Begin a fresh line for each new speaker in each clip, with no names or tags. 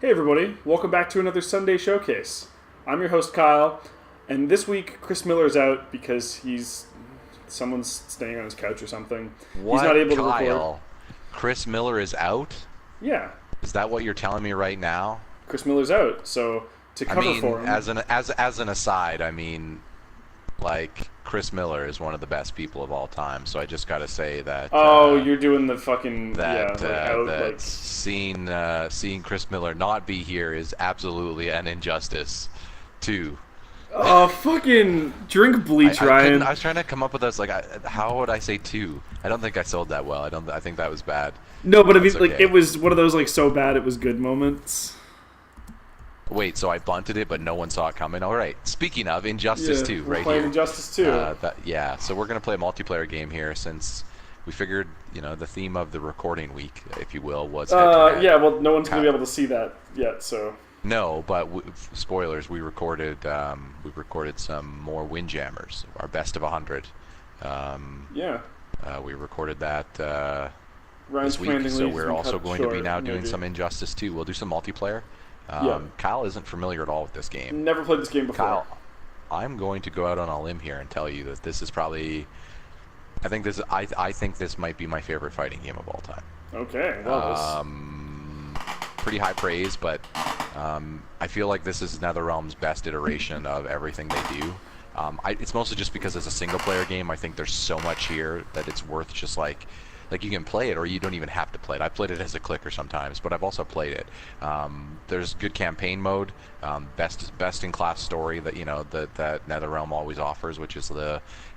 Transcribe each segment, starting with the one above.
Hey everybody, welcome back to another Sunday Showcase. I'm your host Kyle, and this week Chris Miller's out because someone's staying on his couch or something.
What,
he's not able
Kyle?
to record.
Chris Miller is out?
Yeah.
Is that what you're telling me right now?
Chris Miller's out, so to cover for him.
as an aside, I mean, like, Chris Miller is one of the best people of all time, so I just got to say that.
Oh, you're doing the fucking
seeing Chris Miller not be here is absolutely an injustice, too.
Oh, fucking drink bleach, Ryan.
I was trying to come up with this, like, how would I say two? I don't think I sold that well. I think that was bad.
No, but I mean, like, it was one of those, like, so bad it was good moments.
Wait, so I bunted it, but no one saw it coming. All right. Speaking of Injustice 2, right
playing
here.
Injustice 2.
So we're gonna play a multiplayer game here since we figured, the theme of the recording week, if you will, was.
Yeah, well, no one's gonna be able to see that yet, so.
No, but spoilers. We recorded some more Windjammers, our best of 100. We recorded that this week, so we're also going to be now doing some Injustice 2. We'll do some multiplayer. Kyle isn't familiar at all with this game.
Never played this game before.
Kyle, I'm going to go out on a limb here and tell you that this is probably. I think this might be my favorite fighting game of all time.
Okay. Well,
pretty high praise, but I feel like this is NetherRealm's best iteration of everything they do. It's mostly just because it's a single-player game. I think there's so much here that it's worth just like you can play it, or you don't even have to play it. I played it as a clicker sometimes, but I've also played it. There's good campaign mode, best in class story that that NetherRealm always offers, which is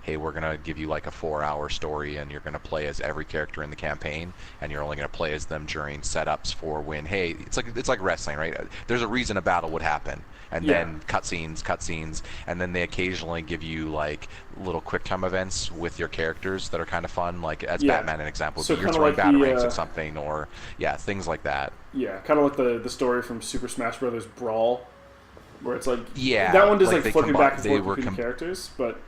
hey, we're gonna give you like a 4-hour story, and you're gonna play as every character in the campaign, and you're only gonna play as them during setups for when. Hey, it's like wrestling, right? There's a reason a battle would happen. And then cutscenes, and then they occasionally give you like little QuickTime events with your characters that are kind of fun, like as Batman, an example. So you're throwing batarangs at something, or things like that.
Yeah, kind of like the story from Super Smash Bros. Brawl, where it's like
that
one does like flipping back and forth between characters, but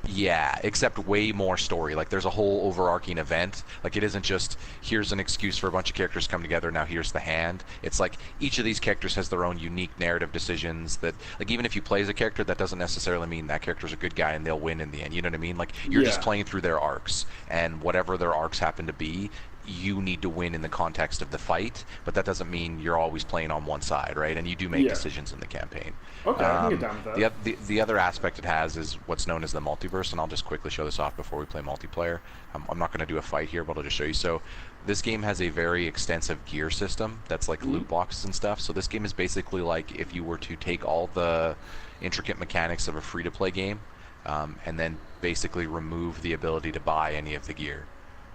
except way more story. Like there's a whole overarching event. Like it isn't just here's an excuse for a bunch of characters to come together. Now here's the hand. It's like each of these characters has their own unique narrative decisions that, like, even if you play as a character, that doesn't necessarily mean that character's a good guy and they'll win in the end. You know what I mean? Like you're just playing through their arcs, and whatever their arcs happen to be, you need to win in the context of the fight, but that doesn't mean you're always playing on one side, right? And you do make decisions in the campaign.
Okay, I can get down with
that. The other aspect it has is what's known as the multiverse, and I'll just quickly show this off before we play multiplayer. I'm not going to do a fight here, but I'll just show you. So this game has a very extensive gear system that's like loot boxes and stuff. So this game is basically like if you were to take all the intricate mechanics of a free-to-play game and then basically remove the ability to buy any of the gear.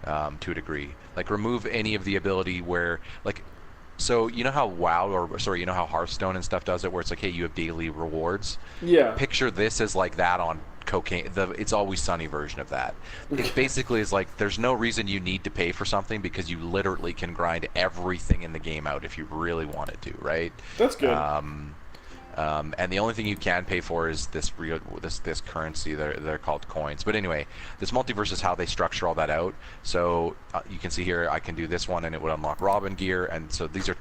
To a degree, like remove any of the ability where, like, so you know how how Hearthstone and stuff does it, where it's like, hey, you have daily rewards.
Yeah.
Picture this as like that on cocaine, the It's Always Sunny version of that. It basically is like there's no reason you need to pay for something because you literally can grind everything in the game out if you really wanted to, right?
That's good.
And the only thing you can pay for is this currency. They're called coins. But anyway, this multiverse is how they structure all that out. So you can see here, I can do this one, and it would unlock Robin gear. And so these are,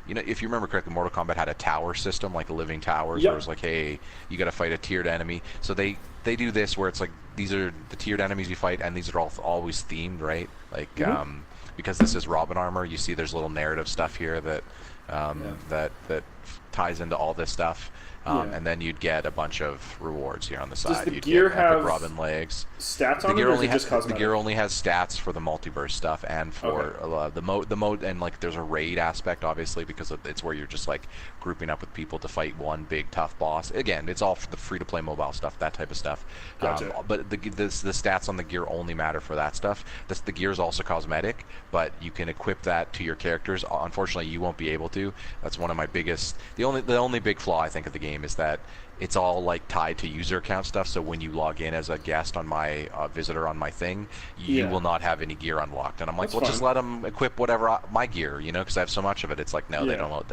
if you remember correctly, Mortal Kombat had a tower system, like living towers, where it's like, hey, you got to fight a tiered enemy. So they do this where it's like these are the tiered enemies you fight, and these are all always themed, right? Like because this is Robin armor, you see there's little narrative stuff here that that ties into all this stuff. And then you'd get a bunch of rewards here on the side.
Does the
you'd
gear
get
have
Robin legs.
Stats on it, or is it just cosmetic?
The gear only has stats for the multiverse stuff and for the mode, and like there's a raid aspect, obviously, because it's where you're just like grouping up with people to fight one big tough boss. Again, it's all for the free-to-play mobile stuff, that type of stuff.
Gotcha.
But the stats on the gear only matter for that stuff. The gear is also cosmetic, but you can equip that to your characters. Unfortunately, you won't be able to. That's one of my biggest. The only big flaw I think of the game is that it's all like tied to user account stuff. So when you log in as a guest on my visitor on my thing, you will not have any gear unlocked. And I'm like, just let them equip whatever my gear, because I have so much of it. It's like, no, they don't know.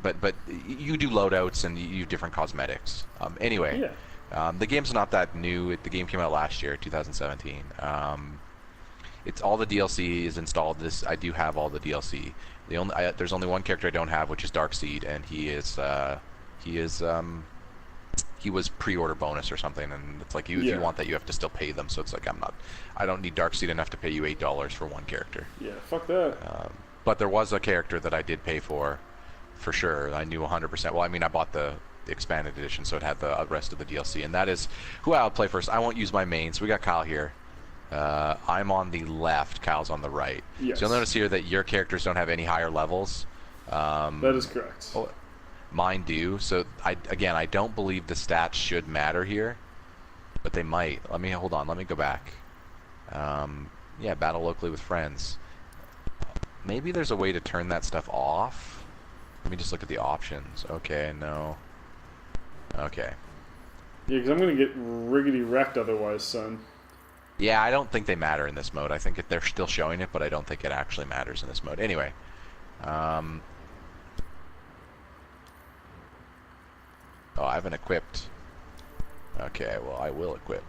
But you do loadouts and you do different cosmetics. Anyway, the game's not that new. The game came out last year, 2017. It's all the DLC is installed. I do have all the DLC. There's only one character I don't have, which is Darkseid, and he was pre-order bonus or something, and it's like if you want that, you have to still pay them. So it's like I don't need Darkseid enough to pay you $8 for one character.
Yeah, fuck that.
But there was a character that I did pay for sure. I knew 100%. Well, I mean, I bought the expanded edition, so it had the rest of the DLC, and that is who I'll play first. I won't use my main, so we got Kyle here. I'm on the left, Kyle's on the right.
Yes.
So you'll notice here that your characters don't have any higher levels.
That is correct.
Mine do. So I don't believe the stats should matter here, but they might. Hold on. Let me go back. Battle locally with friends. Maybe there's a way to turn that stuff off. Let me just look at the options. Okay, no. Okay.
Yeah, because I'm gonna get riggedy wrecked otherwise, son.
Yeah, I don't think they matter in this mode. I think they're still showing it, but I don't think it actually matters in this mode. Anyway. Oh, I haven't equipped. Okay, well, I will equip.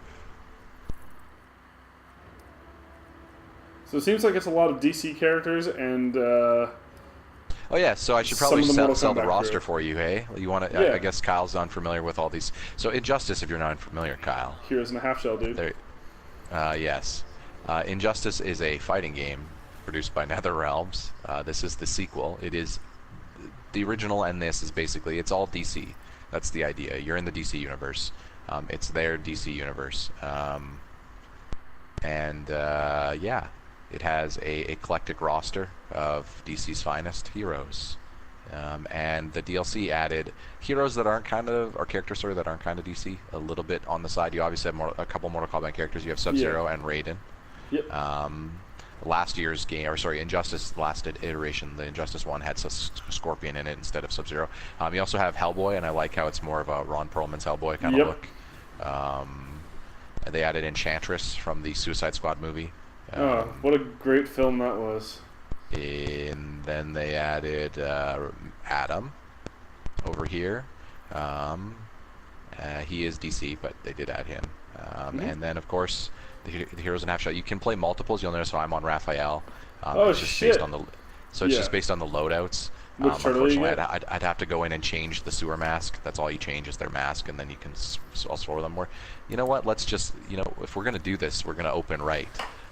So it seems like it's a lot of DC characters and...
Oh yeah, so I should probably sell the roster for you, hey? You want to?
Yeah.
I guess Kyle's unfamiliar with all these. So Injustice, if you're not unfamiliar, Kyle.
Heroes in a Half Shell, dude.
Yes. Injustice is a fighting game produced by NetherRealms. This is the sequel. It is the original, and this is basically, it's all DC. That's the idea. You're in the DC universe. It's their DC universe. It has a eclectic roster of DC's finest heroes. And the DLC added heroes that aren't or character story that aren't kind of DC a little bit on the side. You obviously have a couple Mortal Kombat characters. You have Sub-Zero and Raiden.
Yep.
Last year's game, Injustice last iteration, the Injustice one had Scorpion in it instead of Sub-Zero. You also have Hellboy, and I like how it's more of a Ron Perlman's Hellboy kind of look. They added Enchantress from the Suicide Squad movie.
What a great film that was.
And then they added Adam over here. He is DC, but they did add him. And then, of course, the Heroes in Half Shell. You can play multiples. You'll notice I'm on Raphael. It's just
shit.
Based on it's just based on the loadouts. Unfortunately, I'd have to go in and change the sewer mask. That's all you change is their mask, and then you can swore them more. You know what? Let's just, if we're going to do this, we're going to open right.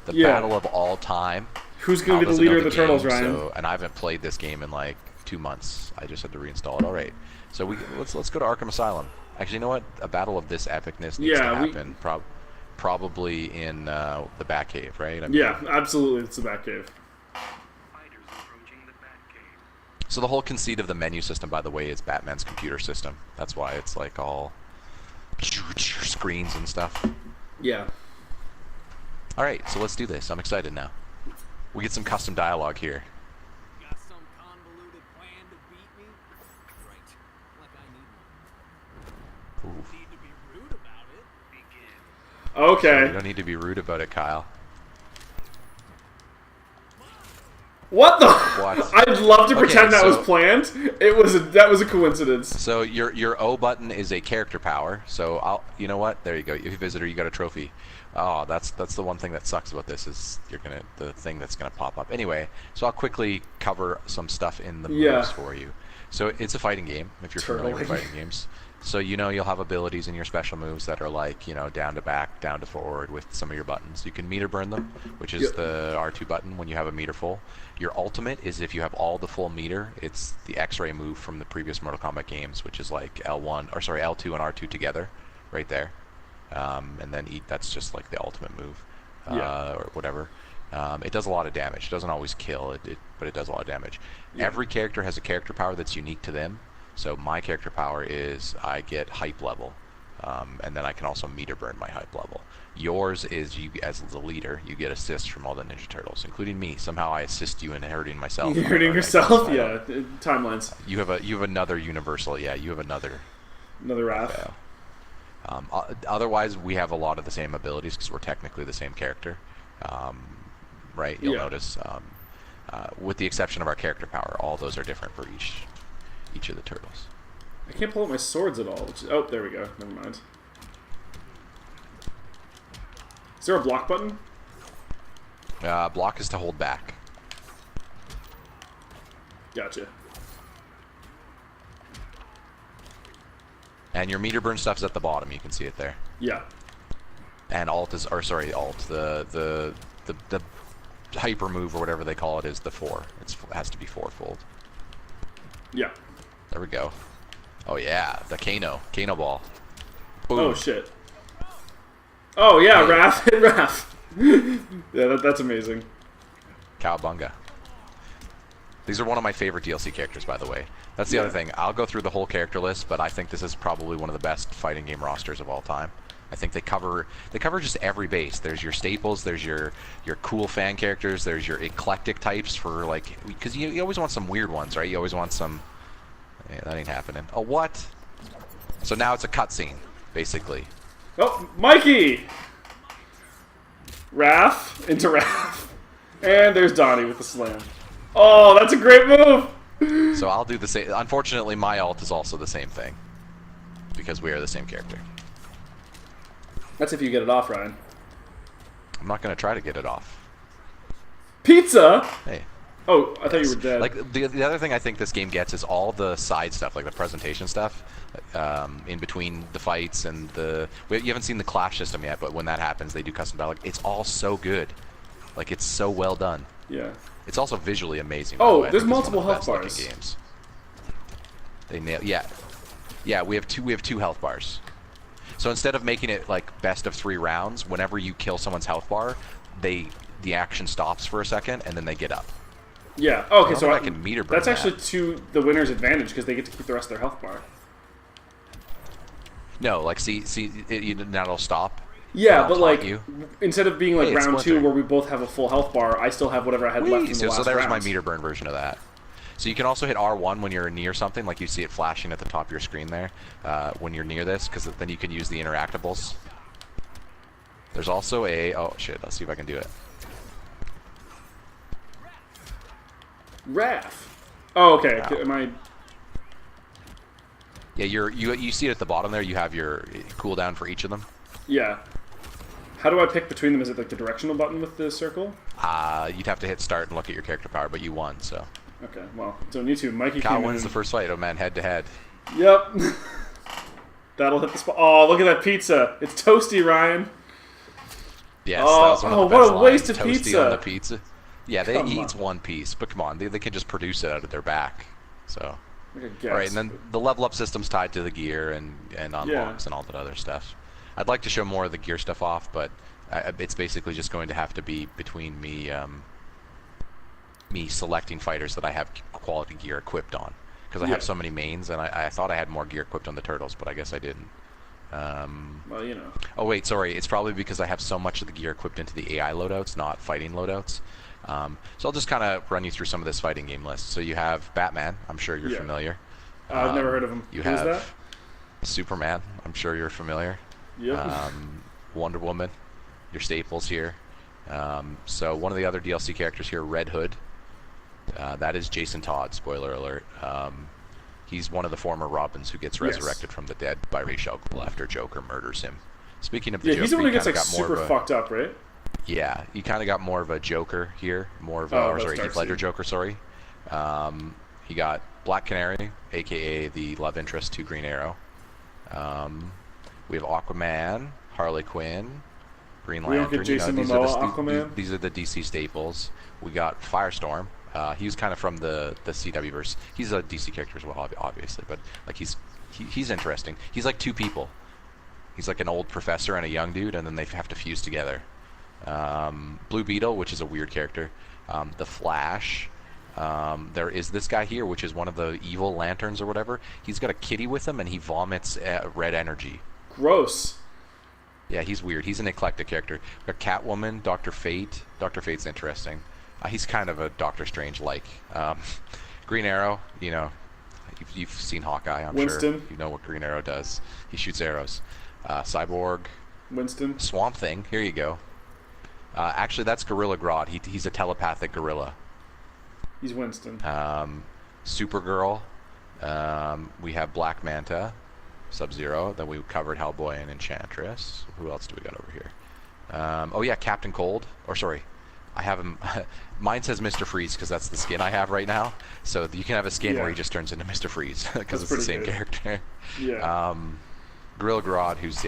The battle of all time.
Who's going to be the leader of the Turtles, Ryan?
And I haven't played this game in like 2 months. I just had to reinstall it. All right. So let's go to Arkham Asylum. Actually, you know what? A battle of this epicness needs to happen. Probably in the Batcave, right?
Absolutely. It's the Batcave.
So the whole conceit of the menu system, by the way, is Batman's computer system. That's why it's like all screens and stuff.
Yeah.
All right, so let's do this. I'm excited now. We get some custom dialogue here.
Got some convoluted plan to beat me? Right. Like I need one.
Ooh.
Need to be rude about it. Begin.
Okay.
You don't need to be rude about it, Kyle.
What the?
What?
I'd love to pretend that was planned. That was a coincidence.
So your O button is a character power. So you know what? There you go. If you visitor, you got a trophy. Oh, that's the one thing that sucks about this is the thing that's gonna pop up. Anyway, so I'll quickly cover some stuff in the moves for you. So it's a fighting game if you're familiar with fighting games. So you'll have abilities in your special moves that are like down to back, down to forward with some of your buttons. You can meter burn them, which is the R2 button when you have a meter full. Your ultimate is if you have all the full meter. It's the X-ray move from the previous Mortal Kombat games, which is like L2 and R2 together, right there. And then that's just like the ultimate move, or whatever. It does a lot of damage. It doesn't always kill, but it does a lot of damage. Every character has a character power that's unique to them. So my character power is I get hype level. and then I can also meter burn my hype level. Yours is you as the leader, you get assists from all the Ninja Turtles, including me. Somehow I assist you in hurting myself.
You're hurting yourself? Yeah, timelines.
You have another universal. Yeah, you have another
Raph.
Otherwise, we have a lot of the same abilities because we're technically the same character. Right? You'll notice, with the exception of our character power, all those are different for each of the turtles.
I can't pull out my swords at all. Oh, there we go. Never mind. Is there a block button?
Block is to hold back.
Gotcha.
And your meter burn stuff is at the bottom. You can see it there.
Yeah.
And alt. The hyper move or whatever they call it is the 4. It has to be 4-fold.
Yeah.
There we go. Oh yeah, the Kano ball. Boom.
Oh shit. Oh yeah, Raph hit Raph. Yeah, that's amazing.
Cowabunga. These are one of my favorite DLC characters, by the way. That's the other thing. I'll go through the whole character list, but I think this is probably one of the best fighting game rosters of all time. I think they cover just every base. There's your staples, there's your cool fan characters, there's your eclectic types for like, because you always want some weird ones, right? You always want some. Yeah, that ain't happening. Oh, what? So now it's a cutscene, basically.
Oh, Mikey! Raph into Raph. And there's Donnie with the slam. Oh, that's a great move!
So I'll do the same. Unfortunately, my alt is also the same thing. Because we are the same character.
That's if you get it off, Ryan.
I'm not going to try to get it off.
Pizza?
Hey.
Oh, I thought you were dead.
Like the other thing I think this game gets is all the side stuff, like the presentation stuff, in between the fights and you haven't seen the clash system yet, but when that happens, they do custom battle. It's all so good, like it's so well done.
Yeah.
It's also visually amazing.
Oh, there's multiple health bars.
Games. They nail. Yeah. We have two health bars. So instead of making it like best of 3 rounds, whenever you kill someone's health bar, the action stops for a second and then they get up.
Yeah. Okay, so
I can meter burn
that's actually to the winner's advantage because they get to keep the rest of their health bar.
No, like see, now it'll stop.
Yeah, but like instead of being like round 2 where we both have a full health bar, I still have whatever I had left in the last
So there's
round.
my meter burn version of that. So you can also hit R1 when you're near something, like you see it flashing at the top of your screen there, when you're near this, because then you can use the interactables. There's also oh shit, let's see if I can do it.
Raph. Oh, okay.
Wow.
Am I?
Yeah, you see it at the bottom there. You have your cooldown for each of them.
Yeah. How do I pick between them? Is it like the directional button with the circle?
You'd have to hit start and look at your character power, but you won, so.
Okay, well, so you two, Mikey
Kyle
came
wins
in.
the first fight. Oh man, head to head.
Yep. That'll hit the spot. Oh, look at that pizza. It's toasty, Ryan.
Yes, that was one of the best
what a
lines.
waste of
Toasty
pizza.
on the pizza. Yeah, he eats one piece, but come on, they can just produce it out of their back. So. All right, and then the level up system's tied to the gear and unlocks and all that other stuff. I'd like to show more of the gear stuff off, but it's basically just going to have to be between me selecting fighters that I have quality gear equipped on, because I have so many mains, and I thought I had more gear equipped on the turtles, but I guess I didn't.
Well, you know.
Oh wait, sorry. It's probably because I have so much of the gear equipped into the AI loadouts, not fighting loadouts. So I'll just kind of run you through some of this fighting game list. So you have Batman. I'm sure you're familiar.
I've never heard of him.
You
Who's
have
that?
Superman. I'm sure you're familiar.
Yep.
Wonder Woman. Your staples here. So one of the other DLC characters here, Red Hood. That is Jason Todd. Spoiler alert. He's one of the former Robins who gets resurrected from the dead by Ra's al Ghul after Joker murders him. Speaking of the Joker,
he's the one who gets like super fucked up, right?
Yeah, you kind of got more of a Joker here, more of a Heath Ledger Joker. Sorry, he got Black Canary, aka the love interest to Green Arrow. We have Aquaman, Harley Quinn, Green Lantern.
We don't get Jason Momoa, Aquaman.
These are the DC staples. We got Firestorm. He's kind of from the CW verse. He's a DC character as well, obviously, but like he's interesting. He's like two people. He's like an old professor and a young dude, and then they have to fuse together. Blue Beetle, which is a weird character. The Flash. There is this guy here, which is one of the evil lanterns or whatever. He's got a kitty with him, and he vomits red energy.
Gross.
Yeah, he's weird. He's an eclectic character. We got Catwoman, Dr. Fate. Dr. Fate's interesting. He's kind of a Doctor Strange-like. Green Arrow, you know, you've seen Hawkeye, I'm
Winston.
sure. You know what Green Arrow does. He shoots arrows. Cyborg.
Winston.
Swamp Thing. Here you go. Actually, that's Gorilla Grodd. He's a telepathic gorilla.
He's Winston.
Supergirl. We have Black Manta. Sub-Zero. Then we covered Hellboy and Enchantress. Who else do we got over here? Oh yeah, Captain Cold. Or sorry, I have him. Mine says Mr. Freeze because that's the skin I have right now. So you can have a skin where he just turns into Mr. Freeze because it's the same character.
Yeah.
Gorilla Grodd, who's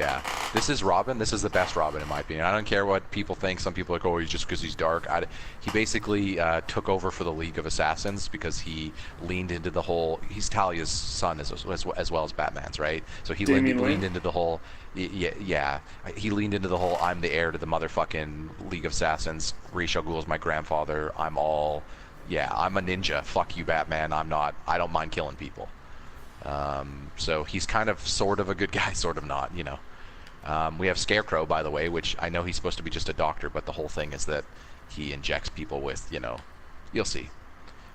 this is Robin. This is the best Robin in my opinion. I don't care what people think. Some people are like, oh, he's just because he's dark. He basically took over for the League of Assassins because he leaned into the whole. He's Talia's son as well as Batman's, right? So he leaned into the whole. Yeah. He leaned into the whole. I'm the heir to the motherfucking League of Assassins. Ra's al Ghul's my grandfather. I'm a ninja. Fuck you, Batman. I'm not. I don't mind killing people. So he's kind of sort of a good guy, sort of not, you know. We have Scarecrow, by the way, which I know he's supposed to be just a doctor, but the whole thing is that he injects people with, you know, you'll see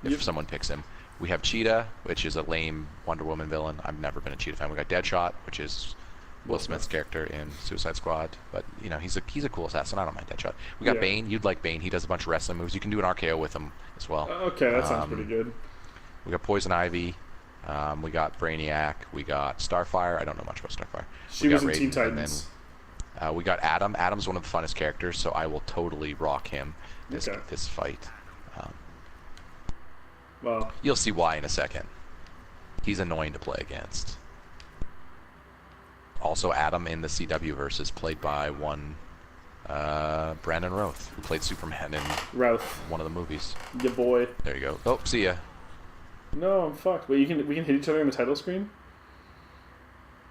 if someone picks him. We have Cheetah, which is a lame Wonder Woman villain. I've never been a Cheetah fan. We got Deadshot, which is Will Smith's character in Suicide Squad, but you know he's a cool assassin. I don't mind Deadshot. We got Bane. You'd like Bane. He does a bunch of wrestling moves. You can do an RKO with him as well.
Okay, that sounds pretty good.
We got Poison Ivy. We got Brainiac. We got Starfire. I don't know much about Starfire.
She was in Teen Titans.
And then, we got Adam. Adam's one of the funnest characters, so I will totally rock him this fight.
Well,
you'll see why in a second. He's annoying to play against. Also, Adam in the CW verse is played by one Brandon Routh, who played Superman in one of the movies.
Your boy.
There you go. Oh, see ya.
No, I'm fucked. Wait, we can hit each other on the title screen?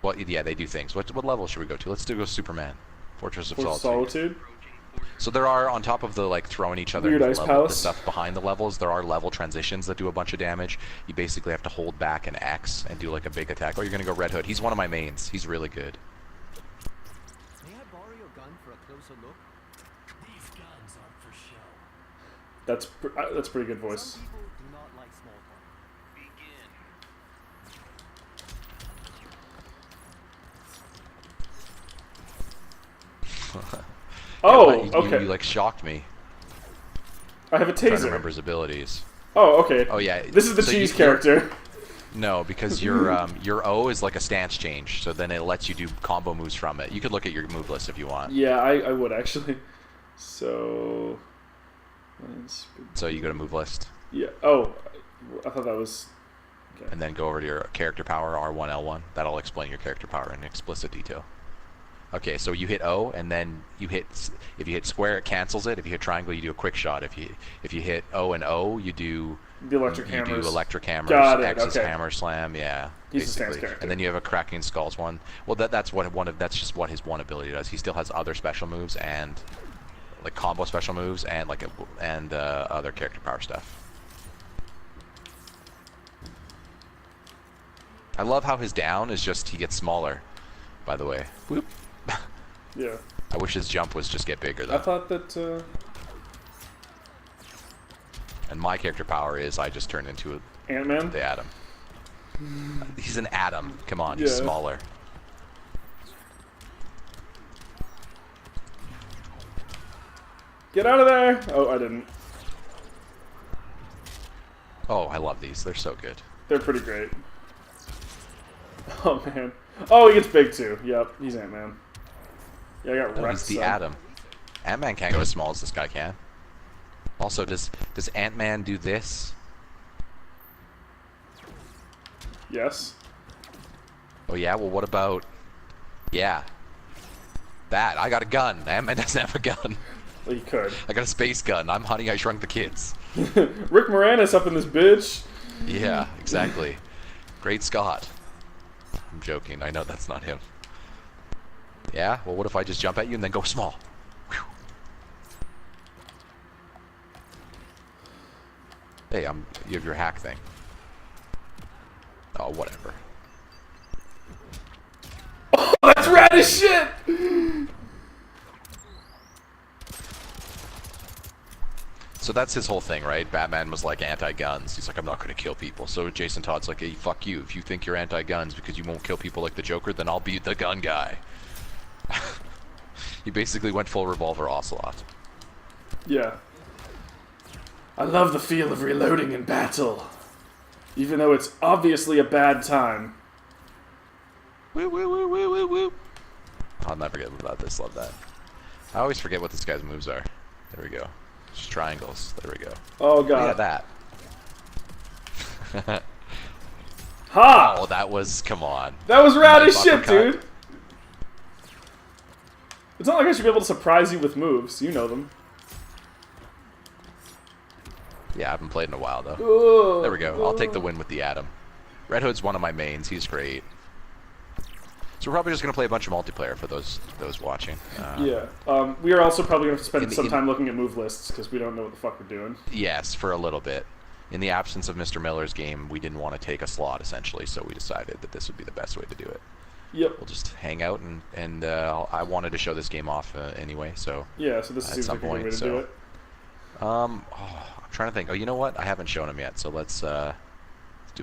Well, yeah, they do things. What level should we go to? Let's go Superman. Fortress of
Solitude.
So there are, on top of the like throwing each other
Weird
into
Ice
level,
Palace.
the stuff behind the levels, there are level transitions that do a bunch of damage. You basically have to hold back an X and do like a big attack. Oh, you're gonna go Red Hood. He's one of my mains. He's really good.
May I borrow your gun for a closer look? These guns are for show.
That's pretty good voice.
Some people do not like small talk. Begin.
Oh,
you,
okay.
You like shocked me.
I have a
I'm trying to
taser.
remember his abilities.
Oh, okay.
Oh yeah.
This is the cheese character.
No, because your O is like a stance change, so then it lets you do combo moves from it. You could look at your move list if you want.
Yeah, I would actually. So.
So you go to move list.
Yeah. Oh, I thought that was. Okay.
And then go over to your character power, R1, L1. That'll explain your character power in explicit detail. Okay, so you hit O, and then you hit. If you hit square, it cancels it. If you hit triangle, you do a quick shot. If you hit O and O, you do
the electric hammers.
You do electric hammers.
Got it.
X is
okay.
hammer slam. Yeah.
He's a stance
basically.
character.
And then you have a cracking skulls one. Well, that's just what his one ability does. He still has other special moves and like combo special moves and other character power stuff. I love how his down is just he gets smaller. By the way. Whoop.
Yeah.
I wish his jump was just get bigger though.
I thought that.
And my character power is I just turn into
Ant-Man?
the Atom. He's an atom. Come on, he's smaller.
Get out of there! Oh, I didn't.
Oh, I love these. They're so good.
They're pretty great. Oh, man. Oh, he gets big, too. Yep, he's Ant-Man. Yeah, I got
No,
Rex.
he's the Atom. Ant-Man can't go as small as this guy can. Also, does Ant-Man do this?
Yes.
Oh, yeah? Well, what about... Yeah. That. I got a gun. Ant-Man doesn't have a gun.
Well, he could.
I got a space gun. I'm Honey, I Shrunk the Kids.
Rick Moranis up in this bitch.
Yeah, exactly. Great Scott. I'm joking. I know that's not him. Yeah? Well, what if I just jump at you and then go small? Whew. Hey, you have your hack thing. Oh, whatever.
Oh, that's right! rad as shit!
So that's his whole thing, right? Batman was like anti-guns. He's like, I'm not going to kill people. So Jason Todd's like, hey, fuck you. If you think you're anti-guns because you won't kill people like the Joker, then I'll be the gun guy. He basically went full Revolver Ocelot.
Yeah. I love the feel of reloading in battle. Even though it's obviously a bad time.
Woo, woo, woo, woo, woo, woo. I'll never get about this. Love that. I always forget what this guy's moves are. There we go. Just triangles. There we go.
Oh god.
Yeah, that.
Ha!
Oh, that was... Come on.
That was rad as
Nice
shit,
uppercut.
dude! It's not like I should be able to surprise you with moves. You know them.
Yeah, I haven't played in a while, though.
Ugh.
There we go. I'll take the win with the Atom. Red Hood's one of my mains. He's great. So we're probably just going to play a bunch of multiplayer for those watching.
Yeah. We are also probably going to spend some
in-
time looking at move lists because we don't know what the fuck we're doing.
Yes, for a little bit. In the absence of Mr. Miller's game, we didn't want to take a slot, essentially, so we decided that this would be the best way to do it.
Yep.
We'll just hang out, and I wanted to show this game off anyway, so...
Yeah, so this
At
seems
some
like a good way
point,
to
so-
do it.
I'm trying to think. Oh, you know what? I haven't shown him yet, so let's do a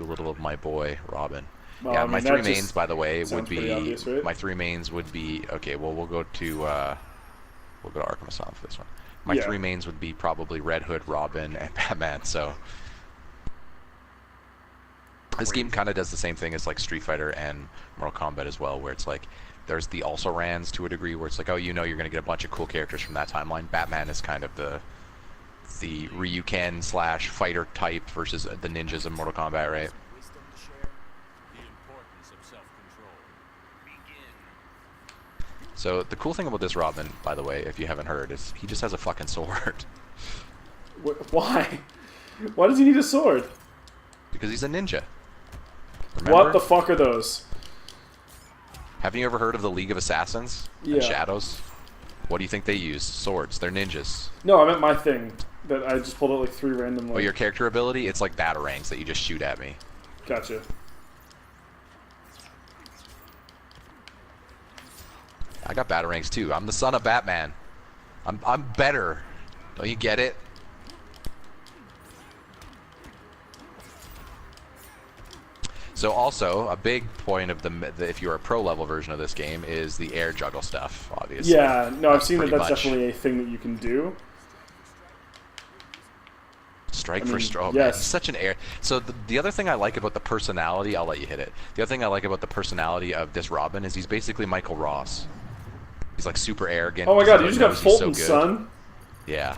little of my boy, Robin.
Well,
Yeah,
I mean,
my
that
three
just
mains, by the way,
sounds
would
pretty
be...
obvious, right?
My three mains would be... Okay, well, we'll go to Arkham Asylum for this one. My
Yeah.
three mains would be probably Red Hood, Robin, and Batman, so... This game kind of does the same thing as like Street Fighter and Mortal Kombat as well, where it's like there's the also-rans to a degree where it's like, oh, you know you're going to get a bunch of cool characters from that timeline. Batman is kind of the Ryuken / fighter type versus the ninjas of Mortal Kombat, right?
Wisdom to share. The importance of self-control. Begin.
So the cool thing about this Robin, by the way, if you haven't heard, is he just has a fucking sword.
Why? Why does he need a sword?
Because he's a ninja. Remember?
What the fuck are those?
Haven't you ever heard of the League of Assassins
Yeah.
and Shadows? What do you think they use? Swords. They're ninjas.
No, I meant my thing. That I just pulled out like 3 random.
Oh, your character ability? It's like batarangs that you just shoot at me.
Gotcha.
I got batarangs too. I'm the son of Batman. I'm better. Don't you get it? So also, a big point of if you're a pro level version of this game is the air juggle stuff, obviously.
Yeah, no, I've seen that
pretty
that's
much-
definitely a thing that you can do.
Strike
I
for
mean,
stroke.
yes.
He's such an air. So the other thing I like about the personality, I'll let you hit it. The other thing I like about the personality of this Robin is he's basically Michael Ross. He's like super arrogant.
Oh my god, you
He
just got
knows he's so
Fulton,
good.
son.
Yeah.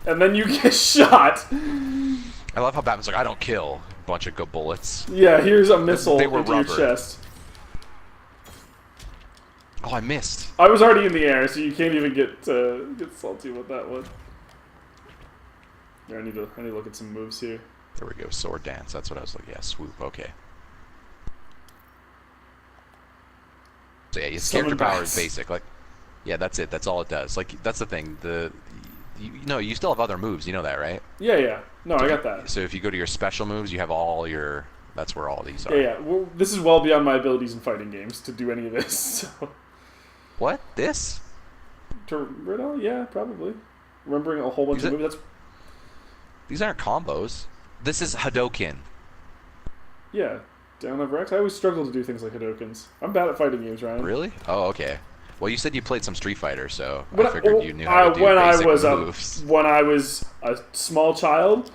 And then you get shot.
I love how Batman's like, I don't kill. Bunch of good bullets.
Yeah, here's a missile
They were
into
rubber.
your chest.
Oh, I missed.
I was already in the air, so you can't even get salty with that one. Here, I need to look at some moves here.
There we go. Sword dance. That's what I was like. Yeah, swoop. Okay. So yeah, his
Summon
character power is
bats.
basic. Like, yeah, that's it. That's all it does. Like, that's the thing. You still have other moves. You know that, right?
Yeah. No, I got that.
So if you go to your special moves, you have all your. That's where all these are.
Yeah. Well, this is well beyond my abilities in fighting games to do any of this. So.
What? This?
Yeah, probably. Remembering a whole bunch of moves.
These aren't combos. This is Hadoken.
Yeah. Down over X. I always struggle to do things like Hadokens. I'm bad at fighting games, Ryan.
Really? Oh, okay. Well, you said you played some Street Fighter, so
When
I figured you knew how to do
when
basic
I was
moves.
when I was a small child.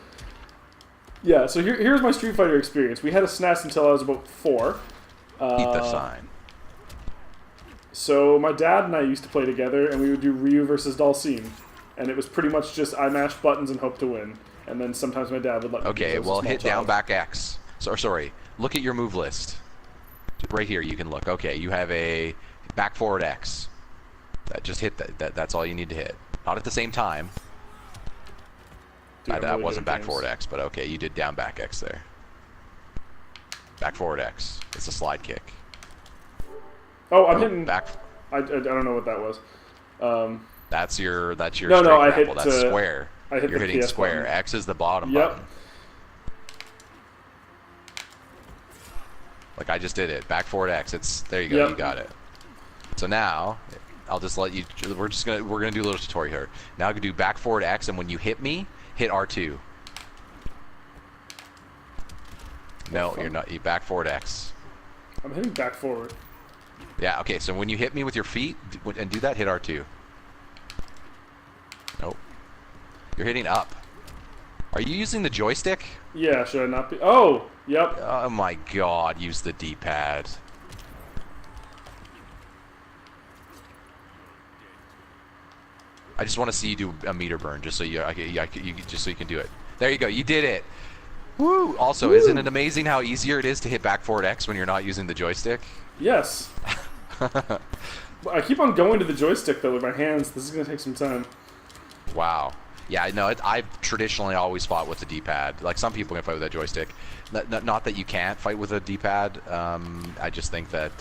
Yeah, so here's my Street Fighter experience. We had a SNES until I was about 4.
Eat the sign.
So my dad and I used to play together, and we would do Ryu versus Dalsim, and it was pretty much just I mashed buttons and hoped to win. And then sometimes my dad would let me.
Okay,
because I was a
well,
small
hit down
child.
back X. Sorry, look at your move list. Right here, you can look. Okay, you have a back forward X. Just hit that. That's all you need to hit. Not at the same time.
Dude, I'm
That
really
wasn't
good at
back
games.
forward X, but okay, you did down back X there. Back forward X. It's a slide kick.
Oh, I'm hitting.
Back.
I don't know what that was.
That's your.
No,
straight
no, I
grapple.
hit,
That's square.
I hit
You're
the
hitting
PS
square.
button.
X is the bottom
Yep.
button. Like I just did it. Back forward X. It's there. You go.
Yep.
You got it. So now, I'll just let you. We're gonna do a little tutorial here. Now I can do back forward X, and when you hit me, hit R2. No, you're not. You back forward X.
I'm hitting back forward.
Yeah. Okay. So when you hit me with your feet and do that, hit R2. Nope. You're hitting up. Are you using the joystick?
Yeah, should I not be? Oh, yep.
Oh my God! Use the D-pad. I just want to see you do a meter burn, just so you just so you can do it. There you go. You did it. Woo! Also, isn't it amazing how easier it is to hit back forward X when you're not using the joystick?
Yes. I keep on going to the joystick though with my hands. This is gonna take some time.
Wow. Yeah, I know. I've traditionally always fought with the D-pad. Like, some people can fight with a joystick. Not that you can't fight with a D-pad. I just think that...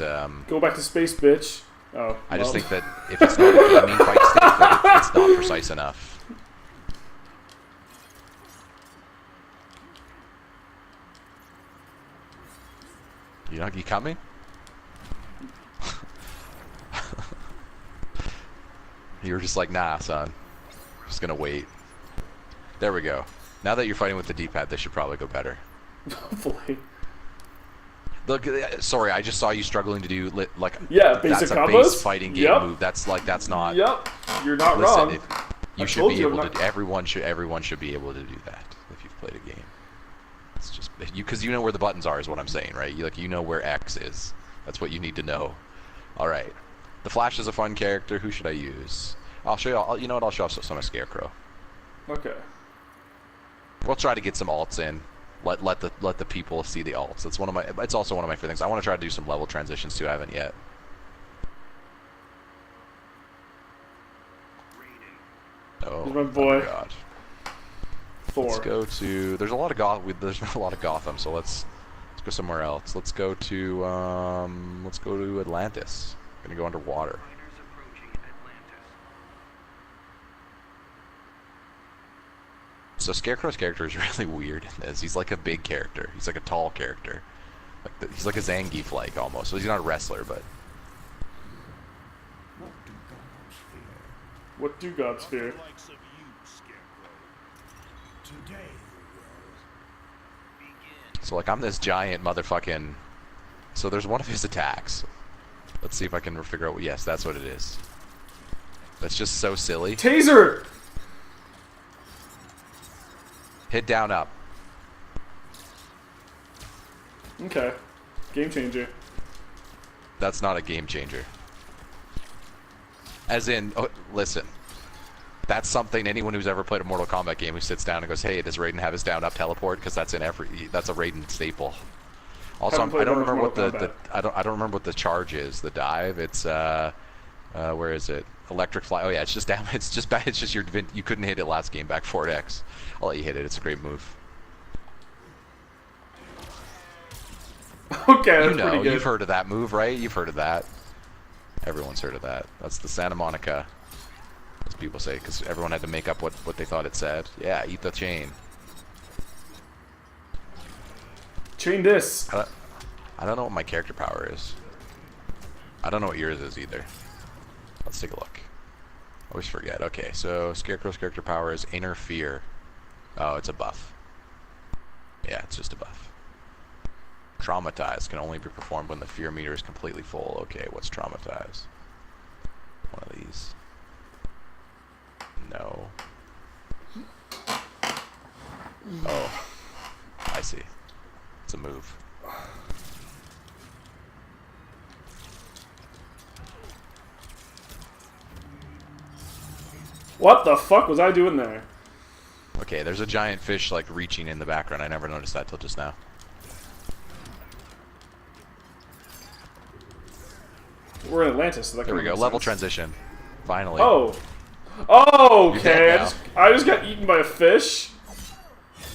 Go back to space, bitch. Oh,
I just think that if it's not a gaming fight stick, that it's not precise enough. You coming? You were just like, nah, son. I'm just gonna wait. There we go. Now that you're fighting with the D-pad, this should probably go better.
Hopefully.
Look, sorry, I just saw you struggling to do like
basic
that's
combos.
A base fighting game move. That's not.
Yep, you're not
Listen,
wrong.
You should be able to. Everyone should be able to do that if you've played a game. It's just because you know where the buttons are is what I'm saying, right? You know where X is. That's what you need to know. All right. The Flash is a fun character. Who should I use? I'll show you. You know what? I'll show off some of Scarecrow.
Okay.
We'll try to get some alts in. Let the people see the alts. It's one of my. It's also one of my favorite things. I want to try to do some level transitions too. I haven't yet. Oh,
here's my boy.
Oh my God.
Thor.
Let's go to. There's a lot of There's a lot of Gotham, so let's go somewhere else. Let's go to Atlantis. We're gonna go underwater. So Scarecrow's character is really weird in this. He's like a big character. He's like a tall character. He's like a Zangief-like almost. So he's not a wrestler, but.
What do gods fear?
So like I'm this giant motherfucking. So there's one of his attacks. Let's see if I can figure out. Yes, that's what it is. That's just so silly.
Taser.
Hit down up.
Okay. Game changer.
That's not a game changer. As in, listen. That's something anyone who's ever played a Mortal Kombat game who sits down and goes, "Hey, does Raiden have his down up teleport?" Because that's that's a Raiden staple. Also, I don't remember what I don't remember what the charge is. The dive. It's where is it? Electric fly. Oh yeah, it's just down. It's just bad. It's just you couldn't hit it last game. Back forward X. I'll let you hit it. It's a great move.
Okay, that's pretty good.
You've heard of that move, right? You've heard of that. Everyone's heard of that. That's the Santa Monica, as people say, because everyone had to make up what they thought it said. Yeah, eat the chain.
Chain this.
I don't know what my character power is. I don't know what yours is either. Let's take a look. Always forget. Okay, so Scarecrow's character power is Interfere. Oh, it's a buff. Yeah, it's just a buff. Traumatize can only be performed when the fear meter is completely full. Okay, what's Traumatize? One of these. No. Oh. I see. It's a move.
What the fuck was I doing there?
Okay, there's a giant fish like reaching in the background. I never noticed that till just now.
We're in Atlantis, so that
There we go. Level transition. Finally.
Oh. Oh,
You're dead
okay.
now.
I just got eaten by a fish.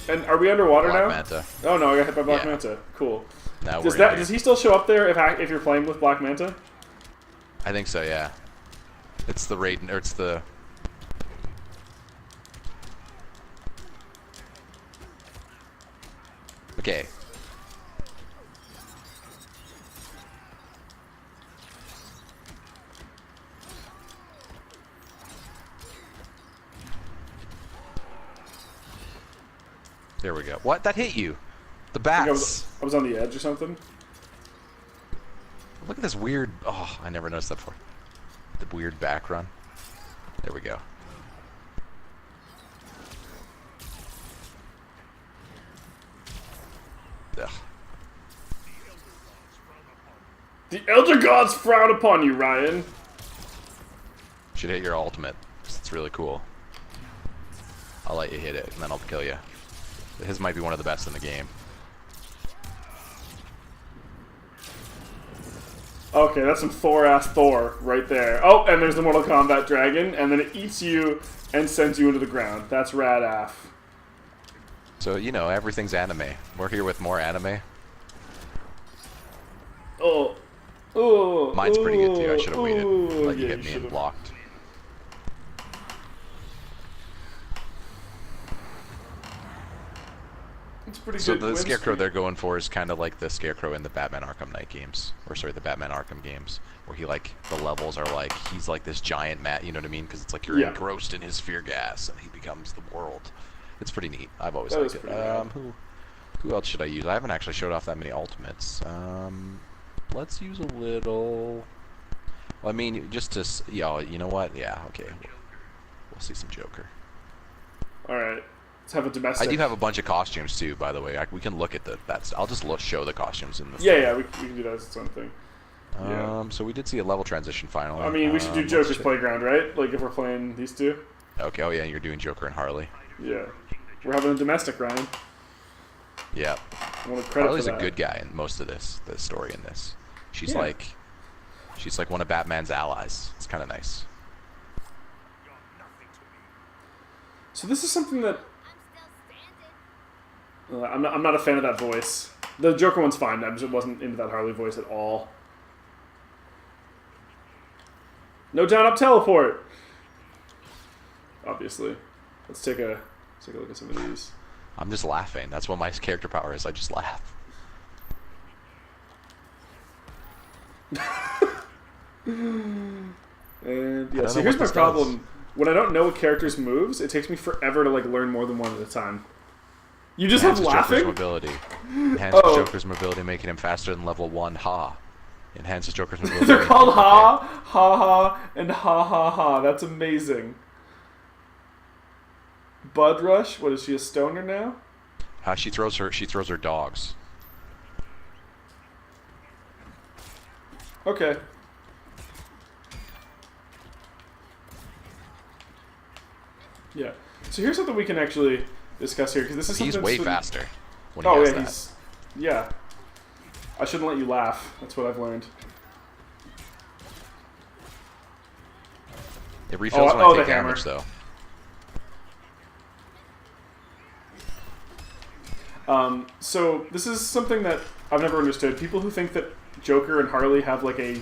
And are we underwater
Black
now?
Manta.
Oh no, I got hit by Black
Yeah.
Manta. Cool.
Now
Does he still show up there if you're playing with Black Manta?
I think so, yeah. It's the Raiden, or it's the... Okay. There we go. What? That hit you? The
I think
bats.
I was on the edge or something.
Look at this weird... Oh, I never noticed that before. The weird back run. There we go. Ugh.
The Elder Gods frown upon you, Ryan.
Should hit your ultimate. It's really cool. I'll let you hit it, and then I'll kill you. His might be one of the best in the game.
Okay, that's some Thor-ass Thor right there. Oh, and there's the Mortal Kombat dragon, and then it eats you and sends you into the ground. That's rad af.
So, you know, everything's anime. We're here with more anime.
Oh. Oh.
Mine's pretty good too. I should have waited.
Ooh,
Let you
yeah,
hit me
should've.
and blocked.
It's pretty
So
good.
the
win
Scarecrow
streak.
they're going for is kind of like the Scarecrow in the Batman Arkham Knight games. Or sorry, the Batman Arkham games. Where he like, the levels are like, he's like this giant mat, you know what I mean? Because it's like you're
Yeah.
engrossed in his fear gas and he becomes the world. It's pretty neat. I've always
That
liked
is
it.
pretty rad.
Who else should I use? I haven't actually showed off that many ultimates. Let's use a little... Well, I mean, just to... Yeah, you know what? Yeah, okay. We'll see some Joker.
Alright. Let's have a domestic.
I do have a bunch of costumes too, by the way. We can look at that's. I'll just show the costumes in the.
Yeah, we can do that as something. Yeah.
So we did see a level transition finally.
I mean, we should do
let's
Joker's
check.
Playground, right? Like, if we're playing these two?
Okay. Oh yeah, you're doing Joker and Harley.
Yeah. We're having a domestic, Ryan.
Yeah.
I want to credit
Harley's
for
a
that.
good guy in most of this. The story in this. She's
Yeah.
like one of Batman's allies. It's kind of nice.
So this is something that... I'm not a fan of that voice. The Joker one's fine. I just wasn't into that Harley voice at all. No down-up teleport! Obviously. Let's take a look at some of these.
I'm just laughing. That's what my character power is. I just laugh.
And
I
yeah,
don't
so
know
here's
what
my
this
problem. When I don't know a character's moves, it takes me forever to like learn more than one at a time. You just have
Enhances Joker's
laughing?
mobility. Enhances
Oh.
Joker's mobility, making him faster than level 1. Ha. Enhances Joker's mobility.
They're
making
called
him-
ha, ha ha, and ha ha ha. That's amazing. Bud Rush, what is she, a stoner now?
She throws her dogs.
Okay. Yeah. So here's something we can actually discuss here, because this is
He's
something...
way
so-
faster when he
Oh
does
yeah,
that.
he's... Yeah. I shouldn't let you laugh. That's what I've learned.
It refills when I
the
take
hammer.
damage, though.
So this is something that I've never understood. People who think that Joker and Harley have like a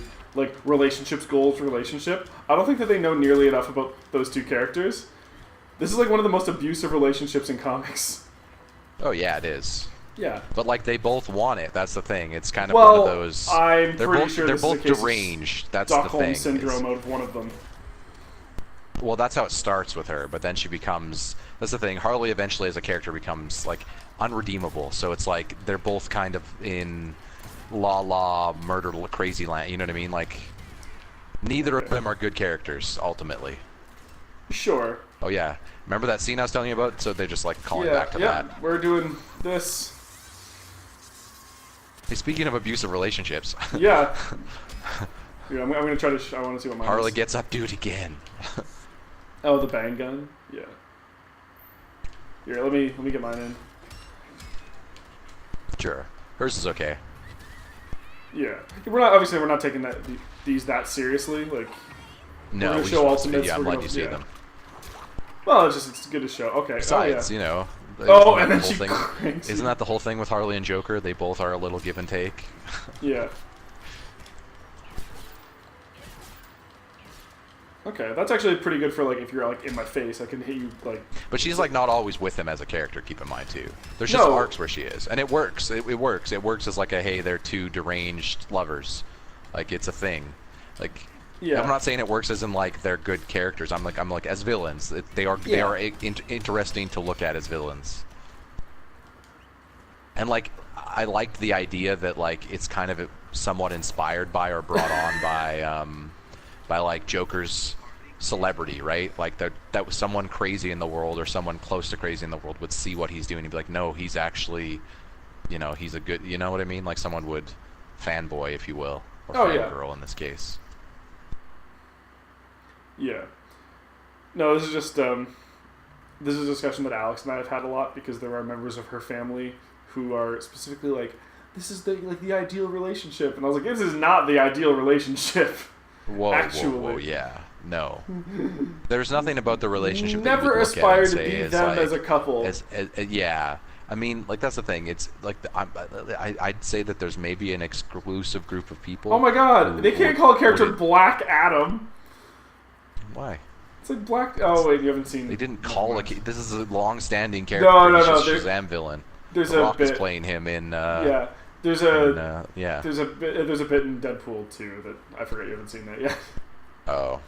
relationships goals relationship, I don't think that they know nearly enough about those two characters. This is like one of the most abusive relationships in comics.
Oh yeah, it is.
Yeah.
But like they both want it. That's the thing. It's kind of
Well,
one of those.
I'm
they're
pretty
both
sure
they're
this is a
both
case of
deranged. That's the
Stockholm
thing.
syndrome out of one of them.
Well, that's how it starts with her, but then she becomes... That's the thing. Harley eventually as a character becomes, like, unredeemable. So it's like they're both kind of in la murder crazy land. You know what I mean? Like, neither of them are good characters, ultimately.
Sure.
Oh, yeah. Remember that scene I was telling you about? So they're just, like, calling
Yeah,
back to
yeah.
that.
We're doing this.
Hey, speaking of abusive relationships,
Yeah. Yeah, I'm gonna try to. I want to see what mine
Harley
is.
gets up, do it again.
Oh, the bang gun. Yeah. Here, let me get mine in.
Sure. Hers is okay.
Yeah, we're not taking these that seriously. Like,
No,
gonna
we
show
just want to see.
ultimates,
Yeah, I'm
we're
glad
gonna-
you see
yeah.
them.
well, it's good to show. Okay.
Besides,
oh, yeah.
you know...
Oh,
isn't
and
that
then
the
she
whole thing?
cranks.
Isn't that the whole thing with Harley and Joker? They both are a little give and take.
Yeah. Okay, that's actually pretty good for like if you're like in my face, I can hit you like.
But she's like not always with him as a character. Keep in mind too. There's just
No.
arcs where she is, and it works. It works. It works as like a hey, they're two deranged lovers. Like it's a thing. Like
Yeah.
I'm not saying it works as in like they're good characters. I'm like as villains. They are
Yeah.
interesting to look at as villains. And like, I liked the idea that like it's kind of somewhat inspired by or brought on by like Joker's celebrity, right? Like that was someone crazy in the world or someone close to crazy in the world would see what he's doing and be like, no, he's actually, you know, he's a good, you know what I mean? Like someone would fanboy, if you will, or fangirl in this case.
Yeah. No, this is just this is a discussion that Alex and I have had a lot because there are members of her family who are specifically like, this is the ideal relationship, and I was like, this is not the ideal relationship.
Whoa, yeah. No. There's nothing about the relationship that you
never
would look
aspire
at and
to
say
be
is
them
like,
as a couple.
Yeah. I mean, like, that's the thing. It's like, I'd say that there's maybe an exclusive group of people.
Oh my god, they can't call a character Black Adam.
Why?
It's like Black... Oh, wait, you haven't seen...
They didn't call a... This is a long-standing character.
No.
He's just Shazam villain.
There's
The
a
Rock
bit...
is playing him in...
yeah. There's a...
yeah.
There's a bit in Deadpool 2 that... I forget you haven't seen that yet.
Oh.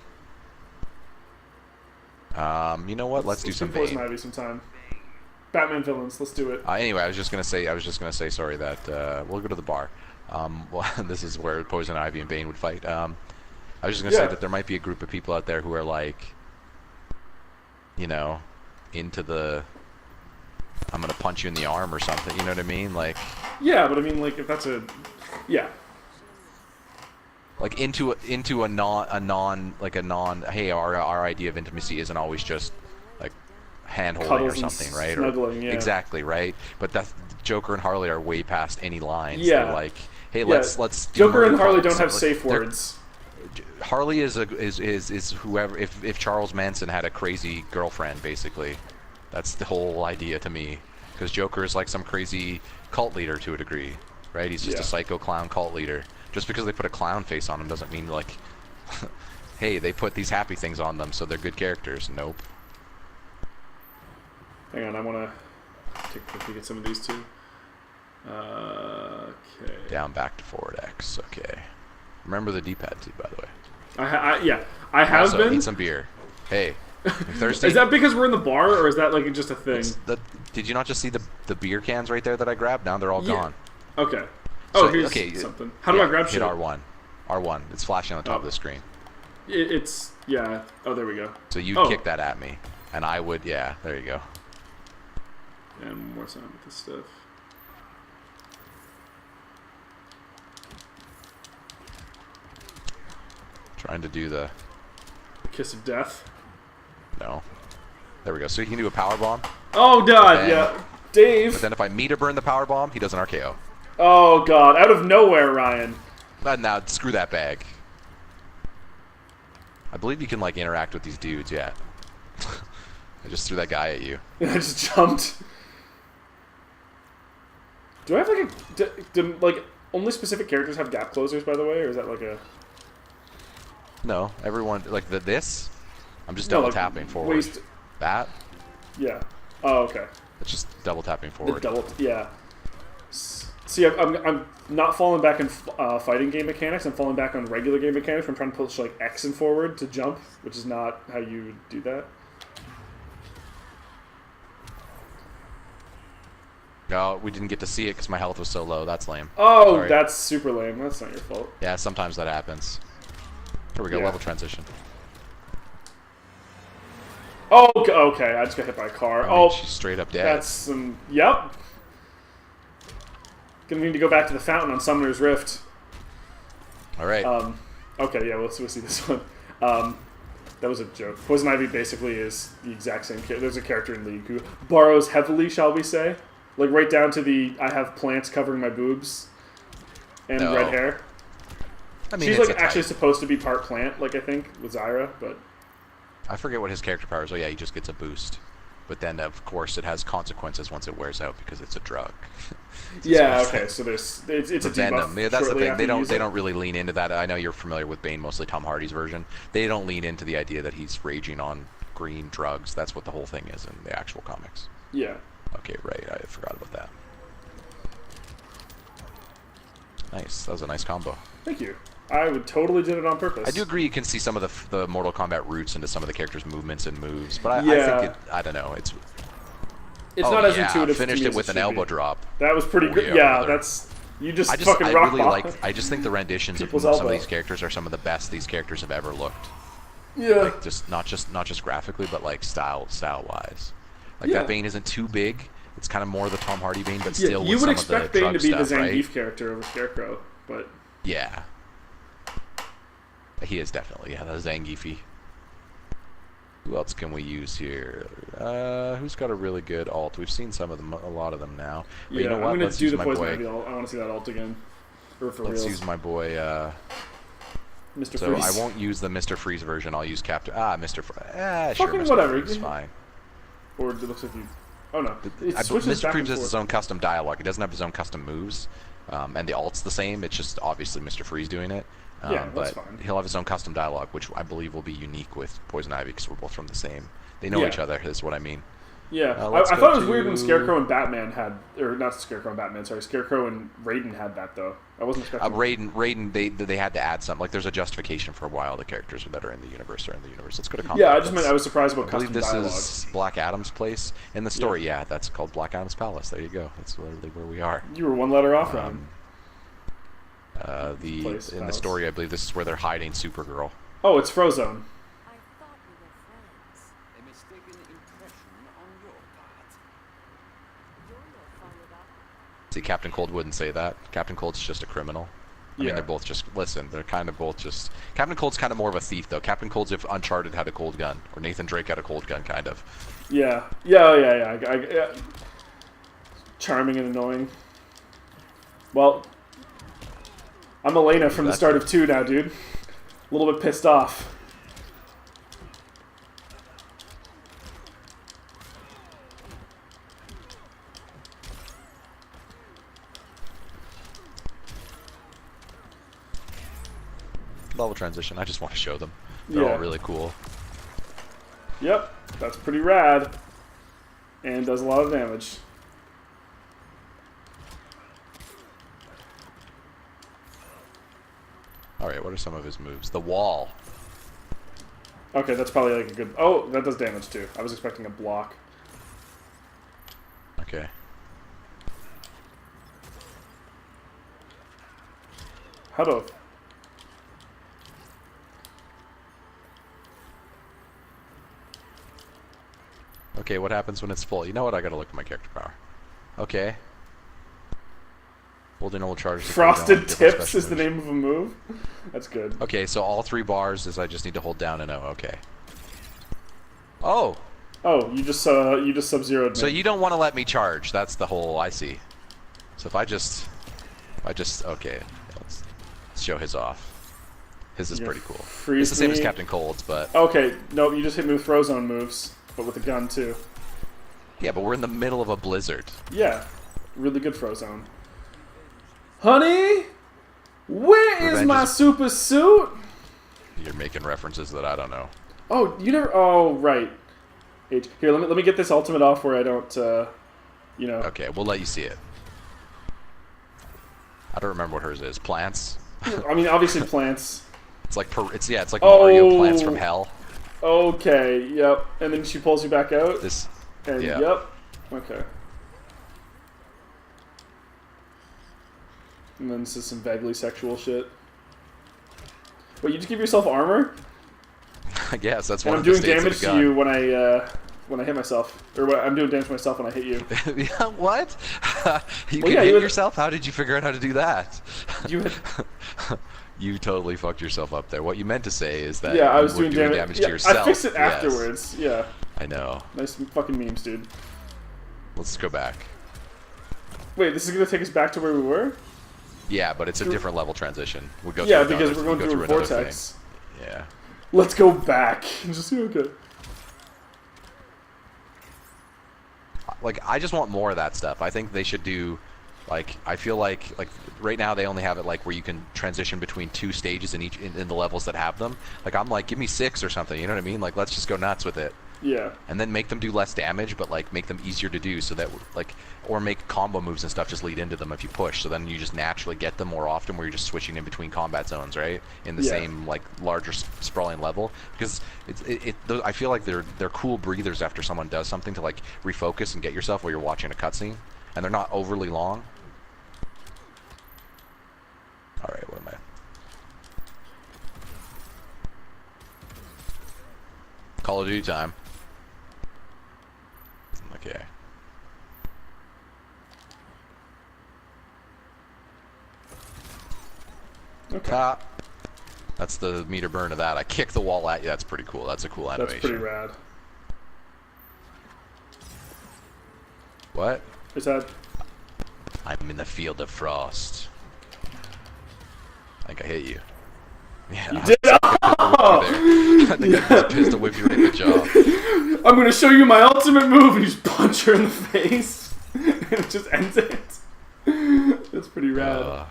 You know what? Let's do some
Poison
Bane.
Ivy sometime. Batman villains, let's do it.
Anyway, I was just gonna say, sorry, that we'll go to the bar. Well, this is where Poison Ivy and Bane would fight. I was just gonna say that there might be a group of people out there who are like, you know, into the I'm gonna punch you in the arm or something. You know what I mean? Like.
Yeah, but I mean, like, if that's a, yeah.
Like into a non hey, our idea of intimacy isn't always just like hand holding or something, right?
Snuggling, yeah.
Exactly, right? But that's Joker and Harley are way past any lines.
Yeah.
They're like, hey, let's do
Joker and
murder
Harley
comics.
don't have safe words.
Harley is whoever if Charles Manson had a crazy girlfriend, basically. That's the whole idea to me. Because Joker is like some crazy cult leader to a degree, right? He's just a psycho clown cult leader. Just because they put a clown face on him doesn't mean like, hey, they put these happy things on them, so they're good characters. Nope.
Hang on, I want to take a peek at some of these too. Okay.
Down, back to forward X. Okay. Remember the D-pad too, by the way.
I have
also,
been.
Need some beer. Hey, thirsty?
Is that because we're in the bar, or is that like just a thing?
Did you not just see the beer cans right there that I grabbed? Now they're all gone.
Okay.
So,
Oh, here's something. How do I grab shit?
Hit R1. R1. It's flashing on the top of the screen.
It's, yeah. Oh, there we go.
So you kick that at me, and I would, yeah, there you go.
And more time with this stuff.
Trying to do the...
Kiss of death.
No. There we go. So you can do a power bomb.
Oh, God, yeah. Dave.
But then if I meter burn the power bomb, he does an RKO.
Oh, God. Out of nowhere, Ryan.
Now, screw that bag. I believe you can, like, interact with these dudes, yeah. I just threw that guy at you.
I just jumped. Do I have, like, do like, only specific characters have gap closers, by the way? Or is that, like, a...
No, everyone, like, this? I'm just double tapping forward.
Waste...
That?
Yeah. Oh, okay.
It's just double tapping forward.
Yeah. See, I'm not falling back in fighting game mechanics. I'm falling back on regular game mechanics. I'm trying to push like X and forward to jump, which is not how you do that.
No, we didn't get to see it because my health was so low. That's lame.
Oh,
sorry.
That's super lame. That's not your fault.
Yeah, sometimes that happens. Here we go, level transition.
Oh, okay. I just got hit by a car.
I mean, she's straight up dead.
That's some... Yep. Gonna need to go back to the fountain on Summoner's Rift.
Alright.
Okay, yeah, we'll see this one. That was a joke. Poison Ivy basically is the exact same character. There's a character in League who borrows heavily, shall we say. Like, right down to the, I have plants covering my boobs and red hair. I mean, she's, like, actually supposed to be part plant, like, I think, with Zyra, but...
I forget what his character power is. Oh, yeah, he just gets a boost. But then, of course, it has consequences once it wears out because it's a drug.
Yeah, okay, so there's it's a debuff.
Venom. Yeah, that's the thing. They don't really lean into that. I know you're familiar with Bane, mostly Tom Hardy's version. They don't lean into the idea that he's raging on green drugs. That's what the whole thing is in the actual comics.
Yeah.
Okay, right. I forgot about that. Nice. That was a nice combo.
Thank you. I would totally did it on purpose.
I do agree you can see some of the Mortal Kombat roots into some of the characters' movements and moves, but I think I don't know. It's
not as intuitive.
Finished it with an elbow drop.
That was pretty good.
yeah,
Yeah,
brother.
that's you just
I
fucking rock
really
bottom.
like. I just think the renditions of
People's
some
elbow.
of these characters are some of the best these characters have ever looked.
Yeah.
Like just not just graphically, but like style wise. Like
Yeah.
that Bane isn't too big. It's kind of more the Tom Hardy Bane, but
Yeah,
still
you
with
would
some
expect
of the
Bane
drug
to be the
stuff,
Zangief
right?
character over Scarecrow, but
Yeah. He is definitely the Zangiefy. Who else can we use here? Who's got a really good alt? We've seen some of them, a lot of them now. But
yeah,
you know what?
I'm gonna
Let's
do
use
the
my
Poison
boy.
Ivy ult. I want to see that alt again. Or for
Let's
reals.
use my boy.
Mr.
So
Freeze.
I won't use the Mr. Freeze version. I'll use Captain. Mr. Freeze. Sure,
Fucking
Mr.
whatever.
Freeze, fine.
Or it looks like you. Oh no. It
Mr.
switches back
Freeze
and
has his
forth.
own custom dialogue. He doesn't have his own custom moves, and the alt's the same. It's just obviously Mr. Freeze doing it.
Yeah, that's
but
fine.
he'll have his own custom dialogue, which I believe will be unique with Poison Ivy because we're both from the same. They know
Yeah.
each other. Is what I mean.
Yeah,
let's
I
go
thought it was weird when
to-
Scarecrow and Batman had, or not Scarecrow and Batman, sorry, Scarecrow and Raiden had that though. I wasn't expecting.
Raiden, they had to add something. Like there's a justification for why all the characters that are in the universe are in the universe. Let's go to combat.
Yeah, I just meant I was surprised about
I believe
custom
this
dialogue.
is Black Adam's place in the story. Yeah, that's called Black Adam's Palace. There you go. That's literally where we are.
You were one letter off, Ron. Place,
In the
palace.
story, I believe this is where they're hiding Supergirl.
Oh, it's Frozone.
I thought we were friends.
A mistaken impression on your part.
You're no fun at all.
See, Captain Cold wouldn't say that. Captain Cold's just a criminal. I
Yeah.
mean, they're both just listen. They're kind of both just. Captain Cold's kind of more of a thief, though. Captain Cold's if Uncharted had a cold gun, or Nathan Drake had a cold gun, kind of.
Yeah. Yeah. Charming and annoying. Well, I'm Elena from the start of 2 now, dude. A little bit pissed off.
Level transition. I just want to show them. They're
Yeah.
all really cool.
Yep, that's pretty rad. And does a lot of damage.
All right, what are some of his moves? The wall.
Okay, that's probably like a good... Oh, that does damage too. I was expecting a block.
Okay.
How do...
Okay, what happens when it's full? You know what? I gotta look at my character power. Okay. Holding old charges. to cool down
Frosted
different
Tips
special
is the
moves.
name of a move? That's good.
Okay, so all 3 bars is I just need to hold down and O. Okay. Oh,
Oh, you just Sub-Zero'd me.
so you don't want to let me charge? That's the whole. I see. So if I just okay. Let's show his off. His is
You're
pretty cool.
freeze
It's the same as
me.
Captain Cold's, but
Okay, no, you just hit me with Frozone moves, but with a gun too.
yeah, but we're in the middle of a blizzard.
Yeah, really good Frozone. Honey, where is
Revenge
my
is-
super suit?
You're making references that I don't know.
Oh, you never. Oh, right. Here, let me get this ultimate off where I don't. You know.
Okay, we'll let you see it. I don't remember what hers is. Plants.
I mean, obviously plants.
It's like it's like
Oh.
Mario plants from hell.
Okay. Yep. And then she pulls you back out.
This.
And
yeah.
yep. Okay. And then this is some vaguely sexual shit. Wait, you just give yourself armor?
I guess that's
And
one
I'm
of the
doing
states
damage
of the
to
gun.
you when I hit myself, or I'm doing damage to myself when I hit you.
Yeah, what? You
Well,
can
yeah,
hit
you would-
yourself? How did you figure out how to do that?
You had,
You totally fucked yourself up there. What you meant to say is that
yeah, I
you
was
were
doing damage.
to
Yeah,
yourself.
I fixed it
Yes.
afterwards. Yeah,
I know.
nice fucking memes, dude.
Let's go back.
Wait, this is gonna take us back to where we were?
Yeah, but it's a different level transition. We go
Yeah,
through
because
another-
we're going
we go
through a
another
vortex.
thing. Yeah.
Let's go back. Just okay.
Like, I just want more of that stuff. I think they should do, like, I feel like right now they only have it like where you can transition between 2 stages in each in the levels that have them. Like, I'm like, give me 6 or something. You know what I mean? Like, let's just go nuts with it.
Yeah.
And then make them do less damage, but like make them easier to do, so that like, or make combo moves and stuff just lead into them if you push. So then you just naturally get them more often, where you're just switching in between combat zones, right? In the
Yeah.
same like larger sprawling level, because I feel like they're cool breathers after someone does something to like refocus and get yourself while you're watching a cutscene. and they're not overly long. All right, what am I? Call of Duty time. Okay.
Okay.
That's the meter burn of that. I kick the wall at you. That's pretty cool. That's a cool animation.
That's pretty rad.
What?
Is that...
I'm in the field of frost. I think I hit you. Yeah.
You did?
I think I just pistol whipped you right in the jaw.
I'm gonna show you my ultimate move, and you just punch her in the face. And it just ends it. That's pretty rad.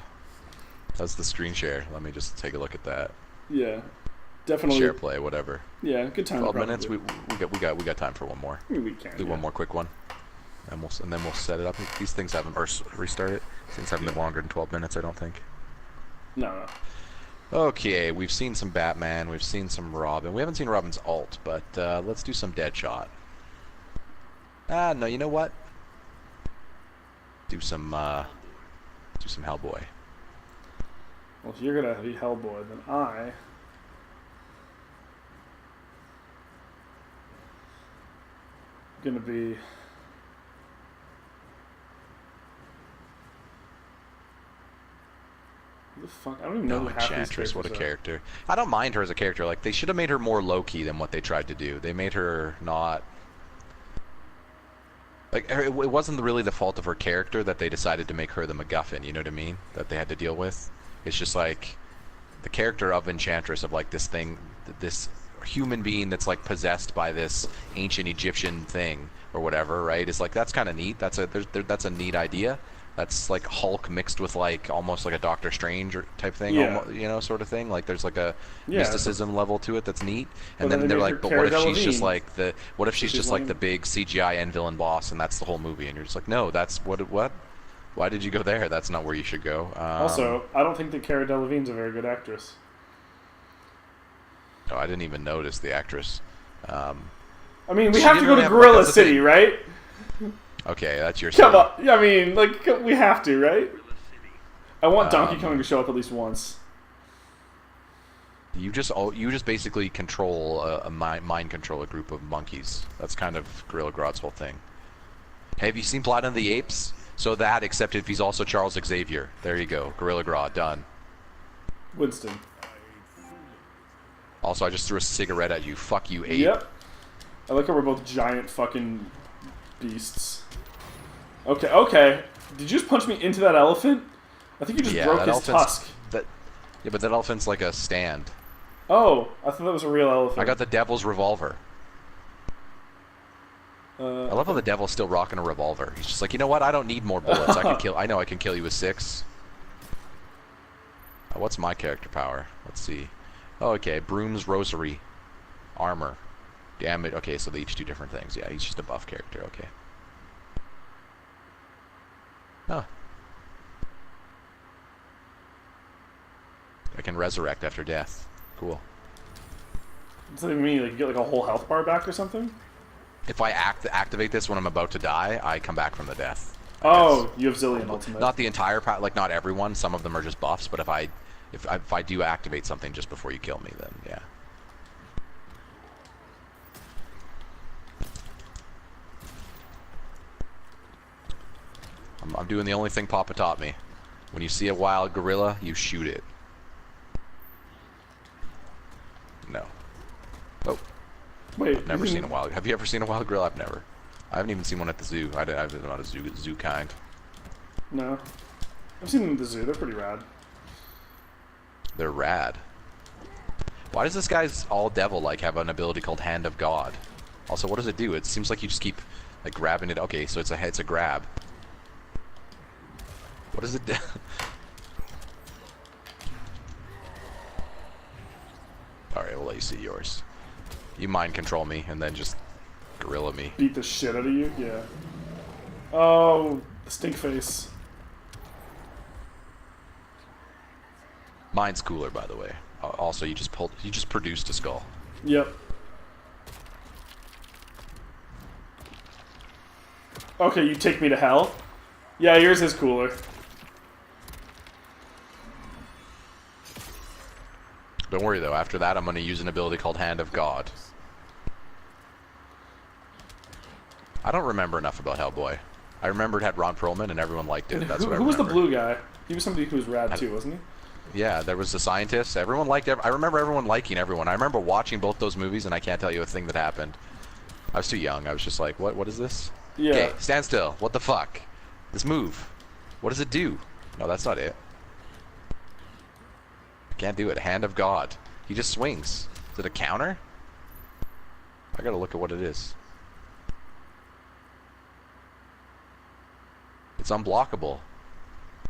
That's the screen share. Let me just take a look at that.
Yeah. Definitely.
Share play, whatever.
Yeah, good time.
12 minutes. We got time for one more.
I mean, we can.
Do one more quick one, and then we'll set it up. These things haven't restart it. These things haven't been longer than 12 minutes, I don't think.
No.
Okay, we've seen some Batman. We've seen some Robin. We haven't seen Robin's ult, but let's do some Deadshot. No, you know what? Do some Hellboy.
Well, if you're gonna be Hellboy, then I... gonna be... Who the fuck? I don't even know who half these
Enchantress, what a
characters are.
character. I don't mind her as a character. Like, they should have made her more low-key than what they tried to do. They made her not... Like, it wasn't really the fault of her character that they decided to make her the MacGuffin, you know what I mean? That they had to deal with. It's just like the character of Enchantress, of like this thing, this human being that's like possessed by this ancient Egyptian thing or whatever, right? It's like, that's kind of neat. That's a neat idea. That's like Hulk mixed with like almost like a Doctor Strange or type thing,
Yeah.
you know, sort of thing. Like there's like a
Yeah,
mysticism level to it that's neat. And
Well,
then
they
they're
made
like,
her
but
Cara
what if she's just
Delevingne.
like the
She's
like
lame.
the big CGI end villain boss, and that's the whole movie? And you're just like, no, that's what? Why did you go there? That's not where you should go.
Also, I don't think that Cara Delevingne's a very good actress.
Oh, I didn't even notice the actress.
I mean, we
She
have to
didn't
go
really
to
have-
Gorilla
that's the
City,
thing.
right?
Okay, that's your
Come
city.
on. I mean, like, we have to, right? I want Donkey
Um,
Kong to show up at least once.
You just basically control mind control a group of monkeys. That's kind of Gorilla Grodd's whole thing. Hey, have you seen Planet of the Apes? So that, except if he's also Charles Xavier. There you go. Gorilla Grodd, done.
Winston.
Also, I just threw a cigarette at you. Fuck you, ape.
Yep. I like how we're both giant fucking beasts. Okay, okay. Did you just punch me into that elephant? I think you just broke
that
his
elephant's-
tusk.
Yeah, but that elephant's like a stand.
Oh, I thought that was a real elephant.
I got the devil's revolver. I love how the devil's still rocking a revolver. He's just like, you know what? I don't need more bullets. I know I can kill you with 6. What's my character power? Let's see. Oh, okay. Broom's Rosary. Armor. Damage. Okay, so they each do different things. Yeah, he's just a buff character. Okay. Huh. I can resurrect after death. Cool.
Does that mean like you get like a whole health bar back or something?
If I activate this when I'm about to die, I come back from the death.
Oh, you have Zillion Ultimate.
Not the entire like not everyone. Some of them are just buffs. But if I do activate something just before you kill me, then yeah. I'm doing the only thing Papa taught me. When you see a wild gorilla, you shoot it. No. Oh.
Wait,
I've never seen a wild. Have you ever seen a wild gorilla? I've never. I haven't even seen one at the zoo. I'm not a zoo kind.
No. I've seen them at the zoo. They're pretty rad.
They're rad. Why does this guy's all devil like have an ability called Hand of God? Also, what does it do? It seems like you just keep like grabbing it. Okay, so it's a grab. What does it do? All right, we'll let you see yours. You mind control me and then just gorilla me.
Beat the shit out of you? Yeah. Oh, the stink face.
Mine's cooler, by the way. Also, you just produced a skull.
Yep. Okay, you take me to hell? Yeah, yours is cooler.
Don't worry though, after that I'm going to use an ability called Hand of God. I don't remember enough about Hellboy. I remember it had Ron Perlman and everyone liked it.
And
That's what I
who was the
remember.
blue guy? He was somebody who was rad too, wasn't he?
Yeah, there was the scientist. Everyone liked I remember everyone liking everyone. I remember watching both those movies and I can't tell you a thing that happened. I was too young. I was just like, what is this?
Yeah.
Okay, stand still. What the fuck? This move. What does it do? No, that's not it. Can't do it. Hand of God. He just swings. Is it a counter? I gotta look at what it is. It's unblockable.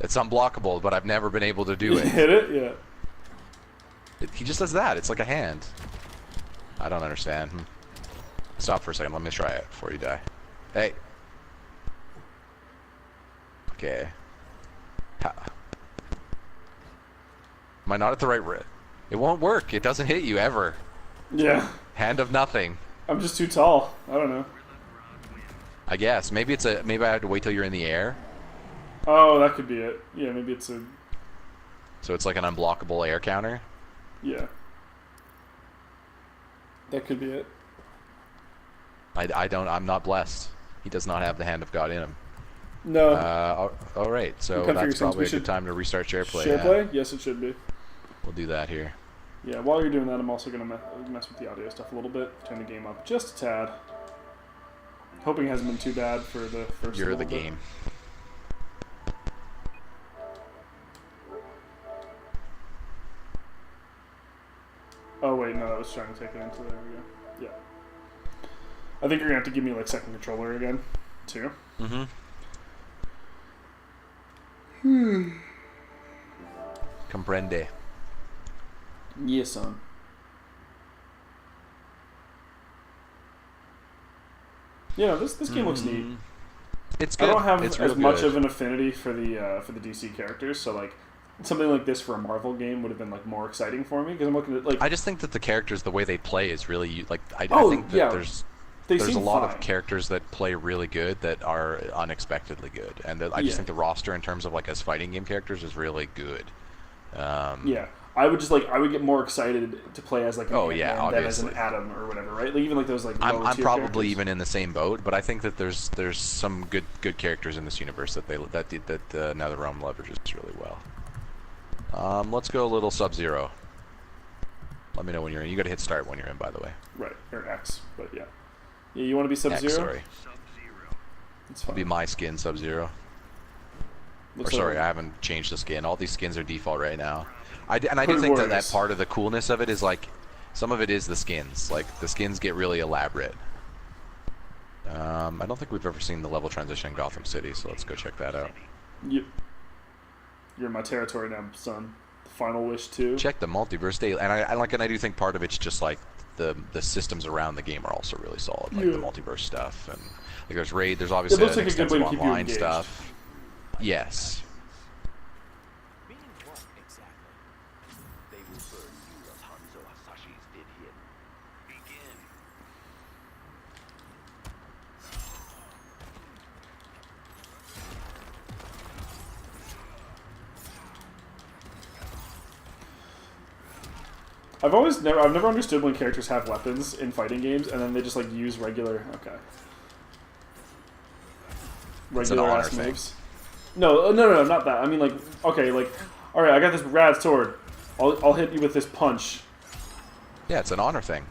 It's unblockable, but I've never been able to do
You
it.
hit it? Yeah.
He just does that. It's like a hand. I don't understand. Stop for a second. Let me try it before you die. Hey. Okay. Am I not at the right rate? It won't work. It doesn't hit you ever.
Yeah.
Hand of nothing.
I'm just too tall. I don't know.
I guess. Maybe maybe I have to wait till you're in the air.
Oh, that could be it. Yeah, maybe it's a...
So it's like an unblockable air counter.
Yeah. That could be it.
I'm not blessed. He does not have the Hand of God in him.
No.
All right. So
Come for your
that's
sins.
probably
We
a good
should
time to restart SharePlay.
Share
Yeah.
play? Yes, it should be.
We'll do that here.
Yeah, while you're doing that, I'm also going to mess with the audio stuff a little bit. Turn the game up just a tad. Hoping it hasn't been too bad for the first
You're the
little bit.
game.
Oh, wait, no, I was trying to take it into there. We go. Yeah. I think you're going to have to give me, like, second controller again, too.
Mm-hmm. Comprende.
Yes, son. Yeah, this game looks neat.
It's
I
good.
don't have
it's
as
real
much
good.
of an affinity for the DC characters, so like something like this for a Marvel game would have been like more exciting for me because I'm looking at like
I just think that the characters, the way they play, is really like. I
Oh,
think that
yeah.
there's
they
a
seem
lot
fine.
of characters that play really good that are unexpectedly good, and I
Yeah.
just think the roster in terms of like as fighting game characters is really good.
Yeah, I would get more excited to play as like an
Oh,
Ant-Man
yeah,
than as an
obviously.
Atom or whatever, right? Like even like those like
I'm
lower tier
probably
characters.
even in the same boat, but I think that there's some good characters in this universe that NetherRealm leverages really well. Let's go a little Sub-Zero. Let me know when you're in. You got to hit start when you're in, by the way.
Right, or X, but yeah. Yeah, you want to be
X,
Sub-Zero?
sorry.
It's
It'll
fine.
be my skin, Sub-Zero. Or
Looks
sorry,
like-
I haven't changed the skin. All these skins are default right now. I do
Hood
think that
Warriors.
part of the coolness of it is like, some of it is the skins. Like, the skins get really elaborate. I don't think we've ever seen the level transition in Gotham City, so let's go check that out.
You're in my territory now, son. Final Wish 2.
Check the multiverse daily, and I do think part of it's just like the systems around the game are also really solid, like
Yeah.
the multiverse stuff, and like there's raid. There's obviously
looks
an
like a good way
extensive
to keep you
online
engaged.
stuff. Yes.
Meaning what exactly?
They will burn you as Hanzo Hasashi's did him. Begin.
I've never understood when characters have weapons in fighting games and then they just like use regular regular
honor
ass
thing.
moves. No, not that. I mean like okay, like all right, I got this rad sword. I'll hit you with this punch.
Yeah, it's an honor thing.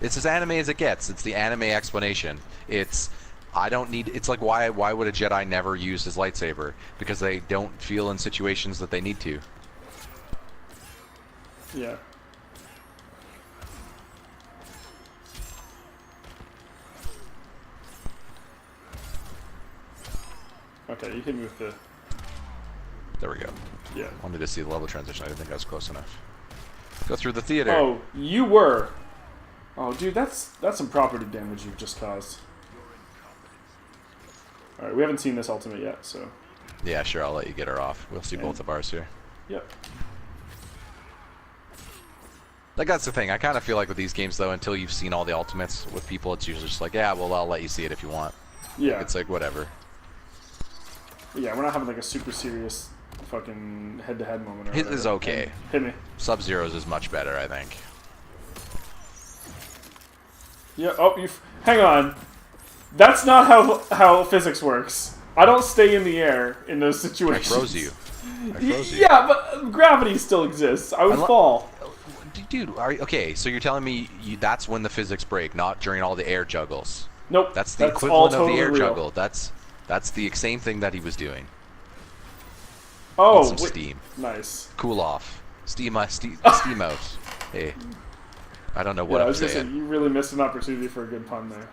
It's as anime as it gets. It's the anime explanation. It's like why would a Jedi never use his lightsaber? Because they don't feel in situations that they need to.
Yeah. Okay, you hit me with the
There we go.
yeah.
Wanted to see the level transition. I didn't think I was close enough. Go through the theater.
Oh, you were. Oh, dude, that's some property damage you've just caused. All right, we haven't seen this ultimate yet, so
Yeah, sure. I'll let you get her off. We'll see both of ours here.
yep.
Like, that's the thing. I kind of feel like with these games, though, until you've seen all the ultimates with people, it's usually just like, yeah, well, I'll let you see it if you want.
Yeah.
It's like whatever.
Yeah, we're not having like a super serious fucking head-to-head moment. Or
His
whatever.
is okay.
And hit me.
Sub-Zero's is much better, I think.
Yeah. Oh, hang on. That's not how physics works. I don't stay in the air in those
I
situations.
froze you. I froze you.
Yeah, but gravity still exists. I would fall.
Dude, okay, so you're telling me that's when the physics break, not during all the air juggles.
Nope.
That's the
all
equivalent of the
totally
air
real.
juggle. That's the same thing that he was doing.
Oh,
Need some
wait.
steam.
Nice.
Cool off. Steam out. Hey. I don't know
Yeah,
what
I
I'm
was gonna say,
saying.
you really missed an opportunity for a good pun there.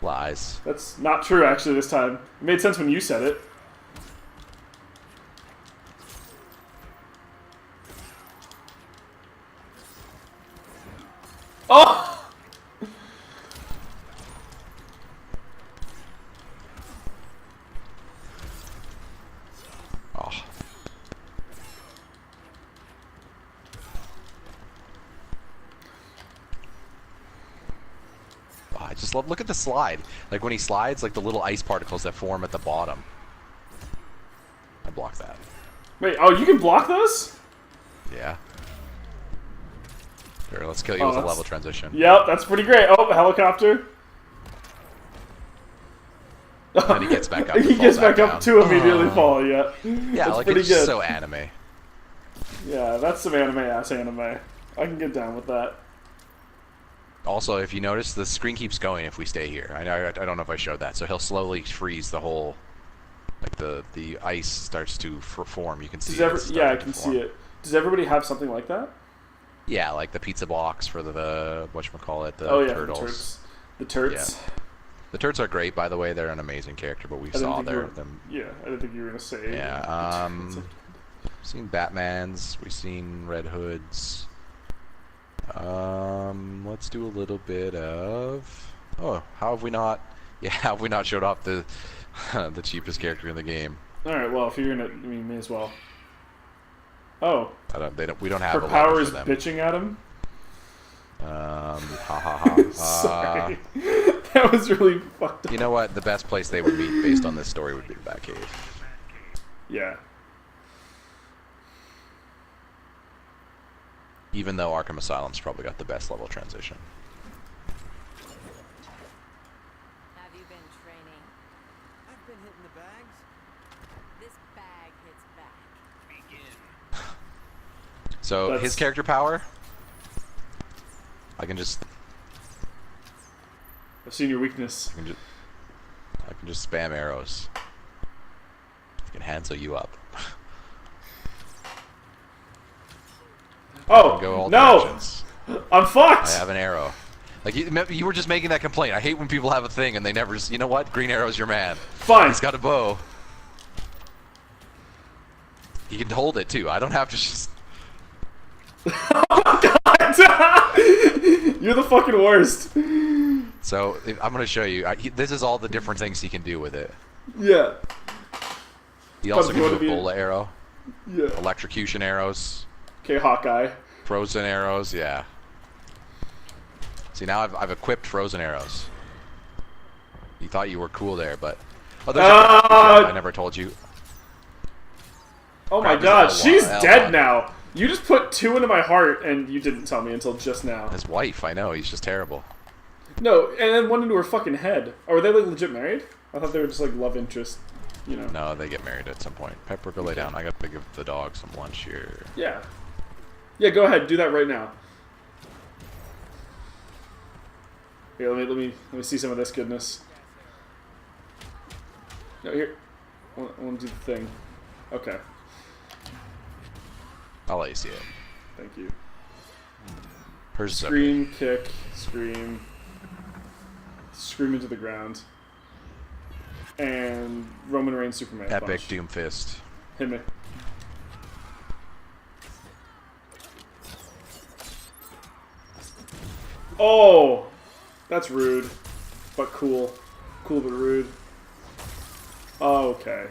Lies.
That's not true, actually, this time. It made sense when you said it. Oh!
Oh. Oh, I just look at the slide. Like when he slides, like the little ice particles that form at the bottom. I blocked that.
Wait, oh, you can block those?
Yeah. Here, let's kill you with a
that's-
level transition.
Yep, that's pretty great. Oh, helicopter.
And he gets back up.
He
and
gets
falls
back up
down.
to immediately fall, yeah.
Yeah,
that's
like
pretty
it's
good.
just so anime.
Yeah, that's some anime-ass anime. I can get down with that.
Also, if you notice, the screen keeps going if we stay here. I don't know if I showed that. So he'll slowly freeze the whole, like the ice starts to form. You can see.
Yeah, I can see it. Does everybody have something like that?
Yeah, like the pizza box for the whatchamacallit, the
Oh yeah,
turtles.
the turts.
Yeah. The turts are great, by the way. They're an amazing character, but we saw them.
Yeah, I didn't think you were gonna say.
Yeah. Seen Batmans. We've seen Red Hoods. Let's do a little bit of. Oh, how have we not? Yeah, how have we not showed off the the cheapest character in the game?
All right, well, if you're gonna, I mean, may as well. Oh,
We don't have
her
a level
power is
for them.
bitching at him.
Ha ha ha.
Sorry, that was really fucked up.
You know what? The best place they would meet, based on this story, would be the Batcave.
Yeah.
Even though Arkham Asylum's probably got the best level transition.
Have you been training?
I've been hitting the bags.
This bag hits back.
Begin.
So
That's-
his character power, I can just
I've seen your weakness.
I can just spam arrows. I can Hanzo you up.
Oh
Go all
no!
directions.
I'm fucked.
I have an arrow. Like you were just making that complaint. I hate when people have a thing and they never just. You know what? Green Arrow's your man.
Fine.
He's got a bow. He can hold it too. I don't have to just.
You're the fucking worst.
So I'm gonna show you. This is all the different things he can do with it.
Yeah.
He also
But
can
what
do
if you-
Ebola arrow,
Yeah.
electrocution arrows,
Okay, Hawkeye.
frozen arrows. Yeah. See, now I've equipped frozen arrows. You thought you were cool there, but oh, there's I never told you.
Oh my
Grab his
god,
L1,
she's
L1.
dead now. You just put 2 into my heart, and you didn't tell me until just now.
His wife, I know. He's just terrible.
No, and then 1 into her fucking head. Oh, were they like legit married? I thought they were just like love interest, you know.
No, they get married at some point. Pepper, go lay down. I got to give the dog some lunch here.
Yeah. Yeah, go ahead, do that right now. Here, let me see some of this goodness. No, here. I want to do the thing. Okay,
I'll let you see it.
thank you.
Hers is okay.
Scream, kick, scream. Scream into the ground. And Roman Reigns Superman
Epic
punch.
Doom Fist.
Hit me. Oh! That's rude. But cool. Cool but rude. Okay.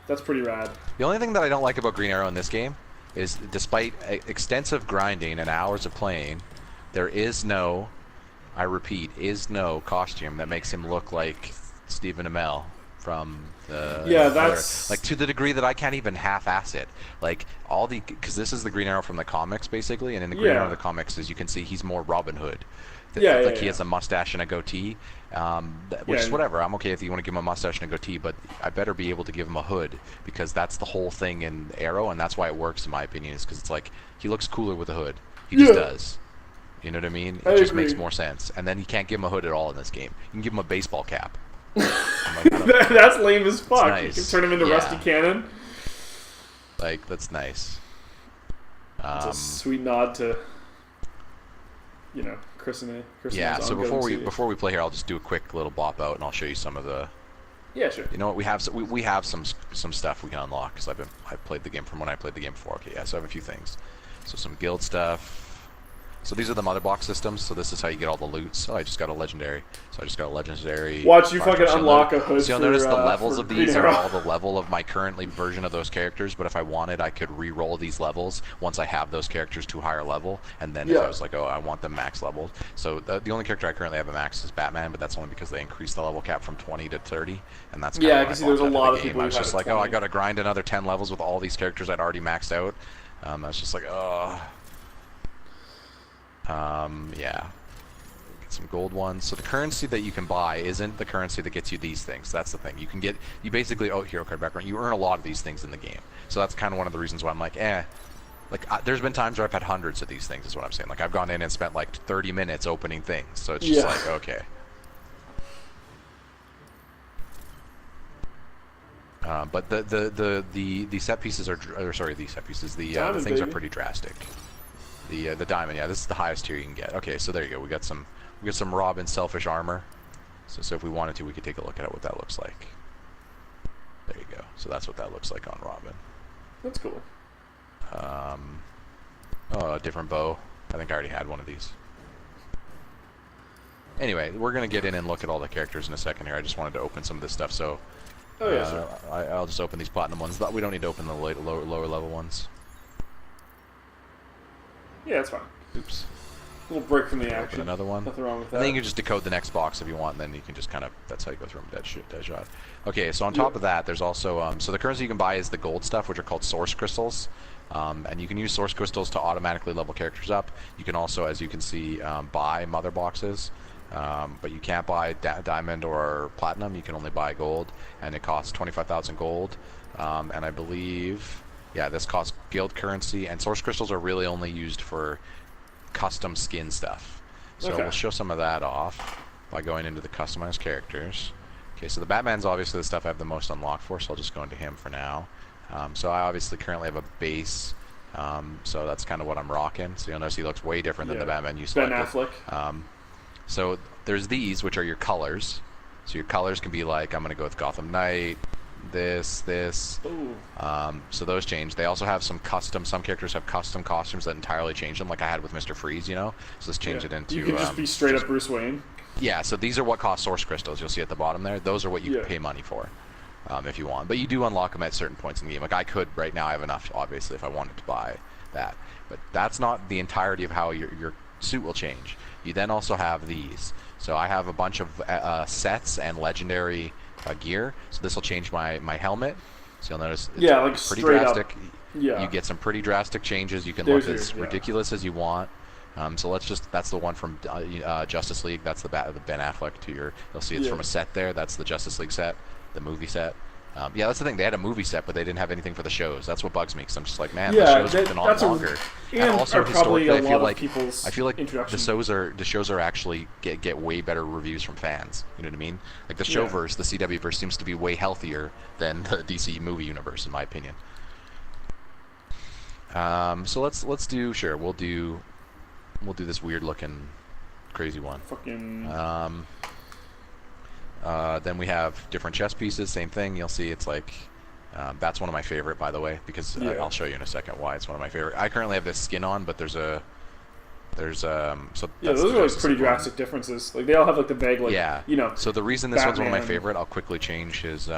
That's pretty rad.
The only thing that I don't like about Green Arrow in this game is, despite extensive grinding and hours of playing, there is no I repeat, is no costume that makes him look like Stephen Amell from the
that's
like, to the degree that I can't even half-ass it. Like all the, because this is the Green Arrow from the comics basically, and in the Green Arrow of the comics, as you can see, he's more Robin Hood. He has a mustache and a goatee, which is whatever. I'm okay if you want to give him a mustache and a goatee, but I better be able to give him a hood, because that's the whole thing in Arrow, and that's why it works in my opinion. Is because it's like he looks cooler with a hood. He just does. You know what I mean? It just makes more sense. And then you can't give him a hood at all in this game. You can give him a baseball cap. Like,
that's lame as fuck.
Nice.
You can turn him into Rusty Cannon.
Like, that's nice.
It's a sweet nod to, christening.
Yeah. So before we play here, I'll just do a quick little bop out, and I'll show you some of the.
Yeah, sure.
You know what? We have some stuff we can unlock, because I played the game from when I played the game before. Okay, yeah. So I have a few things. So some guild stuff. So these are the mother box systems. So this is how you get all the loot. So I just got a legendary.
Watch you fucking unlock a hood.
So you'll notice the levels of these are all the level of my currently version of those characters. But if I wanted, I could re-roll these levels once I have those characters to higher level. And then if I was like, oh, I want them max leveled. So the only character I currently have at max is Batman, but that's only because they increased the level cap from 20 to 30, and that's kind of
I can see there's a lot of people.
I was just like, oh, I got to grind another 10 levels with all these characters I'd already maxed out. I was just like, oh. Yeah. Get some gold ones. So the currency that you can buy isn't the currency that gets you these things. That's the thing. You basically, hero card background, you earn a lot of these things in the game. So that's kind of one of the reasons why I'm like, there's been times where I've had hundreds of these things, is what I'm saying. Like, I've gone in and spent like 30 minutes opening things. So it's just like, okay. But the set pieces are, the things are pretty drastic. The diamond, this is the highest tier you can get. Okay, so there you go. We got some Robin selfish armor. So if we wanted to, we could take a look at what that looks like. There you go. So that's what that looks like on Robin.
That's cool.
A different bow. I think I already had one of these. Anyway, we're gonna get in and look at all the characters in a second here. I just wanted to open some of this stuff, so
sure.
I'll just open these platinum ones. We don't need to open the lower level ones.
Yeah, that's fine.
Oops.
A little break from the action.
Open another one.
Nothing wrong with that.
And then you can just decode the next box if you want, and then you can just kind of, that's how you go through them, dead shot. Okay, so on top of that, there's also, so the currency you can buy is the gold stuff, which are called source crystals. And you can use source crystals to automatically level characters up. You can also, as you can see, buy mother boxes. But you can't buy diamond or platinum. You can only buy gold, and it costs 25,000 gold. And I believe, this costs guild currency, and source crystals are really only used for custom skin stuff. So we'll show some of that off by going into the customized characters. Okay, so the Batman's obviously the stuff I have the most unlocked for, so I'll just go into him for now. So I obviously currently have a base, so that's kind of what I'm rocking. So you'll notice he looks way different than the Batman you selected.
Ben Affleck.
So there's these, which are your colors. So your colors can be like, I'm going to go with Gotham Knight, this. So those change. They also have some characters have custom costumes that entirely change them, like I had with Mr. Freeze, So let's change it into...
You can just be straight up Bruce Wayne.
Yeah, so these are what cost source crystals. You'll see at the bottom there. Those are what you pay money for, if you want. But you do unlock them at certain points in the game. Like I could, right now I have enough, obviously, if I wanted to buy that. But that's not the entirety of how your suit will change. You then also have these. So I have a bunch of sets and legendary gear. So this will change my helmet. So you'll notice it's
like
pretty
straight
drastic.
Up. Yeah.
You get some pretty drastic changes. You can look as ridiculous as you want. So that's the one from Justice League. That's the Ben Affleck you'll see it's from a set there. That's the Justice League set, the movie set. That's the thing. They had a movie set, but they didn't have anything for the shows. That's what bugs me, because I'm just like, man, the shows have been on longer.
And also, historically, I feel like
the shows are actually get way better reviews from fans. You know what I mean? Like the showverse, the CW verse seems to be way healthier than the DC movie universe, in my opinion. So let's do we'll do this weird looking crazy one.
Fucking.
Then we have different chess pieces, same thing. You'll see it's like, that's one of my favorite, by the way, because I'll show you in a second why it's one of my favorite. I currently have this skin on, but there's so
those are like pretty drastic differences. Like they all have like the vague, like,
So the reason this one's one of my favorite, I'll quickly change his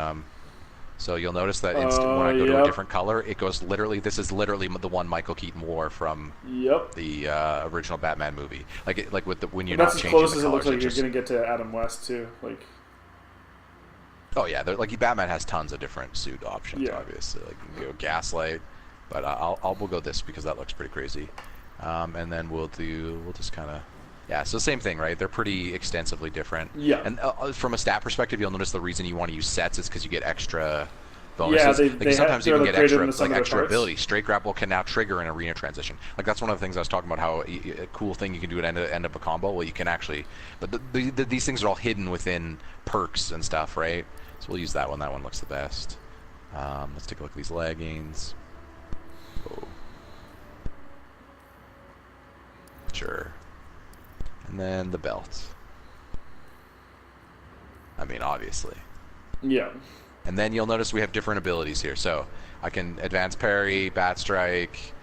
So you'll notice that when I go to a
Yep.
different color, it goes literally. This is literally the one Michael Keaton wore from
Yep.
the original Batman movie. Like with the when you're
That's
not
as
changing
close
the
as it looks
colors,
like
it
you're
just.
gonna get to Adam West too. Like,
Oh yeah, like Batman has tons of different suit options.
Yeah.
Obviously, like you can go Gaslight, but we'll go this because that looks pretty crazy. And then we'll just kind of. Yeah, so same thing, right? They're pretty extensively different.
Yeah.
And from a stat perspective, you'll notice the reason you want to use sets is because you get extra bonuses.
Yeah,
like
they
sometimes you
they're
can get
created
extra
into some of their
extra
parts.
abilities. Straight grapple can now trigger an arena transition. Like that's one of the things I was talking about. How a cool thing you can do at end of a combo. Well, you can actually, but these things are all hidden within perks and stuff, right? So we'll use that one. That one looks the best. Let's take a look at these leggings. Oh. Sure. And then the belt. I mean, obviously.
yeah.
And then you'll notice we have different abilities here. So I can advance parry, bat strike,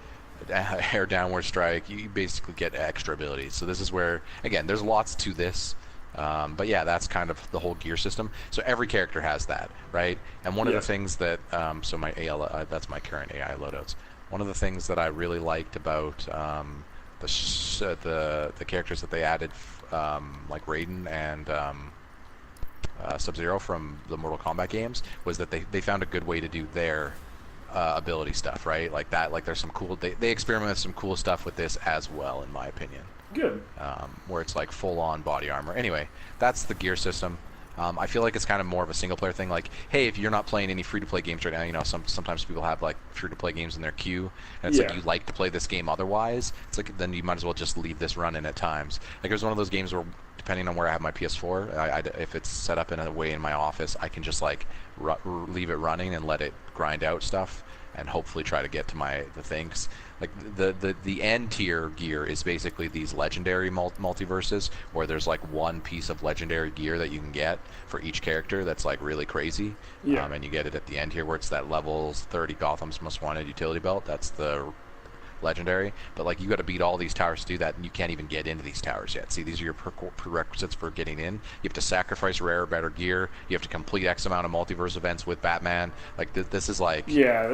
air downward strike. You basically get extra abilities. So this is where, again, there's lots to this. But yeah, that's kind of the whole gear system. So every character has that, right? And one of the things that, so my AL, that's my current AI loadouts. One of the things that I really liked about the characters that they added, like Raiden and Sub-Zero from the Mortal Kombat games, was that they found a good way to do their ability stuff, right? Like that, like there's some cool, they experiment with some cool stuff with this as well, in my opinion.
Good.
Where it's like full-on body armor. Anyway, that's the gear system. I feel like it's kind of more of a single-player thing. Like, hey, if you're not playing any free-to-play games right now, you know, sometimes people have like free-to-play games in their queue, and it's like you like to play this game otherwise. It's like then you might as well just leave this running at times. Like it was one of those games where, depending on where I have my PS4, if it's set up in a way in my office, I can just like leave it running and let it grind out stuff, and hopefully try to get to the things. Like the end tier gear is basically these legendary multiverses where there's like one piece of legendary gear that you can get for each character that's like really crazy.
Yeah.
And you get it at the end here where it's that levels 30 Gotham's Most Wanted utility belt. That's the legendary. But like you got to beat all these towers to do that, and you can't even get into these towers yet. See, these are your prerequisites for getting in. You have to sacrifice rare, better gear. You have to complete X amount of multiverse events with Batman. Like this is like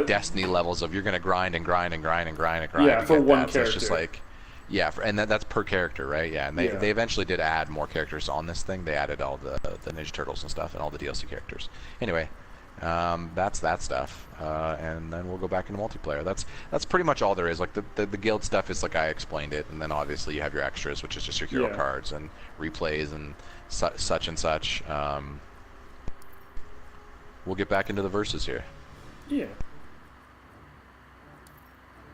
Destiny levels of you're gonna grind and grind and grind and grind and grind.
Yeah,
to
for
get
one
that. So it's
character.
just like, yeah, and that's per character, right? Yeah, and they eventually did add more characters on this thing. They added all the Ninja Turtles and stuff and all the DLC characters. Anyway. That's that stuff, and then we'll go back into multiplayer. That's pretty much all there is. Like the guild stuff is like I explained it, and then obviously you have your extras, which is just your hero cards and replays and such and such. We'll get back into the verses here.
Yeah.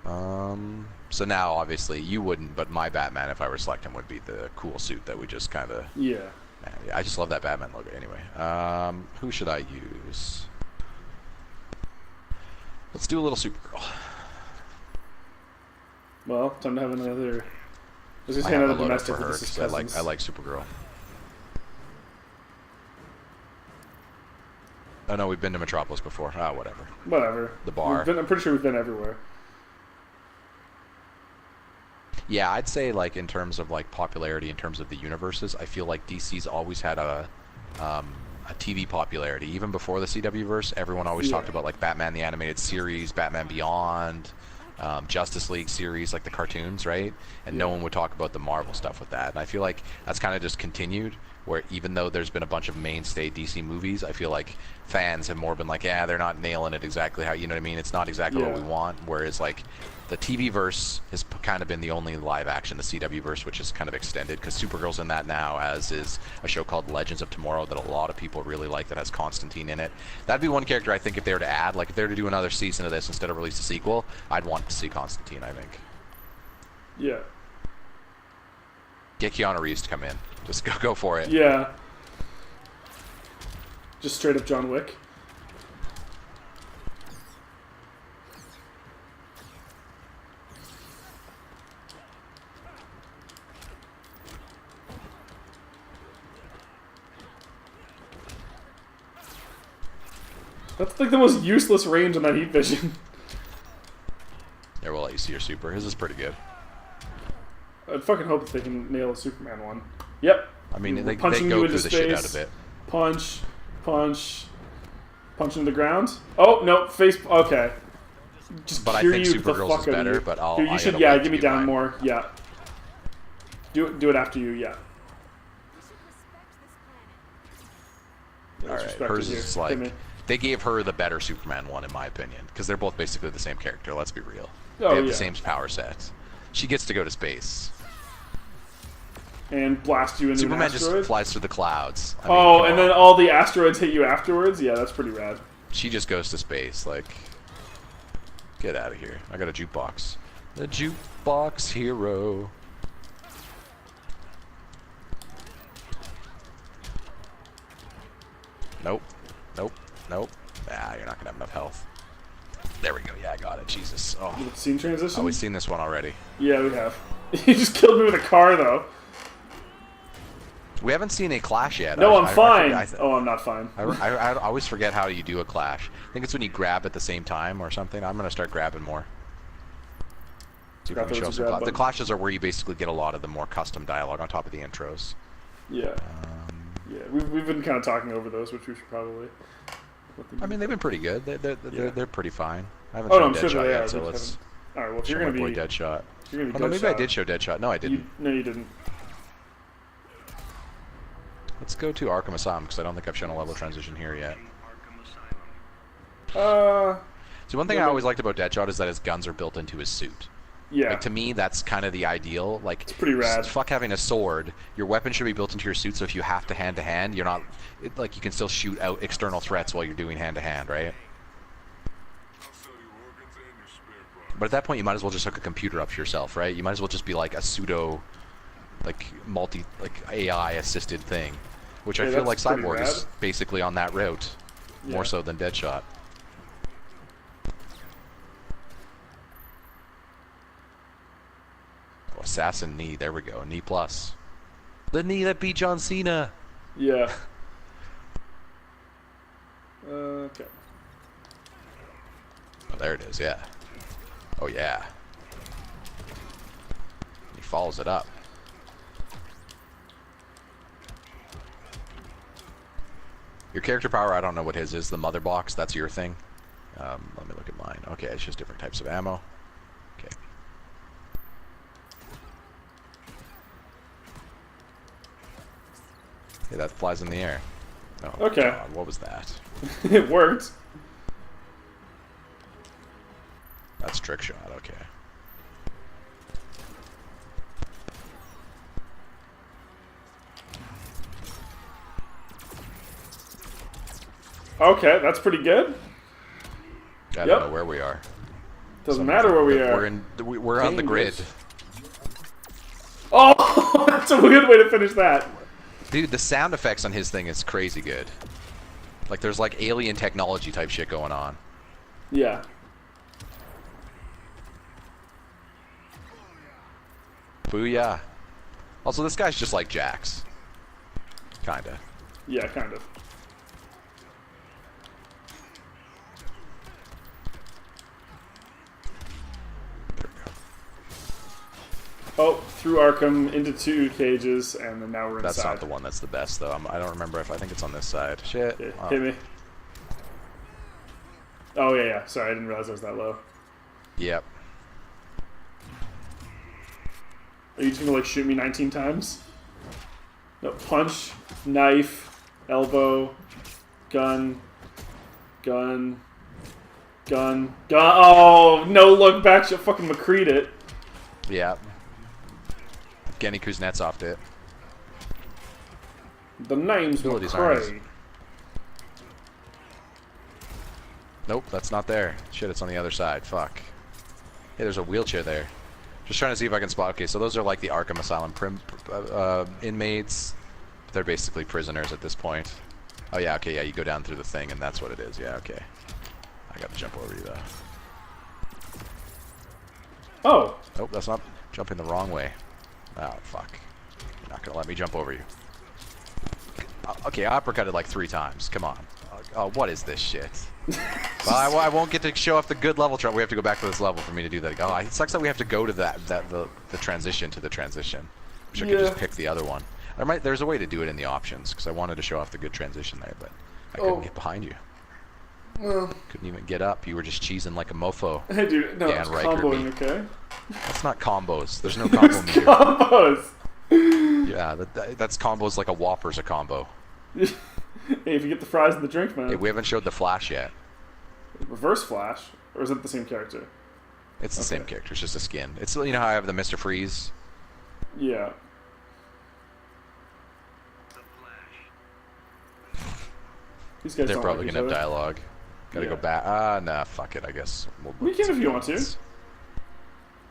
So now obviously you wouldn't, but my Batman, if I were selecting, would be the cool suit that we just kind of.
Yeah.
I just love that Batman logo. Anyway, who should I use? Let's do a little Supergirl.
Well, time to have another. I was just
I
saying
have a
another
load up
domestic.
for her
This is
'cause I
cousins.
like Supergirl. Oh no, we've been to Metropolis before. Ah, whatever.
Whatever.
The bar.
I'm pretty sure we've been everywhere.
Yeah, I'd say like in terms of like popularity, in terms of the universes, I feel like DC's always had a TV popularity. Even before the CW verse, everyone always talked about like Batman the Animated Series, Batman Beyond, Justice League series, like the cartoons, right? And no one would talk about the Marvel stuff with that. And I feel like that's kind of just continued, where even though there's been a bunch of mainstay DC movies, I feel like fans have more been like, yeah, they're not nailing it exactly how, you know what I mean? It's not exactly what we want. Whereas like the TV verse has kind of been the only live action, the CW verse, which is kind of extended, because Supergirl's in that now, as is a show called Legends of Tomorrow that a lot of people really like that has Constantine in it. That'd be one character I think if they were to add, like if they were to do another season of this instead of release a sequel, I'd want to see Constantine, I think.
Yeah.
Get Keanu Reeves to come in. Just go for it.
Yeah. Just straight up John Wick. That's like the most useless range on that heat vision.
Here, we'll let you see your super. His is pretty good.
I'd fucking hope that they can nail a Superman one. Yep.
I mean, they
Punching
go
you
through
into
the shit out
space.
of it.
Punch, punch. Punch into the ground. Oh no, face. Okay. Just
But I
cure
think
you the
Supergirl's
fuck
is
out of
better,
you.
but I'll-
Dude, you
I
should.
gotta
Yeah,
wait
give me
to do
down
mine.
more. Yeah. Do it after you. Yeah.
We should respect this planet.
Yeah,
All
let's
right,
respect
hers
it here.
is
Hit
like
me.
they gave her the better Superman one in my opinion, because they're both basically the same character. Let's be real.
Oh,
they have
yeah.
the same power set. She gets to go to space.
And blast you into
Superman
an asteroid.
just flies through the clouds. I mean,
Oh,
come
and then
on.
all the asteroids hit you afterwards. Yeah, that's pretty rad.
She just goes to space. Like, get out of here. I got a jukebox. The jukebox hero. Nope. Nope. Nope. Ah, you're not gonna have enough health. There we go. Yeah, I got it. Jesus. Oh,
Scene transition.
oh, we've seen this one already.
Yeah, we have. You just killed me with a car, though.
We haven't seen a clash yet.
No,
I-
I'm
I
fine.
forget-
Oh, I'm not fine.
I always forget how you do a clash. I think it's when you grab at the same time or something. I'm gonna start grabbing more. See if we
Grab
can show
those
some
grab
the
button.
clashes are where you basically get a lot of the more custom dialogue on top of the intros.
Yeah. Yeah, we've been kind of talking over those, which we should probably.
I mean, they've been pretty good. They're pretty fine. I haven't
Oh, no,
shown
I'm sure
Deadshot
they
yet,
are.
so
We
let's
just All right. Well, if
show
you're
my
gonna
boy
be,
Deadshot.
you're gonna be
Oh, no, maybe I
Deadshot.
did show Deadshot. No, I didn't.
No, you didn't.
Let's go to Arkham Asylum because I don't think I've shown a level transition here yet.
Uh,
So one thing
Yeah,
I
but-
always liked about Deadshot is that his guns are built into his suit.
yeah.
Like, to me, that's kind of the ideal. Like,
It's pretty rad.
Fuck having a sword. Your weapon should be built into your suit, so if you have to hand, you're not like you can still shoot out external threats while you're doing hand to hand, right? But at that point, you might as well just hook a computer up to yourself, right? You might as well just be like a pseudo, like AI assisted thing, which I
Yeah,
feel like
that's pretty
Cyborg is
rad.
basically on that route, more
Yeah.
so than Deadshot. Oh, assassin knee, there we go, knee plus. The knee that beat John Cena.
Yeah. Okay.
Oh, there it is, yeah. Oh yeah. He follows it up. Your character power, I don't know what his is. The mother box, that's your thing. Let me look at mine. Okay, it's just different types of ammo. Okay. Okay, that flies in the air. Oh,
Okay.
God, what was that?
It worked.
That's trick shot, okay.
Okay, that's pretty good.
I
Yep.
don't know where we are.
Doesn't matter where we are.
We're on the grid.
Dangerous. Oh, that's a good way to finish that.
Dude, the sound effects on his thing is crazy good. Like there's like alien technology type shit going on.
Yeah.
Booyah. Also, this guy's just like Jax. Kinda.
Yeah, kind of.
There we go.
Oh, through Arkham into 2 cages, and then now we're inside.
That's not the one that's the best though. I don't remember if I think it's on this side. Shit.
Yeah,
Oh.
hit me. Oh yeah, yeah. Sorry, I didn't realize it was that low.
Yep.
Are you just gonna like shoot me 19 times? No, punch, knife, elbow, gun, gun, gun, gun. Oh, no look back. She'll fucking McCreed it.
Yep. Genny Kuznetsov did.
The name's
Abilities aren't
McCray.
Nope, that's not there. Shit, it's on the other side. Fuck. Hey, there's a wheelchair there. Just trying to see if I can spot. Okay, so those are like the Arkham Asylum inmates. They're basically prisoners at this point. Oh yeah, okay, yeah, you go down through the thing and that's what it is. Yeah, okay. I gotta jump over you though.
Oh,
Nope, that's not jumping the wrong way. Oh, fuck. You're not gonna let me jump over you. Okay, I uppercutted like 3 times. Come on. Oh, what is this shit? Well, I won't get to show off the good level chart. We have to go back to this level for me to do that. Oh, it sucks that we have to go to the transition to the transition. Wish I could just pick the other one. There's a way to do it in the options because I wanted to show off the good transition there, but I couldn't get behind you.
Well,
Couldn't even get up. You were just cheesing like a mofo.
hey, dude, no,
Dan
it's
Riker
comboing,
me.
okay?
That's not combos. There's no combo meter.
Combos!
Yeah, that's combos like a Whopper's a combo.
Hey, if you get the fries and the drink, man.
Hey, we haven't showed the Flash yet.
Reverse Flash? Or is it the same character?
It's the same
Okay.
character. It's just a skin. It's, you know how I have the Mr. Freeze?
Yeah.
The Flash.
These guys
They're
don't
probably
like
gonna
each
have
other.
dialogue. Gotta
Yeah.
go back. Nah, fuck it. I guess we'll
We can if you want to.
I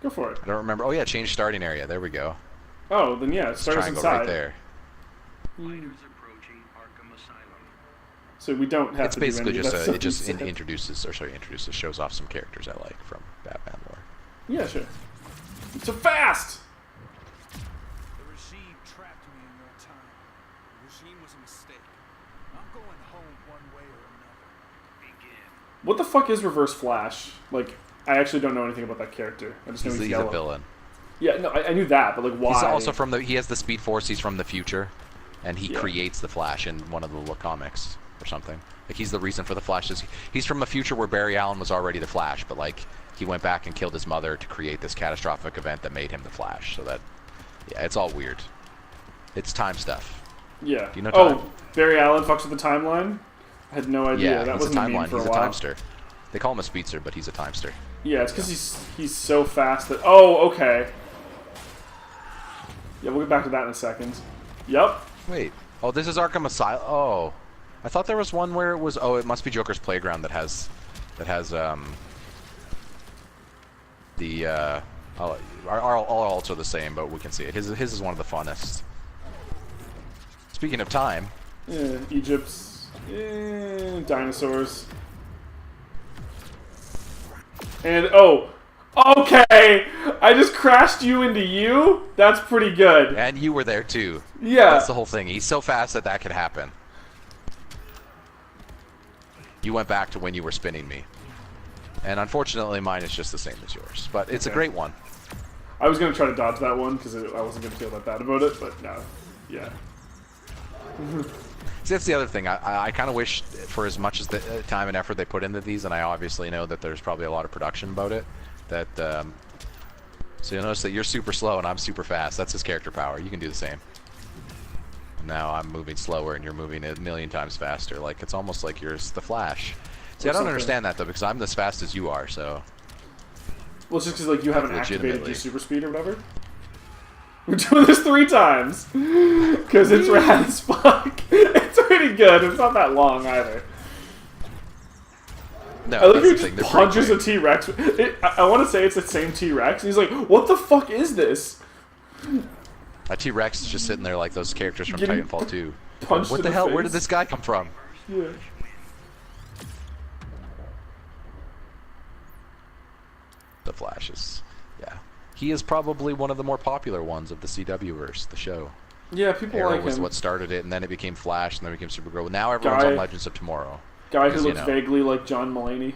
Go for it.
don't remember. Oh yeah, change starting area. There we go.
Oh, then yeah, it starts
Triangle
inside.
right there.
Fighters approaching Arkham Asylum.
So we don't have
It's
to
basically
do any
just
of that stuff
it just
you said.
introduces, shows off some characters I like from Batman lore.
Yeah, sure. So fast!
The regime trapped me in your time. The regime was a mistake. I'm going home one way or another.
Begin.
What the fuck is Reverse Flash? Like, I actually don't know anything about that character. I just know
He's
he's
a
yellow.
villain.
Yeah, no, I knew that, but like, why?
He's also from the. He has the Speed Force. He's from the future, and he
Yeah.
creates the Flash in one of the little comics or something. Like he's the reason for the Flash. He's from a future where Barry Allen was already the Flash, but like he went back and killed his mother to create this catastrophic event that made him the Flash. So that, yeah, it's all weird. It's time stuff.
Yeah.
Do you know
oh,
time?
Barry Allen fucks with the timeline? I had no idea.
Yeah,
that
he's a
wasn't a meme
timeline.
for
He's a
while.
timester. They call him a speedster, but he's a timester.
Yeah, it's because he's so fast that... Oh, okay. Yeah, we'll get back to that in a second. Yep.
Wait. Oh, this is Arkham Asylum. Oh, I thought there was one where it was. Oh, it must be Joker's Playground that has the all also the same, but we can see it. His is one of the funnest. Speaking of time,
Yeah, Egypt's... dinosaurs. And, oh... Okay! I just crashed you into you? That's pretty good.
and you were there too.
Yeah.
That's the whole thing. He's so fast that that could happen. You went back to when you were spinning me. And unfortunately, mine is just the same as yours. But it's a
Okay.
great one.
I was going to try to dodge that one because I wasn't going to feel that bad about it, but no. Yeah.
See, that's the other thing. I kind of wish, for as much as the time and effort they put into these, and I obviously know that there's probably a lot of production about it, that so you'll notice that you're super slow and I'm super fast. That's his character power. You can do the same. Now I'm moving slower and you're moving a million times faster. Like, it's almost like you're the Flash. See, I don't
something.
understand that though, because I'm as fast as you are. So
Well, it's just because like you haven't activated
Legitimately.
your super speed or whatever. We're doing this 3 times because it's rad as fuck. It's pretty good. It's not that long either.
no,
I like
that's
how
the
he
thing.
just
They're pretty
punches a
quick.
T-Rex. I want to say it's the same T-Rex. And he's like, "What the fuck is this?"
A T-Rex is just sitting there like those characters from
Getting
Titanfall 2.
Punched
What
in
the hell? Where
face.
did this guy come from?
Yeah.
The Flash is, yeah. He is probably one of the more popular ones of the CW-verse, the show.
Yeah, people
Arrow
like
was
him.
what started it, and then it became Flash, and then it became Supergirl. Now everyone's
Guy-
on Legends of Tomorrow.
Guy who
because, you
looks
know.
vaguely like John Mulaney.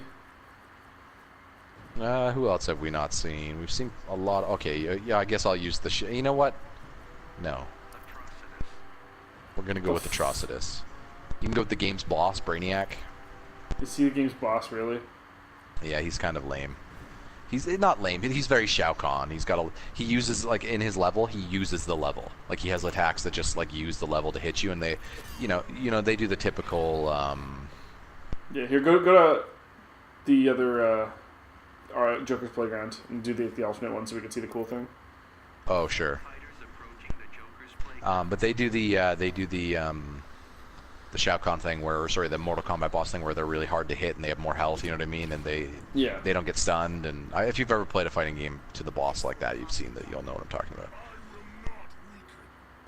Who else have we not seen? We've seen a lot. Okay, yeah, I guess I'll use the. You know what? No. We're gonna go with Atrocitus. You can go with the game's boss, Brainiac.
Is he the game's boss, really?
Yeah, he's kind of lame. He's not lame. He's very Shao Kahn. He's got a. He uses like in his level. He uses the level. Like he has attacks that just like use the level to hit you, and they, you know, they do the typical.
Yeah, here, go to the other Joker's Playground and do the alternate one so we can see the cool thing.
Oh sure.
Fighters approaching the Joker's playground.
But they do the Shao Kahn thing where, sorry, the Mortal Kombat boss thing where they're really hard to hit and they have more health. You know what I mean? And they don't get stunned. And if you've ever played a fighting game to the boss like that, you've seen that. You'll know what I'm talking about.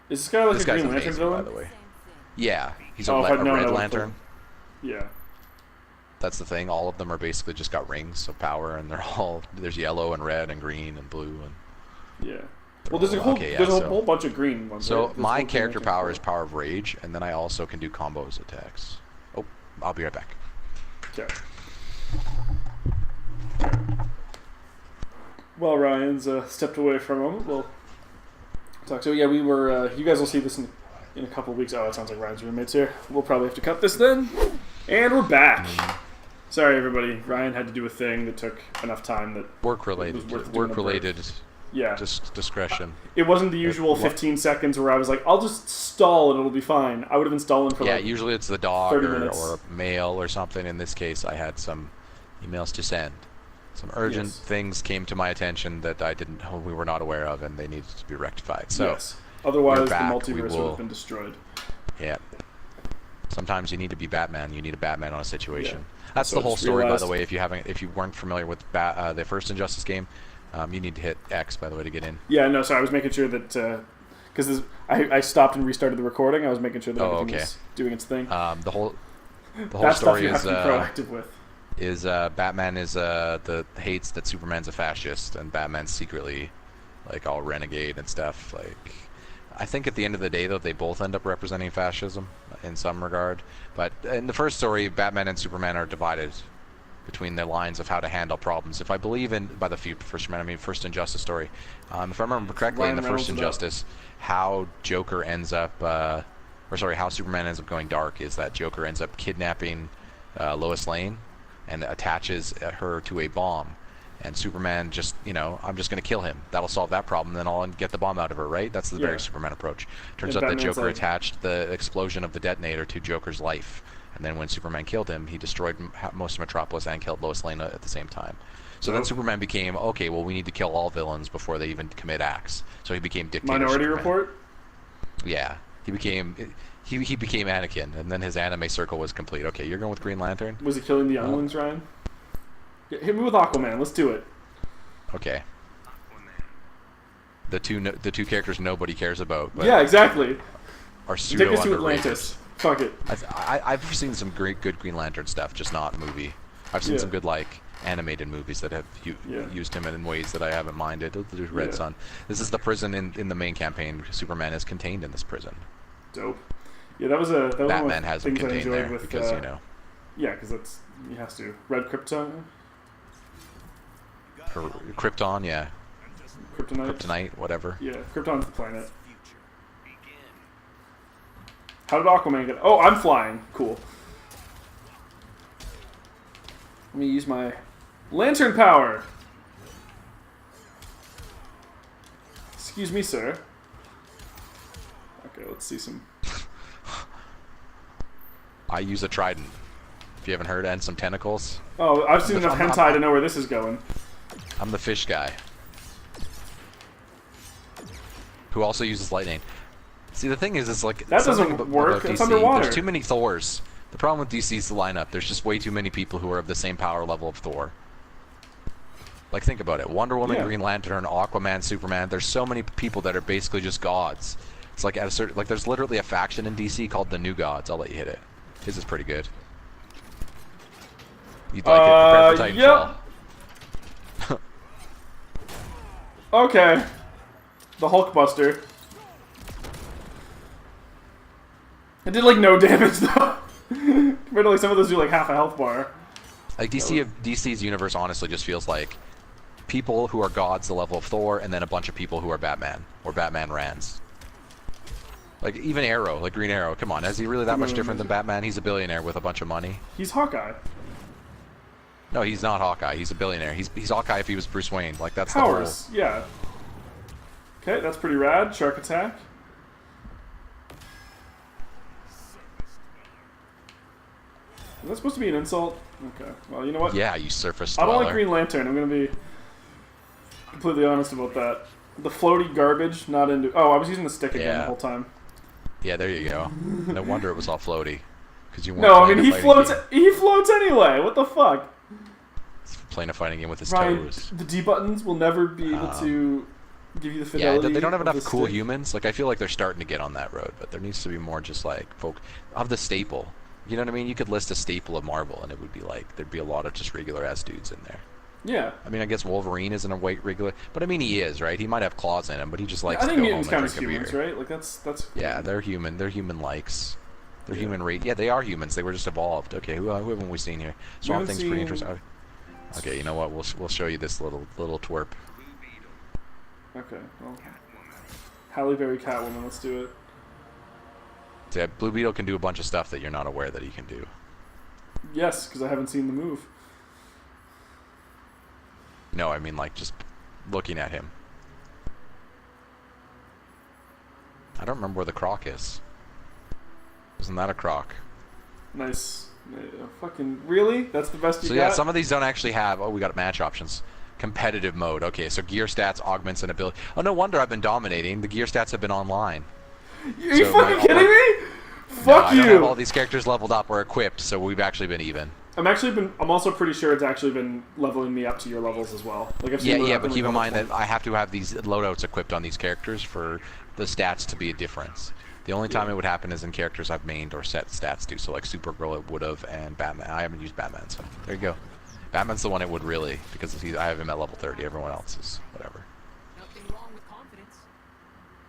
Is this guy like
This
a
guy's
Green Lantern
amazing, by
villain?
the way. Yeah, he's
Oh, if I'd
a
known, I
red
would've
lantern.
Yeah.
That's the thing. All of them are basically just got rings of power, and they're all there's yellow and red and green and blue and.
Yeah. Well, there's a whole
Okay, yeah,
there's a
so-
whole bunch of green ones.
So
right? There's
my
one Green
character
Lantern.
power is Power of Rage, and then I also can do combos attacks. Oh, I'll be right back.
Okay. Well, Ryan's stepped away for a moment. We'll talk to. Yeah, we were. You guys will see this in a couple of weeks. Oh, it sounds like Ryan's roommates here. We'll probably have to cut this then. And we're back. Sorry, everybody. Ryan had to do a thing that took enough time that
Work
it was
related.
worth doing
Work
the break.
related.
Yeah.
Discretion.
It wasn't the usual 15 seconds where I was like, I'll just stall and it'll be fine. I would have been stalling for
Yeah,
like
usually it's the dog
30
or
minutes.
a mail or something. In this case, I had some emails to send. Some urgent
Yes.
things came to my attention that we were not aware of, and they needed to be rectified. So,
yes. Otherwise,
we're
the
back.
multiverse would
will-
have been destroyed.
yeah. Sometimes you need to be Batman. You need a Batman on a situation.
Yeah.
That's
So
the
I
whole
just
story, by
realized-
the way. If you weren't familiar with the first Injustice game, you need to hit X, by the way, to get in.
Yeah, no, so I was making sure that because I stopped and restarted the recording. I was making sure that everything
okay.
was doing its thing.
The whole
That stuff
story
you have
is
to be proactive with.
Batman is hates that Superman's a fascist, and Batman's secretly like all renegade and stuff. Like, I think at the end of the day, though, they both end up representing fascism in some regard. But in the first story, Batman and Superman are divided between the lines of how to handle problems. If I believe by the first Injustice story, if I remember correctly,
Ryan
in the first
Reynolds it up.
Injustice, how how Superman ends up going dark is that Joker ends up kidnapping Lois Lane and attaches her to a bomb. And Superman just, I'm just going to kill him. That'll solve that problem, then I'll get the bomb out of her, right? That's the very Superman approach. Turns
And
out that
Batman's
Joker
like-
attached the explosion of the detonator to Joker's life. And then when Superman killed him, he destroyed most of Metropolis and killed Lois Lane at the same time. So then Superman became, okay, well, we need to kill all villains before they even commit acts. So he became dictator
Minority
Superman.
Report?
Yeah. He became Anakin, and then his anime circle was complete. Okay, you're going with Green Lantern?
Was he killing the young ones, Ryan? Yeah, hit me with Aquaman. Let's do it.
Okay. The two characters nobody cares about, but
Yeah, exactly.
are pseudo
Take us to
underrated.
Atlantis. Fuck it.
I've seen some good Green Lantern stuff, just not movie. I've seen
Yeah.
some good animated movies that have used him in ways that I haven't minded. There's Red
Yeah.
Sun. This is the prison in the main campaign. Superman is contained in this prison.
Dope. Yeah, that was one of
Batman
the
has him
things I
contained
enjoyed
there
with
because
yeah, because that's he has to. Red Krypton,
or Krypton, yeah,
Kryptonite.
Kryptonite, whatever.
Yeah, Krypton's the planet.
Future. Begin.
How did Aquaman get? Oh, I'm flying. Cool. Let me use my lantern power. Excuse me, sir. Okay, let's see some.
I use a trident. If you haven't heard, and some tentacles.
Oh, I've seen enough
I'm-
hentai to know where this is going.
I'm the fish guy. Who also uses lightning. See, the thing is, it's like...
That
something
doesn't
about
work.
DC,
It's underwater.
There's too many Thors. The problem with DC's lineup, there's just way too many people who are of the same power level of Thor. Like, think about it. Wonder Woman,
Yeah.
Green Lantern, Aquaman, Superman. There's so many people that are basically just gods. It's like at a certain... Like, there's literally a faction in DC called the New Gods. I'll let you hit it. His is pretty good. You'd like it. Prepare for Titanfall.
Yep. Okay. The Hulkbuster. It did like no damage though. Compared to like some of those do like half a health bar.
Like DC's universe honestly just feels like people who are gods the level of Thor, and then a bunch of people who are Batman or Batman Rans. Like even Arrow, like Green Arrow. Come on, is he really that much different than Batman? He's a billionaire with a bunch of money.
He's Hawkeye.
No, he's not Hawkeye. He's a billionaire. He's Hawkeye if he was Bruce Wayne. Like that's
Powers, yeah. Okay, that's pretty rad. Shark attack. Is that supposed to be an insult? Okay. Well, you know what?
the whole. Yeah, you surface
I
dweller.
don't like Green Lantern. I'm gonna be completely honest about that. The floaty garbage, not into. Oh, I was using the stick again the
Yeah.
whole time.
Yeah, there you go. No wonder it was all floaty. Because you weren't
No, I
playing
mean
a
he
fighting
floats.
game.
He floats anyway. What the fuck?
He's playing a fighting game with his
Ryan,
toes.
the D buttons will never be able to give you the
Yeah,
fidelity.
they don't have
of
enough
the
cool
stick.
humans. Like I feel like they're starting to get on that road, but there needs to be more just like folk of the staple. You know what I mean? You could list a staple of Marvel, and it would be like there'd be a lot of just regular ass dudes in there.
Yeah.
I mean, I guess Wolverine isn't a white regular, but I mean he is, right? He might have claws in him, but he just likes
I
to
think
go
mutants
home and
count as
drink a
humans,
beer.
right? Like that's.
Yeah, they're human. They're human likes. They're human rate. Yeah, they are humans. They were just evolved. Okay, who haven't we seen here? Swamp
haven't
Thing's pretty
seen-
interesting. Okay, you know what? We'll show you this little twerp.
Okay. Well, Halle Berry Catwoman. Let's do it.
Yeah, Blue Beetle can do a bunch of stuff that you're not aware that he can do.
Yes, because I haven't seen the move.
No, I mean like just looking at him. I don't remember where the croc is. Isn't that a croc?
Nice. Fucking really? That's the best you
So
got?
yeah, some of these don't actually have. Oh, we got match options. Competitive mode. Okay, so gear stats, augments, and ability. Oh, no wonder I've been dominating. The gear stats have been online.
Are you
So
fucking kidding me?
No,
Fuck
I don't
you!
have all these characters leveled up or equipped, so we've actually been even.
I'm also pretty sure it's actually been leveling me up to your levels as well. Like I've seen
Yeah,
I've been
but keep
like
in mind
level
that I have to have these loadouts equipped on these characters for the stats to be a difference. The only time it would happen is in characters I've mained or set stats to, so like Supergirl it would have, and Batman. I haven't used Batman, so there you go. Batman's the one it would really, because I have him at level 30, everyone else is whatever.
Nothing wrong with confidence.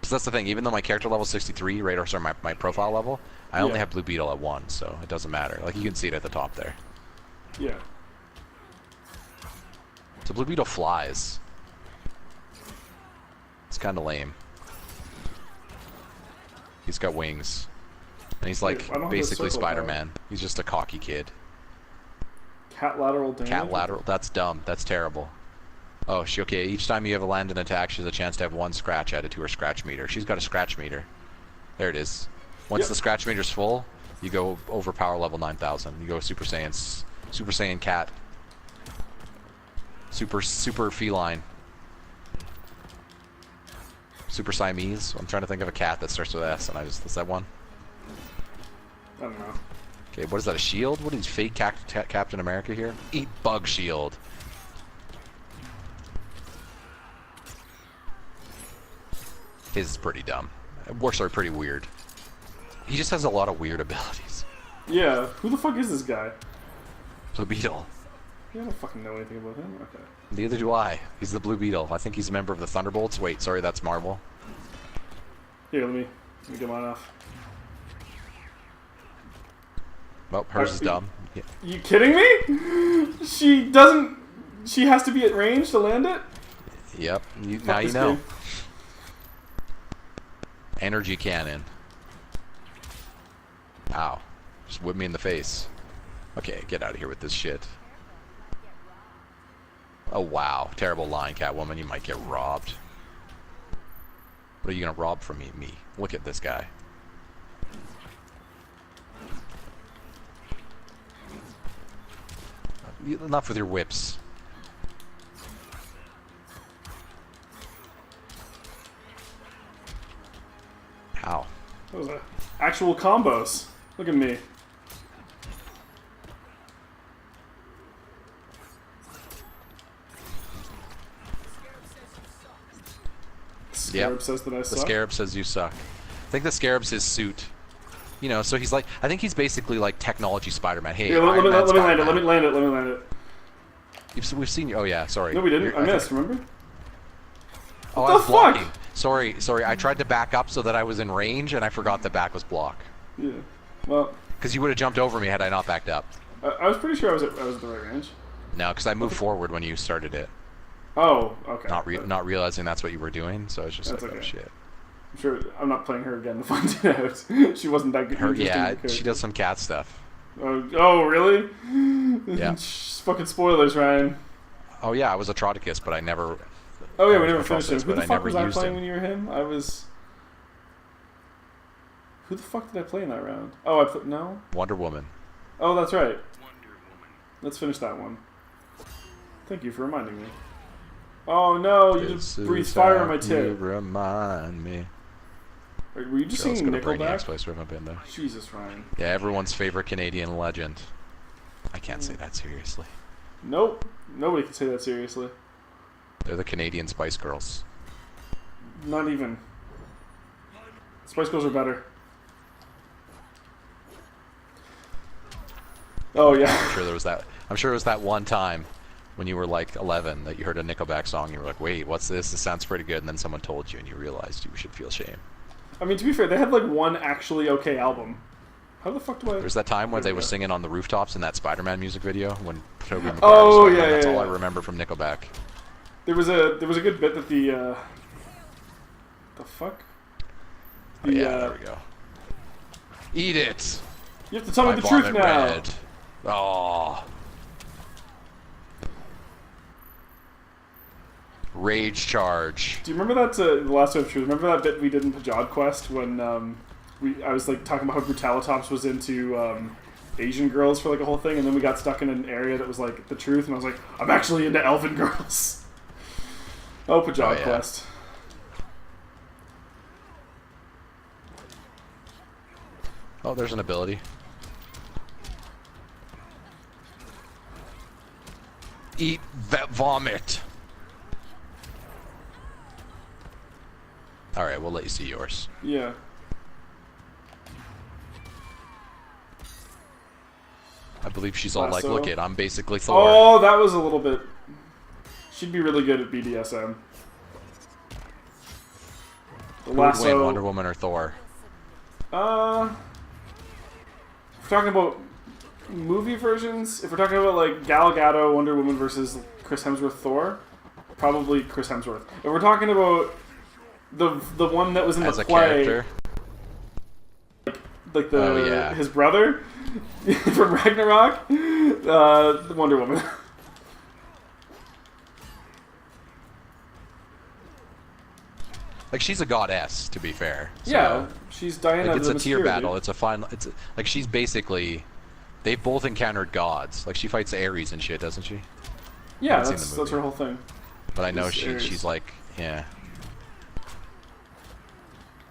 So that's the thing, even though my character level 63, right, or sorry, my profile level, I only have Blue Beetle at 1, so it doesn't matter. Like, you can see it at the top there.
Yeah.
So Blue Beetle flies. It's kind of lame. He's got wings. And he's like
I don't have the
basically
circle power.
Spider-Man. He's just a cocky kid.
Cat lateral damage.
Cat lateral. That's dumb. That's terrible. Oh, okay. Each time you have a land and attack, she has a chance to have 1 scratch added to her scratch meter. She's got a scratch meter. There it is. Once the scratch meter's full, you go over power level 9,000. You go Super Saiyan cat. Super feline. Super Siamese. I'm trying to think of a cat that starts with S, and is that one?
I don't know.
Okay, what is that, a shield? What is fake Captain America here? Eat bug shield. His is pretty dumb. Or, sorry, pretty weird. He just has a lot of weird abilities.
Yeah, who the fuck is this guy?
Blue Beetle.
Yeah, I don't fucking know anything about him. Okay.
Neither do I. He's the Blue Beetle. I think he's a member of the Thunderbolts. Wait, sorry, that's Marvel.
Here, let me get mine off.
Well, hers is dumb. Yeah.
You kidding me? She doesn't. She has to be at range to land it.
Yep. Now
Fuck
you
this
know.
game.
Energy cannon. Ow. Just whip me in the face. Okay, get out of here with this shit. Oh wow. Terrible line, Catwoman. You might get robbed. What are you gonna rob from me? Me. Look at this guy. Enough with your whips. How?
Those are actual combos. Look at me. Scarab says that I
The
suck.
Scarab says you suck. I think the Scarab's his suit. You know, so he's like, I think he's basically like technology Spider-Man. Hey,
Here, let me
Iron Man,
land it. Let me
Spider-Man.
land it. Let me land it.
We've seen you. Oh yeah, sorry.
No, we didn't. I
think-
missed. Remember?
Oh,
What
I was
the fuck?
blocking. Sorry. I tried to back up so that I was in range, and I forgot the back was block.
Yeah. Well,
Because you would have jumped over me had I not backed up.
I was pretty sure I was at the right range.
No, because I moved forward when you started it,
Oh, okay.
not realizing that's what you were doing. So I was just
That's
like, oh
okay.
shit.
I'm sure I'm not playing her again to find it out. She wasn't that good.
Yeah, she does some cat stuff.
Oh, really?
Yeah.
Fucking spoilers, Ryan.
Oh yeah, I was a Troticus, but I never.
Oh yeah,
I
we
was
never
a
finished
Troticus,
it. Who
but
the
I
fuck
never
was I
used
playing
him.
when you were him? I was. Who the fuck did I play in that round? Oh, I put no.
Wonder Woman.
Oh, that's right.
Wonder Woman.
Let's finish that one. Thank you for reminding me. Oh no, you
This
just breathed
is
fire
how
on my
you
tip.
remind me.
Were you just
Sure, let's
singing
go to Brainiac's
Nickelback?
place. We haven't been there.
Jesus, Ryan.
Yeah, everyone's favorite Canadian legend. I can't say that seriously.
Nope. Nobody can say that seriously.
They're the Canadian Spice Girls.
Not even. Spice Girls are better. Oh yeah.
I'm sure it was that one time when you were like 11 that you heard a Nickelback song and you were like, wait, what's this? This sounds pretty good. And then someone told you and you realized you should feel shame.
I mean, to be fair, they had like one actually okay album. How the fuck do I?
There's that time when
There
they
we
were
go.
singing on the rooftops in that Spider-Man music video when Tobey Maguire
Oh,
was Spider-Man.
yeah,
That's
yeah,
all I
yeah.
remember from Nickelback.
There was a good bit that the fuck.
Oh, yeah, there we go. Eat it!
You have to tell me
I
the truth
vomit
now.
red. Oh. Rage charge.
Do you remember that, the last time, remember that bit we did in Pajodcast when I was like talking about how Brutalitops was into Asian girls for like a whole thing, and then we got stuck in an area that was like the truth, and I was like, I'm actually into elven girls. Oh, Pajodcast.
Oh, there's an ability. Eat that vomit. Alright, we'll let you see yours.
Yeah.
I believe she's all like,
Lasso.
look it, I'm basically Thor.
Oh, that was a little bit... She'd be really good at BDSM.
Who would win, Wonder Woman or Thor?
If we're talking about movie versions, if we're talking about like Gal Gadot, Wonder Woman versus Chris Hemsworth, Thor, probably Chris Hemsworth. If we're talking about the one that was in
As
the
a
play,
character?
like the
Oh, yeah.
his brother from Ragnarok, the Wonder Woman.
Like, she's a goddess, to be fair. So,
Yeah, she's Diana.
like, it's
the
a tier
Mysterio,
battle.
dude.
It's a fine. Like, she's basically. They've both encountered gods. Like, she fights Ares and shit, doesn't she?
Yeah,
haven't seen the
that's her
movie.
whole thing.
But I know
She's Ares.
she's like, yeah.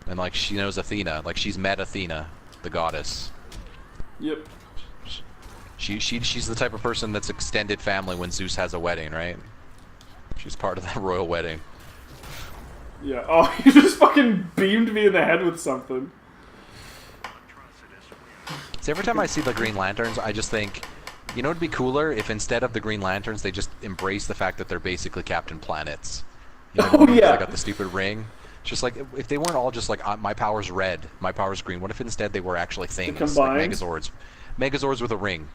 And like, she knows Athena. Like, she's met Athena, the goddess.
Yep.
She's the type of person that's extended family when Zeus has a wedding, right? She's part of that royal wedding.
Yeah. Oh, you just fucking beamed me in the head with something.
So every time I see the Green Lanterns, I just think, you know, it'd be cooler if instead of the Green Lanterns, they just embrace the fact that they're basically Captain Planets. You know,
Oh,
they
yeah.
got the stupid ring. Just like, if they weren't all just like, my power's red, my power's green, what if instead they were actually things, like
combined?
Megazords? Megazords with a ring.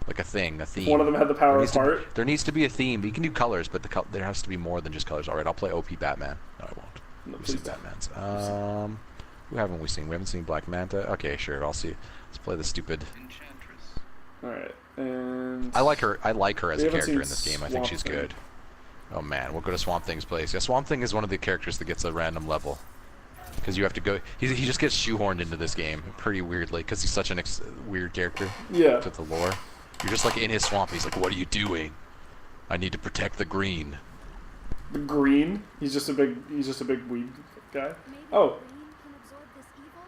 Like a theme.
One of them had the power of heart.
There needs to be a theme. You can do colors, but there has to be more than just colors. Alright, I'll play OP Batman. No, I won't.
No,
We've seen
please don't.
Batmans. Who haven't we seen? We haven't seen Black Manta. Okay, sure, I'll see. Let's play the stupid...
Alright, and...
I like her as
We
a
haven't
character
seen
in this game. I think
Swamp
she's
Thing.
good. Oh man, we'll go to Swamp Thing's place. Yeah, Swamp Thing is one of the characters that gets a random level. Because you have to go... He just gets shoehorned into this game pretty weirdly, because he's such an weird character
Yeah.
to the lore. You're just like in his swamp. He's like, what are you doing? I need to protect the green.
The green? He's just a big weed guy?
Maybe
Oh.
the green can absorb this evil?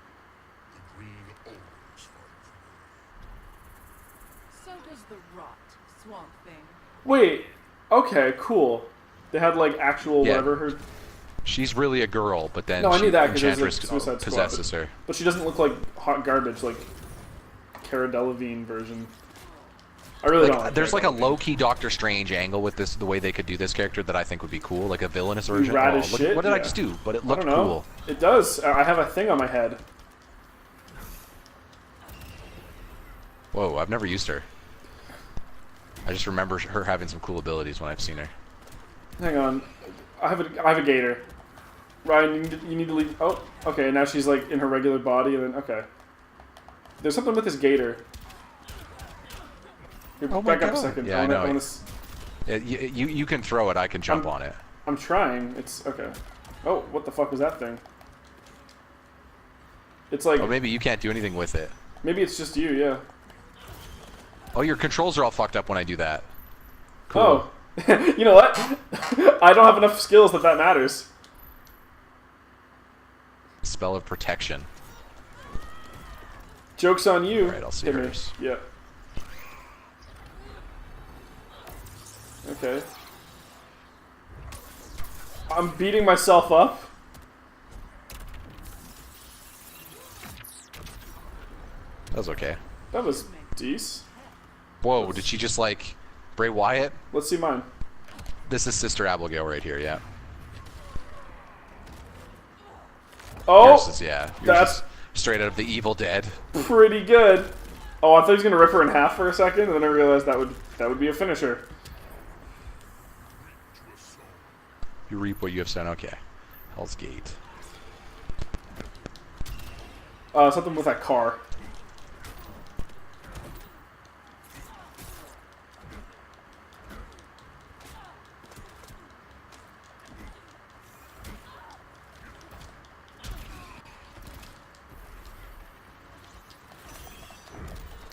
So does the rot, Swamp Thing.
Wait. Okay, cool. They had like actual
Yeah.
whatever her...
She's really a girl, but then
No, I knew that 'cause there's, like,
Enchantress
Suicide Squad,
possesses her.
But she doesn't look like hot garbage like Cara Delevingne version. I really don't
Like,
like
there's
Cara
like a
Delevingne.
low-key Doctor Strange angle with this, the way they could do this character that I think would be cool, like a villainous version.
rad
Oh,
as
look,
shit,
what did I
yeah.
just do? But it
I
looked
don't know.
cool.
It does. I have a thing on my head.
Whoa, I've never used her. I just remember her having some cool abilities when I've seen her.
Hang on. I have a gator. Ryan, you need to leave. Oh, okay. Now she's like in her regular body, and then okay. There's something with this gator. Here,
Oh my
back up a
God.
second.
Yeah, I know.
wanna
You can throw it, I can jump on it.
I'm trying. It's okay. Oh, what the fuck was that thing? It's like
Oh, maybe you can't do anything with it.
maybe it's just you. Yeah.
Oh, your controls are all fucked up when I do that. Cool.
Oh. You know what? I don't have enough skills that matters.
Spell of protection.
Joke's on you.
Alright, I'll see
Hit me.
hers.
Yeah. Okay. I'm beating myself up.
That was okay.
That was decent.
Whoa, did she just like Bray Wyatt?
Let's see mine.
This is Sister Abigail right here, yeah.
Oh,
Yours is, yeah. Yours
that's-
is straight out of the Evil Dead.
pretty good. Oh, I thought he was gonna rip her in half for a second, and then I realized that would be a finisher.
You reap what you have sown. Okay. Hell's Gate.
Something with that car.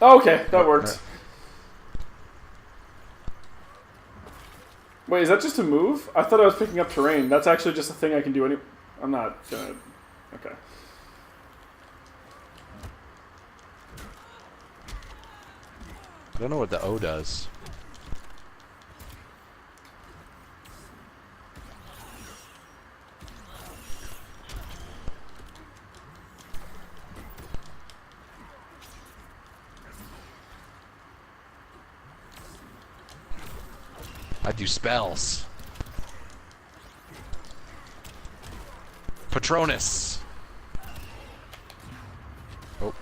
Oh, okay, that worked. Wait, is that just a move? I thought I was picking up terrain. That's actually just a thing I can do any... I'm not gonna... Okay.
I don't know what the O does. I do spells. Patronus. Oh.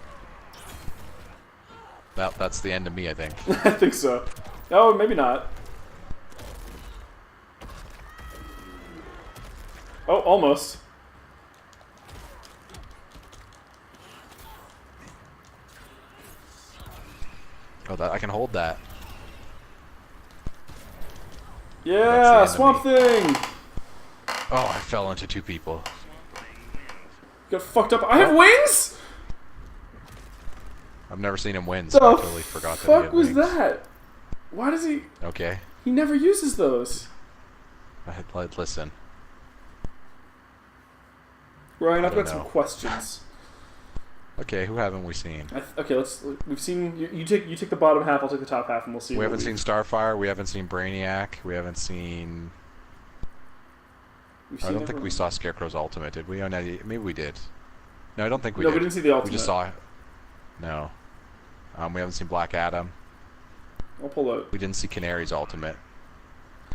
Well, that's the end of me, I think.
I think so. Oh, maybe not. Oh, almost.
Oh, that I can hold that.
Yeah,
That's the end
Swamp Thing!
Oh, I fell into two people.
Got fucked up. I have wings?
I've never seen him win, so I totally forgot that he
fuck
had
was
wings.
that? Why does he...
Okay.
He never uses those.
Listen.
Ryan,
I
I've
don't
got some
know.
questions.
Okay, who haven't we seen?
Okay, let's... We've seen... You take the bottom half, I'll take the top half, and we'll see.
We haven't seen Starfire, we haven't seen Brainiac, we haven't seen... I don't think we saw Scarecrow's ultimate, did we? Oh, no, maybe we did. No, I don't think we
No,
did.
we didn't see the ultimate.
We just saw... No. We haven't seen Black Adam.
I'll pull out.
We didn't see Canary's ultimate.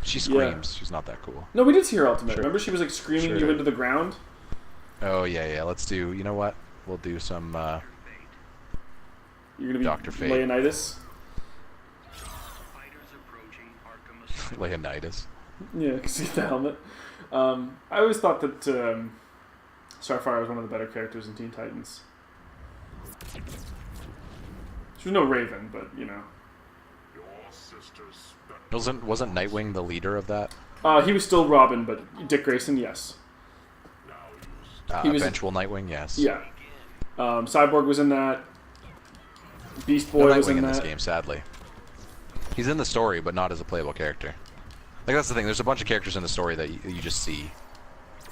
She screams. She's not that cool.
No, we did see her ultimate.
Sure.
Remember she was like screaming
Sure
you
did.
into the ground?
Oh, yeah. Let's do... You know what? We'll do some...
You're gonna be
Dr. Fate.
Leonidas?
Fighters approaching Arkham Asylum.
Leonidas.
Yeah, I can see the helmet. I always thought that Starfire was one of the better characters in Teen Titans. She was no Raven, but, you know.
Wasn't Nightwing the leader of that?
He was still Robin, but Dick Grayson, yes. He was-
Eventual Nightwing, yes.
Yeah. Cyborg was in that. Beast Boy
No
was
Nightwing
in
in
that.
this game, sadly. He's in the story, but not as a playable character. Like, that's the thing. There's a bunch of characters in the story that you just see.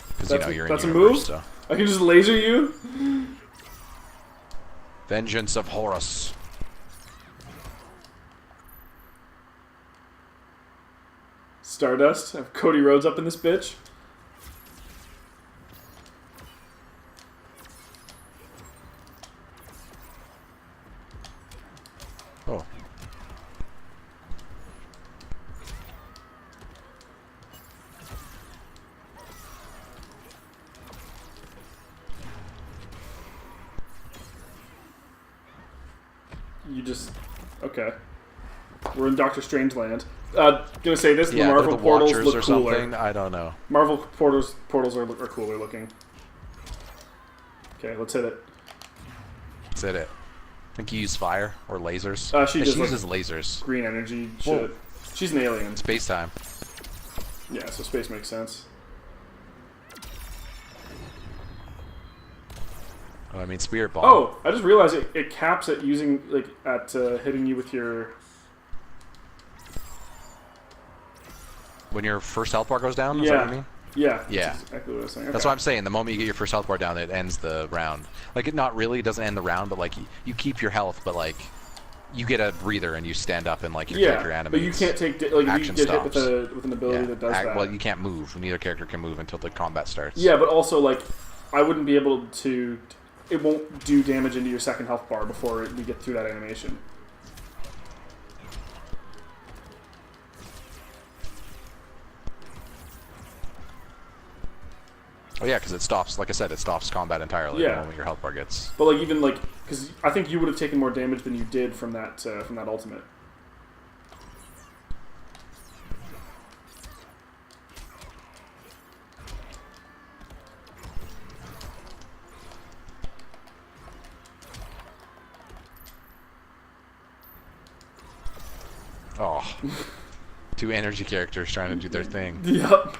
Because, you know, you're in
That's
the
a
universe,
move?
so...
I can just laser you?
Vengeance of Horus.
Stardust. I have Cody Rhodes up in this bitch.
Oh.
You just... Okay. We're in Doctor Strange land. Gonna say this,
Yeah,
the Marvel
they're the
portals
Watchers
look
or
cooler.
something. I don't know.
Marvel portals are cooler looking. Okay, let's hit it.
That's it. I think you use fire or lasers.
She
Yeah,
does,
she
like-
uses lasers.
Green energy
Whoa.
shit. She's an alien.
Space time.
Yeah, so space makes sense.
Oh, I mean, Spirit Ball.
Oh, I just realized it caps at using, like, at hitting you with your...
When your first health bar goes down, is that what you mean?
Yeah.
Yeah.
That's exactly what I was saying.
That's
Okay.
what I'm saying. The moment you get your first health bar down, it ends the round. Like, it not really doesn't end the round, but, like, you keep your health, but, like, you get a breather and you stand up and, like, your character
Yeah,
animates.
but you can't take... Like, if you
Action
get hit with,
stops.
with an ability that does that...
Well, you can't move. Neither character can move until the combat starts.
Yeah, but also, like, I wouldn't be able to... It won't do damage into your second health bar before we get through that animation.
Oh, yeah, because it stops, like I said, it stops combat entirely
Yeah.
the moment your health bar gets...
But, like, even, like... Because I think you would have taken more damage than you did from that ultimate.
Oh. Two energy characters trying to do their thing.
Yep.
Starfire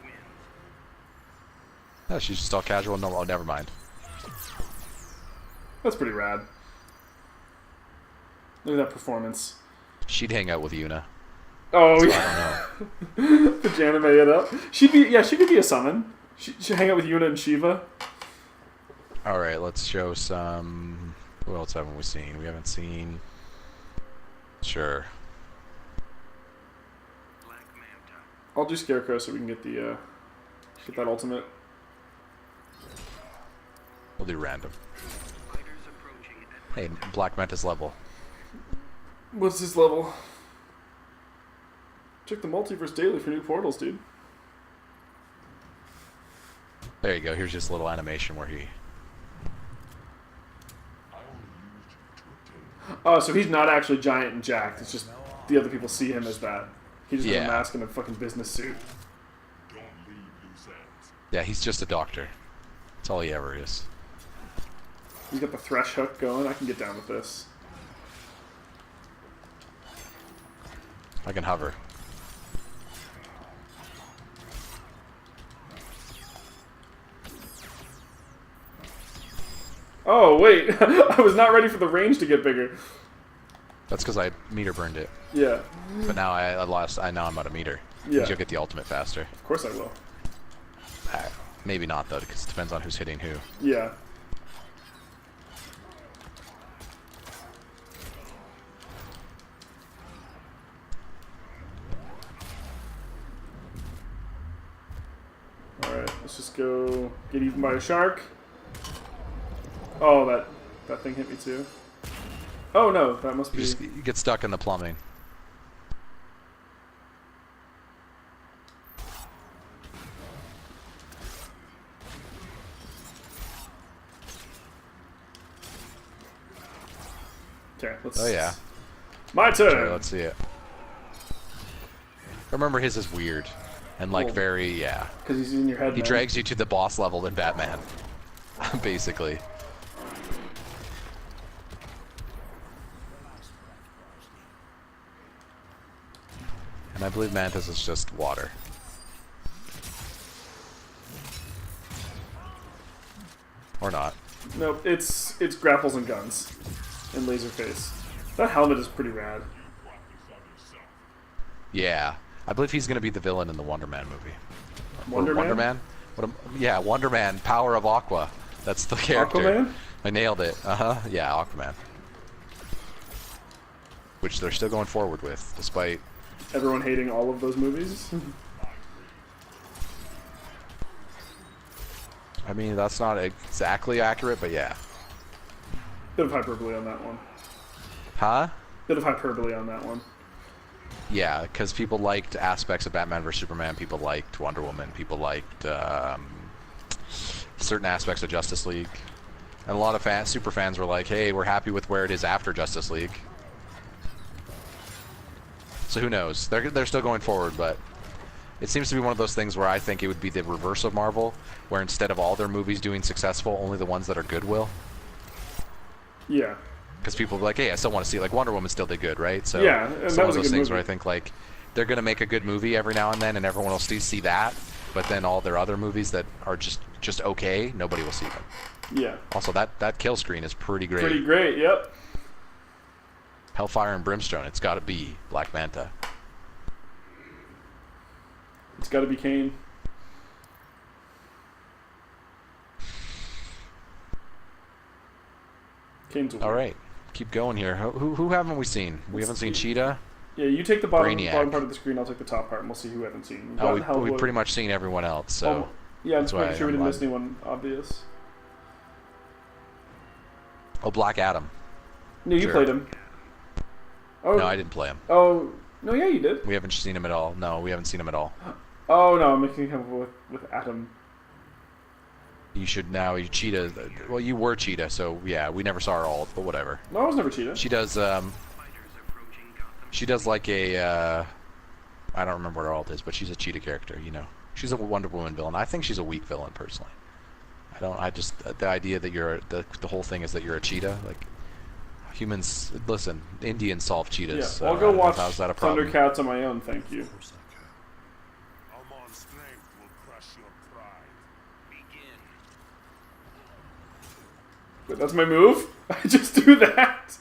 wins.
Oh, she's just all casual. No, oh, never mind.
That's pretty rad. Look at that performance.
She'd hang out with Yuna.
Oh,
So
yeah.
I don't know.
Pajanime it up. She could be a summon. She'd hang out with Yuna and Shiva.
All right, let's show some. What else haven't we seen? We haven't seen. Sure.
I'll do Scarecrow so we can get the get that ultimate.
We'll do random. Hey, Black Manta's level.
What's his level? Check the multiverse daily for new portals, dude.
There you go. Here's just a little animation where he.
Oh, so he's not actually giant and jacked. It's just the other people see him as that. He's just got a mask and a fucking business suit.
Yeah, he's just a doctor. That's all he ever is.
He's got the thresh hook going. I can get down with this.
I can hover.
Oh, wait. I was not ready for the range to get bigger.
That's because I meter burned it.
Yeah.
But now I lost. Now I'm out of meter.
Yeah.
Means you'll get the ultimate faster.
Of course I will.
Maybe not though, because it depends on who's hitting who.
Yeah. Alright, let's just go get eaten by a shark. Oh, that thing hit me too. Oh no, that must be...
You get stuck in the plumbing.
Okay, let's...
Oh yeah.
My turn!
Sure, let's see it. Remember, his is weird. And like very, yeah.
Because he's in your head,
He
man.
drags you to the boss level in Batman. Basically. And I believe Mantis is just water. Or not.
Nope, it's grapples and guns. And laser face. That helmet is pretty rad.
Yeah. I believe he's going to be the villain in the Wonder Man movie.
Wonder Man?
Wonder Man? Yeah, Wonder Man, Power of Aqua. That's the character.
Aquaman?
I nailed it. Yeah, Aquaman. Which they're still going forward with, despite...
Everyone hating all of those movies.
I mean, that's not exactly accurate, but yeah.
Bit of hyperbole on that one.
Huh?
Bit of hyperbole on that one.
Yeah, because people liked aspects of Batman vs Superman. People liked Wonder Woman. People liked certain aspects of Justice League, and a lot of super fans were like, "Hey, we're happy with where it is after Justice League." So who knows? They're still going forward, but it seems to be one of those things where I think it would be the reverse of Marvel, where instead of all their movies doing successful, only the ones that are good will.
Yeah.
Because people are like, hey, I still want to see, like, Wonder Woman still did good, right? So
yeah, and
it's
that
one
was
of
a
those
good
things
movie.
where I think, like, they're going to make a good movie every now and then, and everyone will see that, but then all their other movies that are just okay, nobody will see them.
Yeah.
Also, that kill screen is pretty great.
Pretty great, yep.
Hellfire and Brimstone, it's got to be Black Manta.
It's got to be Kane. Kane's a
All right, keep going here. Who haven't we seen? We haven't seen Cheetah.
Yeah, you take the bottom
Brainiac.
part of the screen, I'll take the top part, and we'll see who we haven't seen. We've
Oh,
gotten
we've
Hellboy.
pretty much seen everyone else, so...
Yeah, I'm
that's
just making
why
sure we
I'm
didn't miss
glad.
anyone obvious.
Oh, Black Adam.
No, you
Sure.
played him. Oh,
No, I didn't play him.
Oh, no, yeah, you did.
We haven't seen him at all. No, we haven't seen him at all.
Oh, no, I'm mixing him with Adam.
You should now. You Cheetah. Well, you were Cheetah, so yeah, we never saw her alt, but whatever.
No, I was never Cheetah.
She does. She does like a. I don't remember what her alt is, but she's a Cheetah character. You know, she's a Wonder Woman villain. I think she's a weak villain personally. I don't. I just the idea that you're the whole thing is that you're a cheetah. Like humans. Listen, Indians solve cheetahs.
Yeah,
So
well, I'll
I
go
don't know
watch
how's that a problem.
Thundercats on my own, thank you.
Almon's strength will crush your pride. Begin.
Wait, that's my move? I just do that?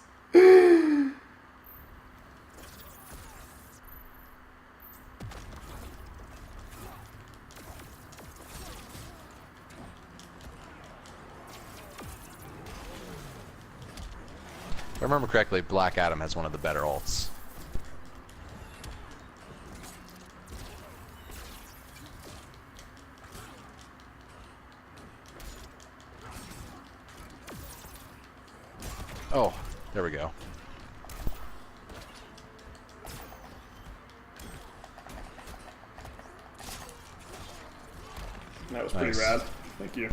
I remember correctly, Black Adam has one of the better ults. Oh, there we go.
That was pretty
Nice.
rad. Thank you.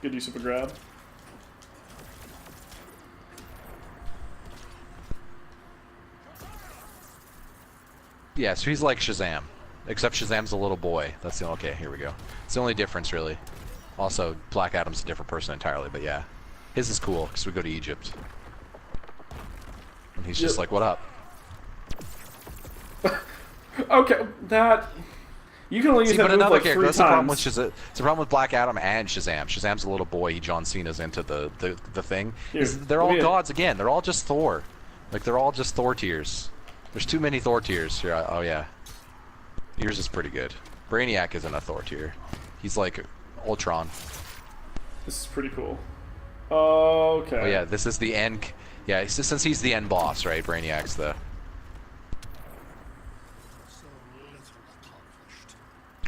Good use of a grab.
Yeah, so he's like Shazam, except Shazam's a little boy. That's the okay. Here we go. It's the only difference, really. Also, Black Adam's a different person entirely, but yeah, his is cool because we go to Egypt, and he's just
Yep.
like, "What up?"
Okay, that you can only use
See,
that
but
move
another
like
character.
3
That's the problem with
times.
It's the problem with Black Adam and Shazam. Shazam's a little boy. He John Cena's into the thing.
Here,
They're
let
all
me in.
gods again. They're all just Thor. Like they're all just Thor tiers. There's too many Thor tiers here. Oh yeah. Yours is pretty good. Brainiac isn't a Thor tier. He's like Ultron.
This is pretty cool. Okay.
Oh yeah, this is the end. Yeah, since he's the end boss, right? Brainiac's the.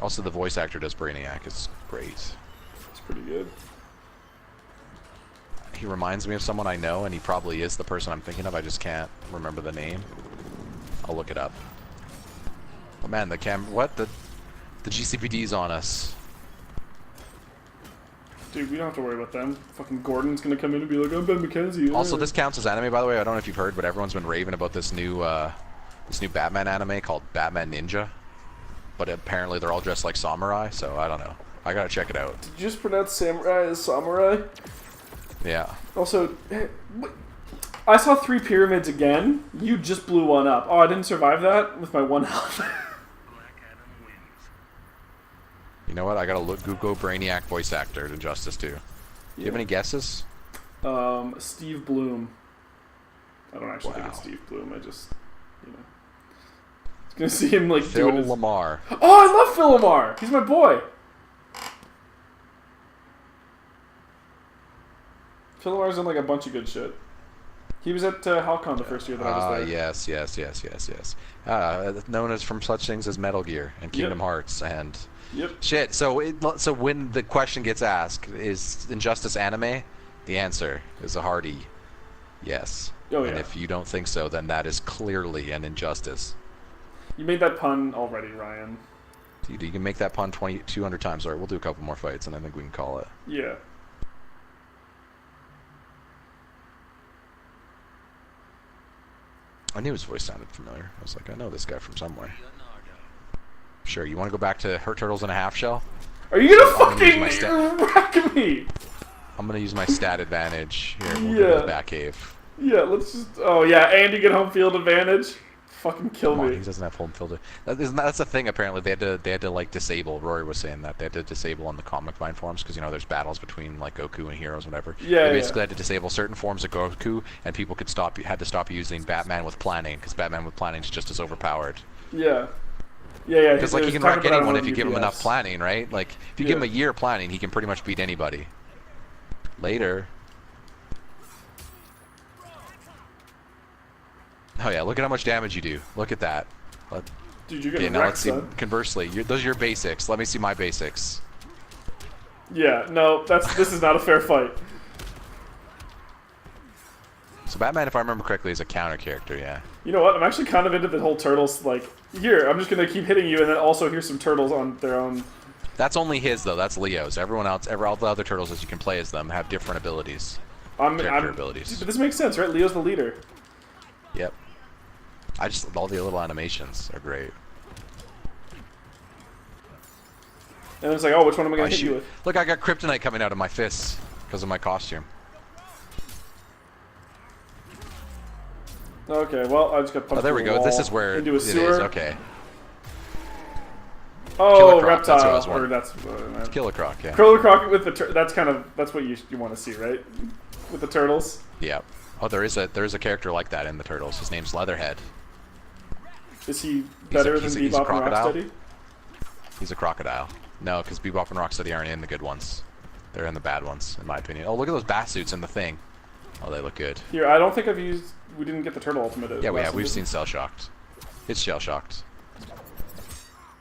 Also, the voice actor does Brainiac is great.
It's pretty good.
He reminds me of someone I know, and he probably is the person I'm thinking of. I just can't remember the name. I'll look it up. Oh man, what the GCPD's on us.
Dude, we don't have to worry about them. Fucking Gordon's gonna come in and be like, I'm Ben McKenzie.
Also, this counts as anime, by the way. I don't know if you've heard, but everyone's been raving about this new Batman anime called Batman Ninja. But apparently they're all dressed like samurai, so I don't know. I gotta check it out.
Did you just pronounce samurai as samurai?
Yeah.
Also, I saw 3 pyramids again. You just blew one up. Oh, I didn't survive that with my 1 health.
You know what? I gotta Google Brainiac voice actor to Justice 2. Do you have any guesses?
Steve Bloom. I don't actually think
Wow.
it's Steve Bloom. I just, you know. I was gonna see him like
Phil
doing his...
Lamar.
Oh, I love Phil Lamar. He's my boy. Phil Lamar's in like a bunch of good shit. He was at Halcon the first year that I was there.
Yes. Known as from such things as Metal Gear and Kingdom
Yep.
Hearts and
Yep.
shit. So when the question gets asked, is Injustice anime? The answer is a hearty yes.
Oh,
And
yeah.
if you don't think so, then that is clearly an injustice.
You made that pun already, Ryan.
Dude, you can make that pun 200 times. All right, we'll do a couple more fights, and I think we can call it.
Yeah.
I knew his voice sounded familiar. I was like, I know this guy from somewhere. Sure, you want to go back to Her Turtles in a Half Shell?
Are you gonna
I'm gonna use
fucking
my
wreck me?
I'm gonna use my stat advantage. Here, we'll
Yeah.
go to the back cave.
Yeah, let's just... Oh, yeah, and you get home field advantage? Fucking kill
Come on,
me.
he doesn't have home field. That's the thing. Apparently, they had to like disable. Rory was saying that they had to disable on the comic vine forums because there's battles between like Goku and heroes, whatever.
Yeah,
They basically had to disable certain forms of Goku, and people had to stop using Batman with planning because Batman with planning is just as overpowered.
Yeah. Yeah.
Because like he can wreck anyone if you give him enough planning, right? Like if you give him a year planning, he can pretty much beat anybody. Later. Oh yeah, look at how much damage you do. Look at that.
Dude, you're
Okay,
getting
now
wrecked,
let's see.
son.
Conversely, those are your basics. Let me see my basics.
Yeah, no, this is not a fair fight.
So Batman, if I remember correctly, is a counter character, yeah.
You know what? I'm actually kind of into the whole turtles, like, here, I'm just gonna keep hitting you, and then also here's some turtles on their own.
That's only his, though. That's Leo's. Everyone else, all the other turtles as you can play as them, have different abilities. Character abilities.
But this makes sense, right? Leo's the leader.
Yep. All the little animations are great.
And it's like, oh, which one am I gonna hit you with?
Look, I got kryptonite coming out of my fists because of my costume.
Okay, well, I just got punched
Oh, there we
through a
go. This
wall
is where
into a
it
sewer.
is. Okay.
Oh,
Killer Croc,
reptile.
that's what I was
Or
wondering.
that's
Killer Croc, yeah.
Killer Croc with the that's what you want to see, right? With the turtles.
Yeah. Oh, there is a character like that in the Turtles. His name's Leatherhead.
Is he better
he's
than
a
Bebop and
crocodile.
Rocksteady?
He's a crocodile. No, because Bebop and Rocksteady aren't in the good ones. They're in the bad ones, in my opinion. Oh, look at those bat suits in the thing. Oh, they look good.
Here, I don't think I've used. We didn't get the turtle ultimate.
Yeah, we have. We've seen Cell Shocked. It's Shell Shocked.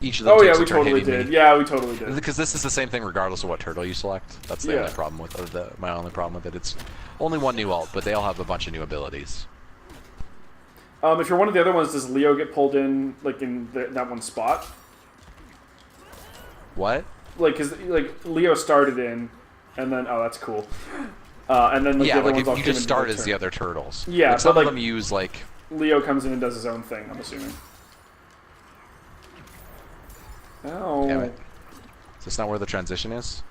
Each of them
Oh
takes
yeah, we
a turn
totally
hitting
did.
me.
Yeah, we totally did.
Because this is the same thing regardless of what turtle you select. That's the
Yeah.
only problem with my only problem with it. It's only one new alt, but they all have a bunch of new abilities.
If you're one of the other ones, does Leo get pulled in like in that one spot?
What?
Like, cause like Leo started in, and then that's cool. And then like,
Yeah,
the other
like
ones
if
all
you
came
just
into
start
their
as the
turn.
other turtles.
Yeah,
like, some
but,
of
like-
them use like.
Leo comes in and does his own thing. I'm assuming. Oh.
Damn it. Is this not where the transition is?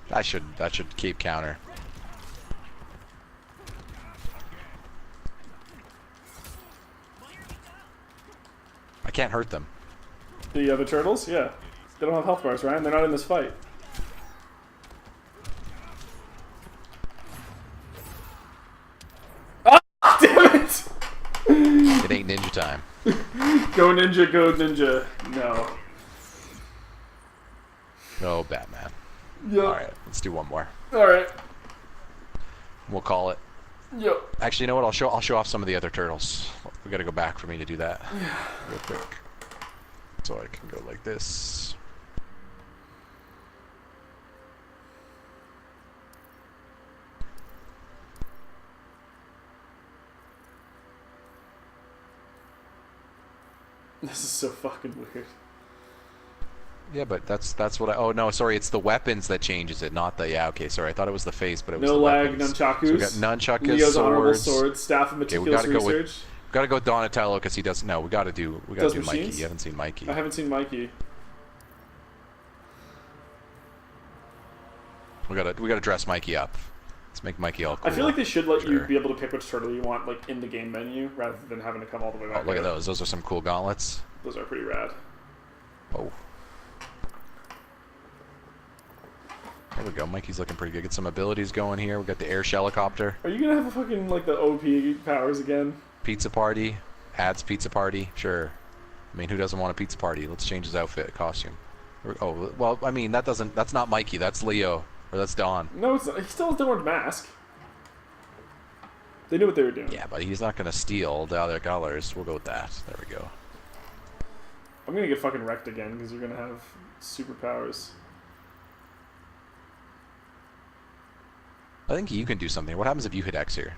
That should keep counter. I can't hurt them.
The other turtles? Yeah. They don't have health bars, Ryan. They're not in this fight. Ah! Damn it!
It ain't ninja time.
Go ninja, go ninja. No.
Oh, Batman.
Yep.
Alright, let's do one more.
Alright.
We'll call it.
Yep.
Actually, you know what? I'll show off some of the other turtles. We gotta go back for me to do that. Real quick. So I can go like this.
This is so fucking weird.
Yeah, but that's what I. Oh no, sorry, it's the weapons that changes it, not the. Yeah, okay, sorry, I thought it was the face, but it was
No
the
lag,
weapons.
nunchakus.
So we got nunchakus,
Leo's honorable
swords.
sword, staff of
Okay, we
meticulous
gotta go with.
research.
Gotta go Donatello because he doesn't. No, we gotta do
Does
Mikey.
machines?
You haven't seen Mikey.
I haven't seen Mikey.
We gotta dress Mikey up. Let's make Mikey all cool.
I feel like they should let you
Sure.
be able to pick which turtle you want, like in the game menu, rather than having to come all the way
Oh,
back.
look at
here.
those. Those are some cool gauntlets.
Those are pretty rad.
Oh. There we go. Mikey's looking pretty good. Get some abilities going here. We got the air helicopter.
Are you gonna have a fucking like the OP powers again?
Pizza party. Adds pizza party. Sure. I mean, who doesn't want a pizza party? Let's change his outfit, costume. Oh, well, I mean, that's not Mikey. That's Leo. Or that's Don.
No, it's not. He still has the orange mask. They knew what they were doing.
Yeah, but he's not going to steal the other colors. We'll go with that. There we go.
I'm gonna get fucking wrecked again because you're gonna have superpowers.
I think you can do something. What happens if you hit X here?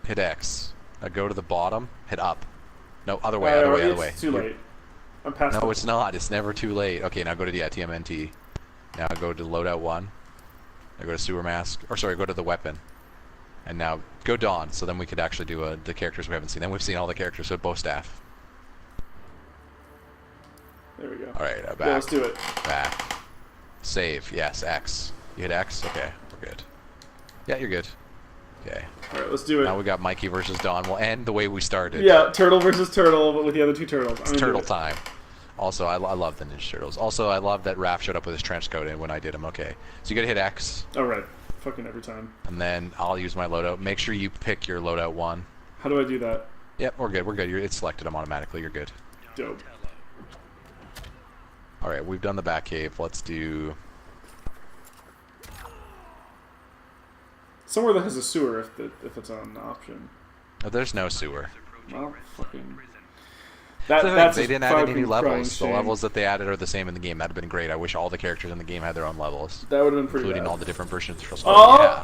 Hit X. Now go to the bottom. Hit up. No, other way, other way, other way.
It's too late. I'm past.
No,
the-
it's not. It's never too late. Okay, now go to the TMNT. Now go to loadout 1. Now go to sewer mask. Or sorry, go to the weapon. And now go Dawn. So then we could actually do the characters we haven't seen. Then we've seen all the characters, so bow staff.
There we go.
All right, back.
Yeah, let's do it.
Back. Save. Yes, X. You hit X? Okay, we're good. Yeah, you're good. Okay.
All right, let's do it.
Now we got Mikey versus Dawn. We'll end the way we started.
Yeah, turtle versus turtle, but with the other two turtles.
It's turtle time. Also, I love the Ninja Turtles. Also, I love that Raph showed up with his trench coat in when I did him. Okay. So you gotta hit X,
All right, fucking every time.
and then I'll use my loadout. Make sure you pick your loadout 1.
How do I do that?
Yep, we're good. We're good. It's selected them automatically. You're good.
Dope.
All right, we've done the Batcave. Let's do.
Somewhere that has a sewer if it's an option.
Oh, there's no sewer.
Well, fucking.
That's
That's
they
a
didn't add any
fucking
new
crying
levels. The
shame.
levels that they added are the same in the game. That'd have been great. I wish all the characters in the game had their own levels,
That would have been pretty
including
rad.
all the different versions of Turtles.
Oh!
Yeah.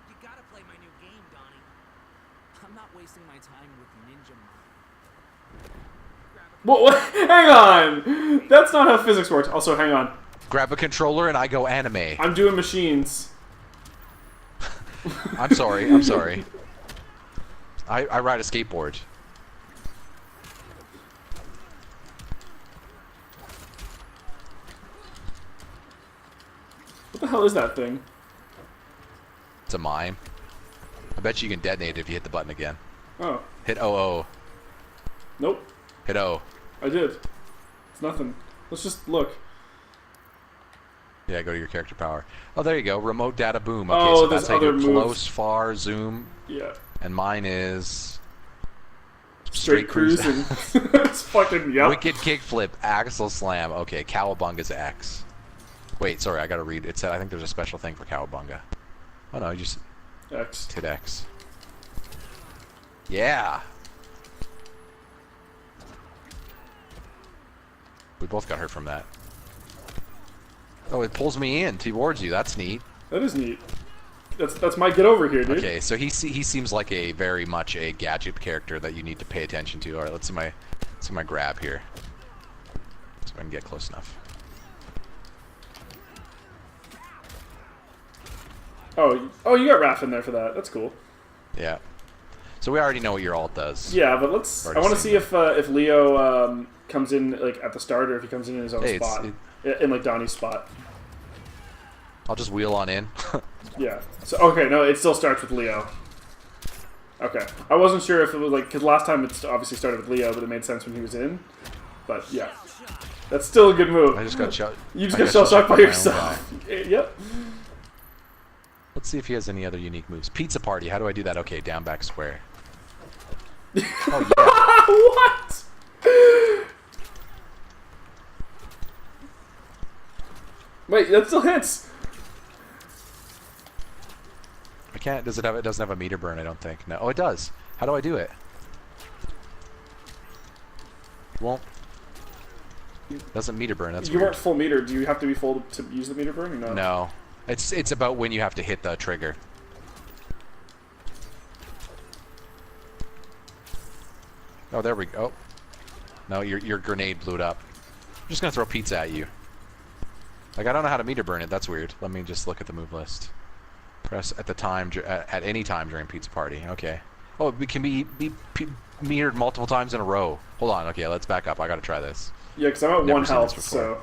You gotta play my new game, Donnie. I'm not wasting my time with Ninja Mob.
What? Hang on! That's not how physics works. Also, hang on.
Grab a controller and I go anime.
I'm doing machines.
I'm sorry. I'm sorry. I ride a skateboard.
What the hell is that thing?
It's a mime. I bet you can detonate it if you hit the button again.
Oh.
Hit OO.
Nope.
Hit O.
I did. It's nothing. Let's just look.
Yeah, go to your character power. Oh, there you go. Remote data boom. Okay,
Oh,
so
there's
that's how you
other
do
moves.
close, far, zoom,
Yeah.
and mine is
Straight cruising. It's fucking, yep.
Wicked kickflip, axle slam. Okay, cowabunga's X. Wait, sorry, I gotta read. It said I think there's a special thing for cowabunga. Oh no, you just
X.
hit X. Yeah. We both got hurt from that. Oh, it pulls me in towards you. That's neat.
That is neat. That's my get over here, dude.
Okay, so he seems like a very much a gadget character that you need to pay attention to. All right, let's see my grab here. So I can get close enough.
Oh, you got Raph in there for that. That's cool.
Yeah. So we already know what your alt does.
Yeah, but let's. I want to see if Leo comes in like at the start, or if he comes in his own spot, in like Donnie's spot.
I'll just wheel on in.
Yeah. So okay, no, it still starts with Leo. Okay, I wasn't sure if it was like because last time it obviously started with Leo, but it made sense when he was in. But yeah, that's still a good move.
I just got shot.
You just got shell shocked by yourself. Yep.
Let's see if he has any other unique moves. Pizza party. How do I do that? Okay, down back square. Oh yeah.
What? Wait, that still hits.
I can't. Does it have? It doesn't have a meter burn. I don't think. No. Oh, it does. How do I do it? It won't. Doesn't meter burn. That's
You
weird.
weren't full meter. Do you have to be full to use the meter burn or not?
No. It's about when you have to hit the trigger. Oh, there we go. No, your grenade blew it up. I'm just gonna throw pizza at you. Like I don't know how to meter burn it. That's weird. Let me just look at the move list. Press at the time at any time during pizza party. Okay. Oh, it can be metered multiple times in a row. Hold on. Okay, let's back up. I gotta try this.
Yeah, because I'm at
Never
1
seen this
health,
before.
so.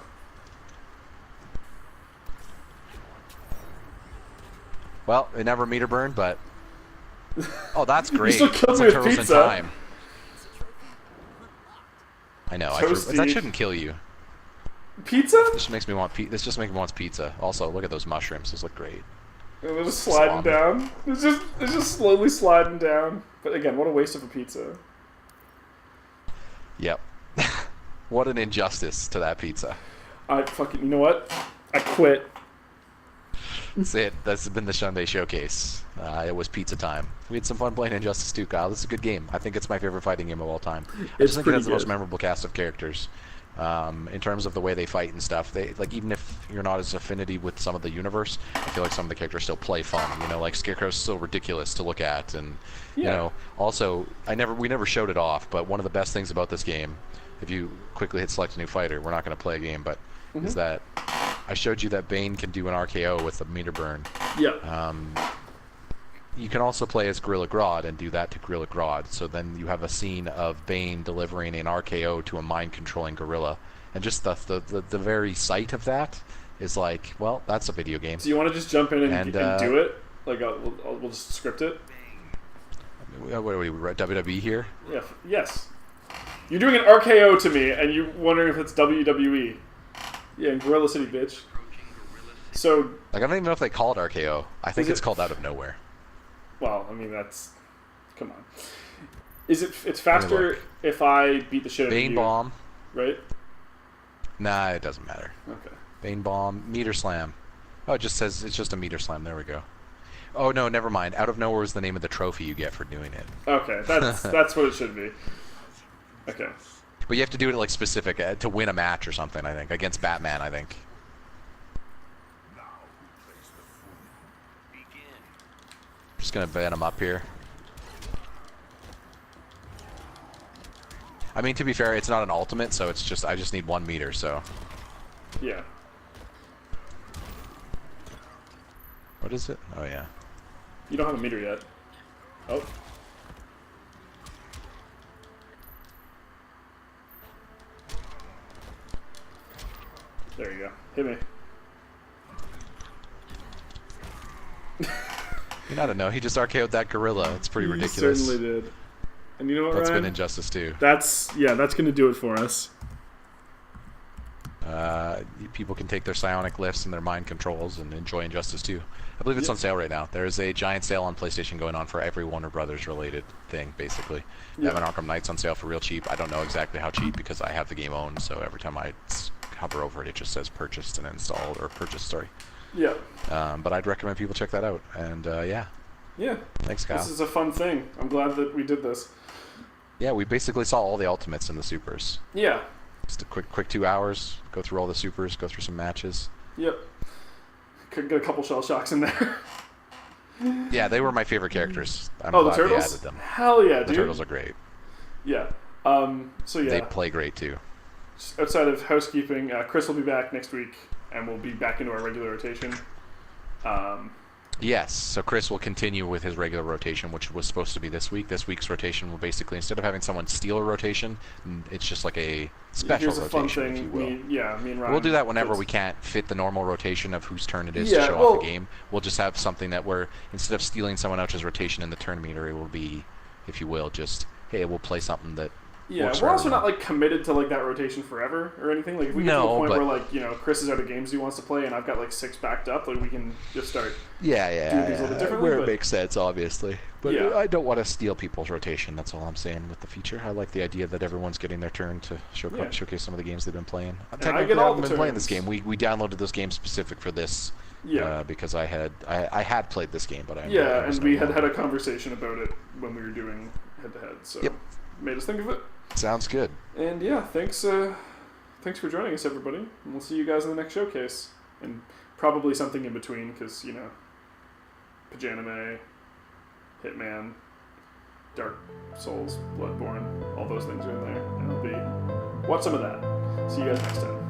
Well, it never meter burned, but oh, that's great.
still killed
It's
me
like
with
turtles in
pizza.
time. I know.
Toasty.
That shouldn't kill you.
Pizza?
This just makes me want. This just makes me want pizza. Also, look at those mushrooms. Those look great.
They're just sliding
Salami.
down. It's just slowly sliding down. But again, what a waste of a pizza.
Yep. What an injustice to that pizza.
I fucking. You know what? I quit.
That's it. That's been the Sunday showcase. It was pizza time. We had some fun playing Injustice 2, Kyle. This is a good game. I think it's my favorite fighting game of all time. I just think it has the most memorable cast of characters. In terms of the way they fight and stuff, they like even if you're not as affinity with some of the universe, I feel like some of the characters still play fun. You know, like Scarecrow's still ridiculous to look at, and you know, also we never showed it off. But one of the best things about this game, if you quickly hit select a new fighter, we're not going to play a game, but is that I showed you that Bane can do an RKO with a meter burn.
Yeah.
You can also play as Gorilla Grodd and do that to Gorilla Grodd. So then you have a scene of Bane delivering an RKO to a mind-controlling gorilla, and just the very sight of that is like, well, that's a video game.
So you want to just jump in and do it? Like we'll just script it.
What are we WWE here?
Yeah. Yes. You're doing an RKO to me, and you're wondering if it's WWE. Yeah, in Gorilla City, bitch. So.
Like I don't even know if they call it RKO. I think it's called Out of Nowhere.
Well, I mean that's. Come on. It's faster if I beat the shit out of you.
Bane Bomb.
Right?
Nah, it doesn't matter.
Okay.
Bane Bomb, Meter Slam. Oh, it just says it's just a Meter Slam. There we go. Oh no, never mind. Out of Nowhere is the name of the trophy you get for doing it.
Okay, that's what it should be. Okay.
But you have to do it like specific to win a match or something. I think against Batman. I think. Just gonna ban him up here. I mean, to be fair, it's not an ultimate, so it's just I just need 1 meter. So.
Yeah.
What is it? Oh yeah.
You don't have a meter yet. Oh. There you go. Hit me.
I don't know. He just RKO'd that gorilla. It's pretty ridiculous.
He certainly did. And you know what,
That's
Ryan?
been Injustice 2.
That's gonna do it for us.
People can take their psionic lifts and their mind controls and enjoy Injustice 2. I believe it's on sale right now. There's a giant sale on PlayStation going on for every Warner Brothers related thing, basically. They have an Arkham Knight's on sale for real cheap. I don't know exactly how cheap because I have the game owned, so every time I hover over it, it just says purchased and installed, or purchased, sorry.
Yeah.
But I'd recommend people check that out. And yeah.
Yeah.
Thanks, Kyle.
This is a fun thing. I'm glad that we did this.
Yeah, we basically saw all the ultimates and the supers.
Yeah.
Just a quick 2 hours, go through all the supers, go through some matches.
Yep. Could get a couple shell shocks in there.
Yeah, they were my favorite characters. I'm
the
glad
turtles?
they added them.
Hell yeah, dude.
The turtles are great.
Yeah. So yeah.
They play great too.
Outside of housekeeping, Chris will be back next week, and we'll be back into our regular rotation.
Yes, so Chris will continue with his regular rotation, which was supposed to be this week. This week's rotation will basically, instead of having someone steal a rotation, it's just like a special
Here's a
rotation,
fun thing.
if you will.
Me and Ryan.
We'll do that whenever
Chris.
we can't fit the normal rotation of whose turn it is
Yeah,
to show
well-
off the game. We'll just have something that where, instead of stealing someone else's rotation in the turn meter, it will be, if you will, just, hey, we'll play something that
Yeah,
works
we're
for
also not
everyone.
like committed to like that rotation forever or anything. Like if we get to
No,
a point
but-
where like Chris is out of games he wants to play and I've got like 6 backed up, like we can just start.
Yeah,
do things a little bit differently,
where
but-
it makes sense, obviously. But
Yeah.
I don't want to steal people's rotation. That's all I'm saying with the feature. I like the idea that everyone's getting their turn to
Yeah.
showcase some of the games they've been playing.
I
Technically,
get
I
all
haven't
the
been playing this
turns.
game. We downloaded this game specific for this.
Yeah.
Because I had played this game, but I
Yeah,
was
and
no
we had
longer.
had a conversation about it when we were doing head to head. So
Yep.
made us think of it.
Sounds good.
And yeah, thanks for joining us, everybody. And we'll see you guys in the next showcase. And probably something in between, because, Pajanime, Hitman, Dark Souls, Bloodborne, all those things are in there. And it'll be... Watch some of that. See you guys next time.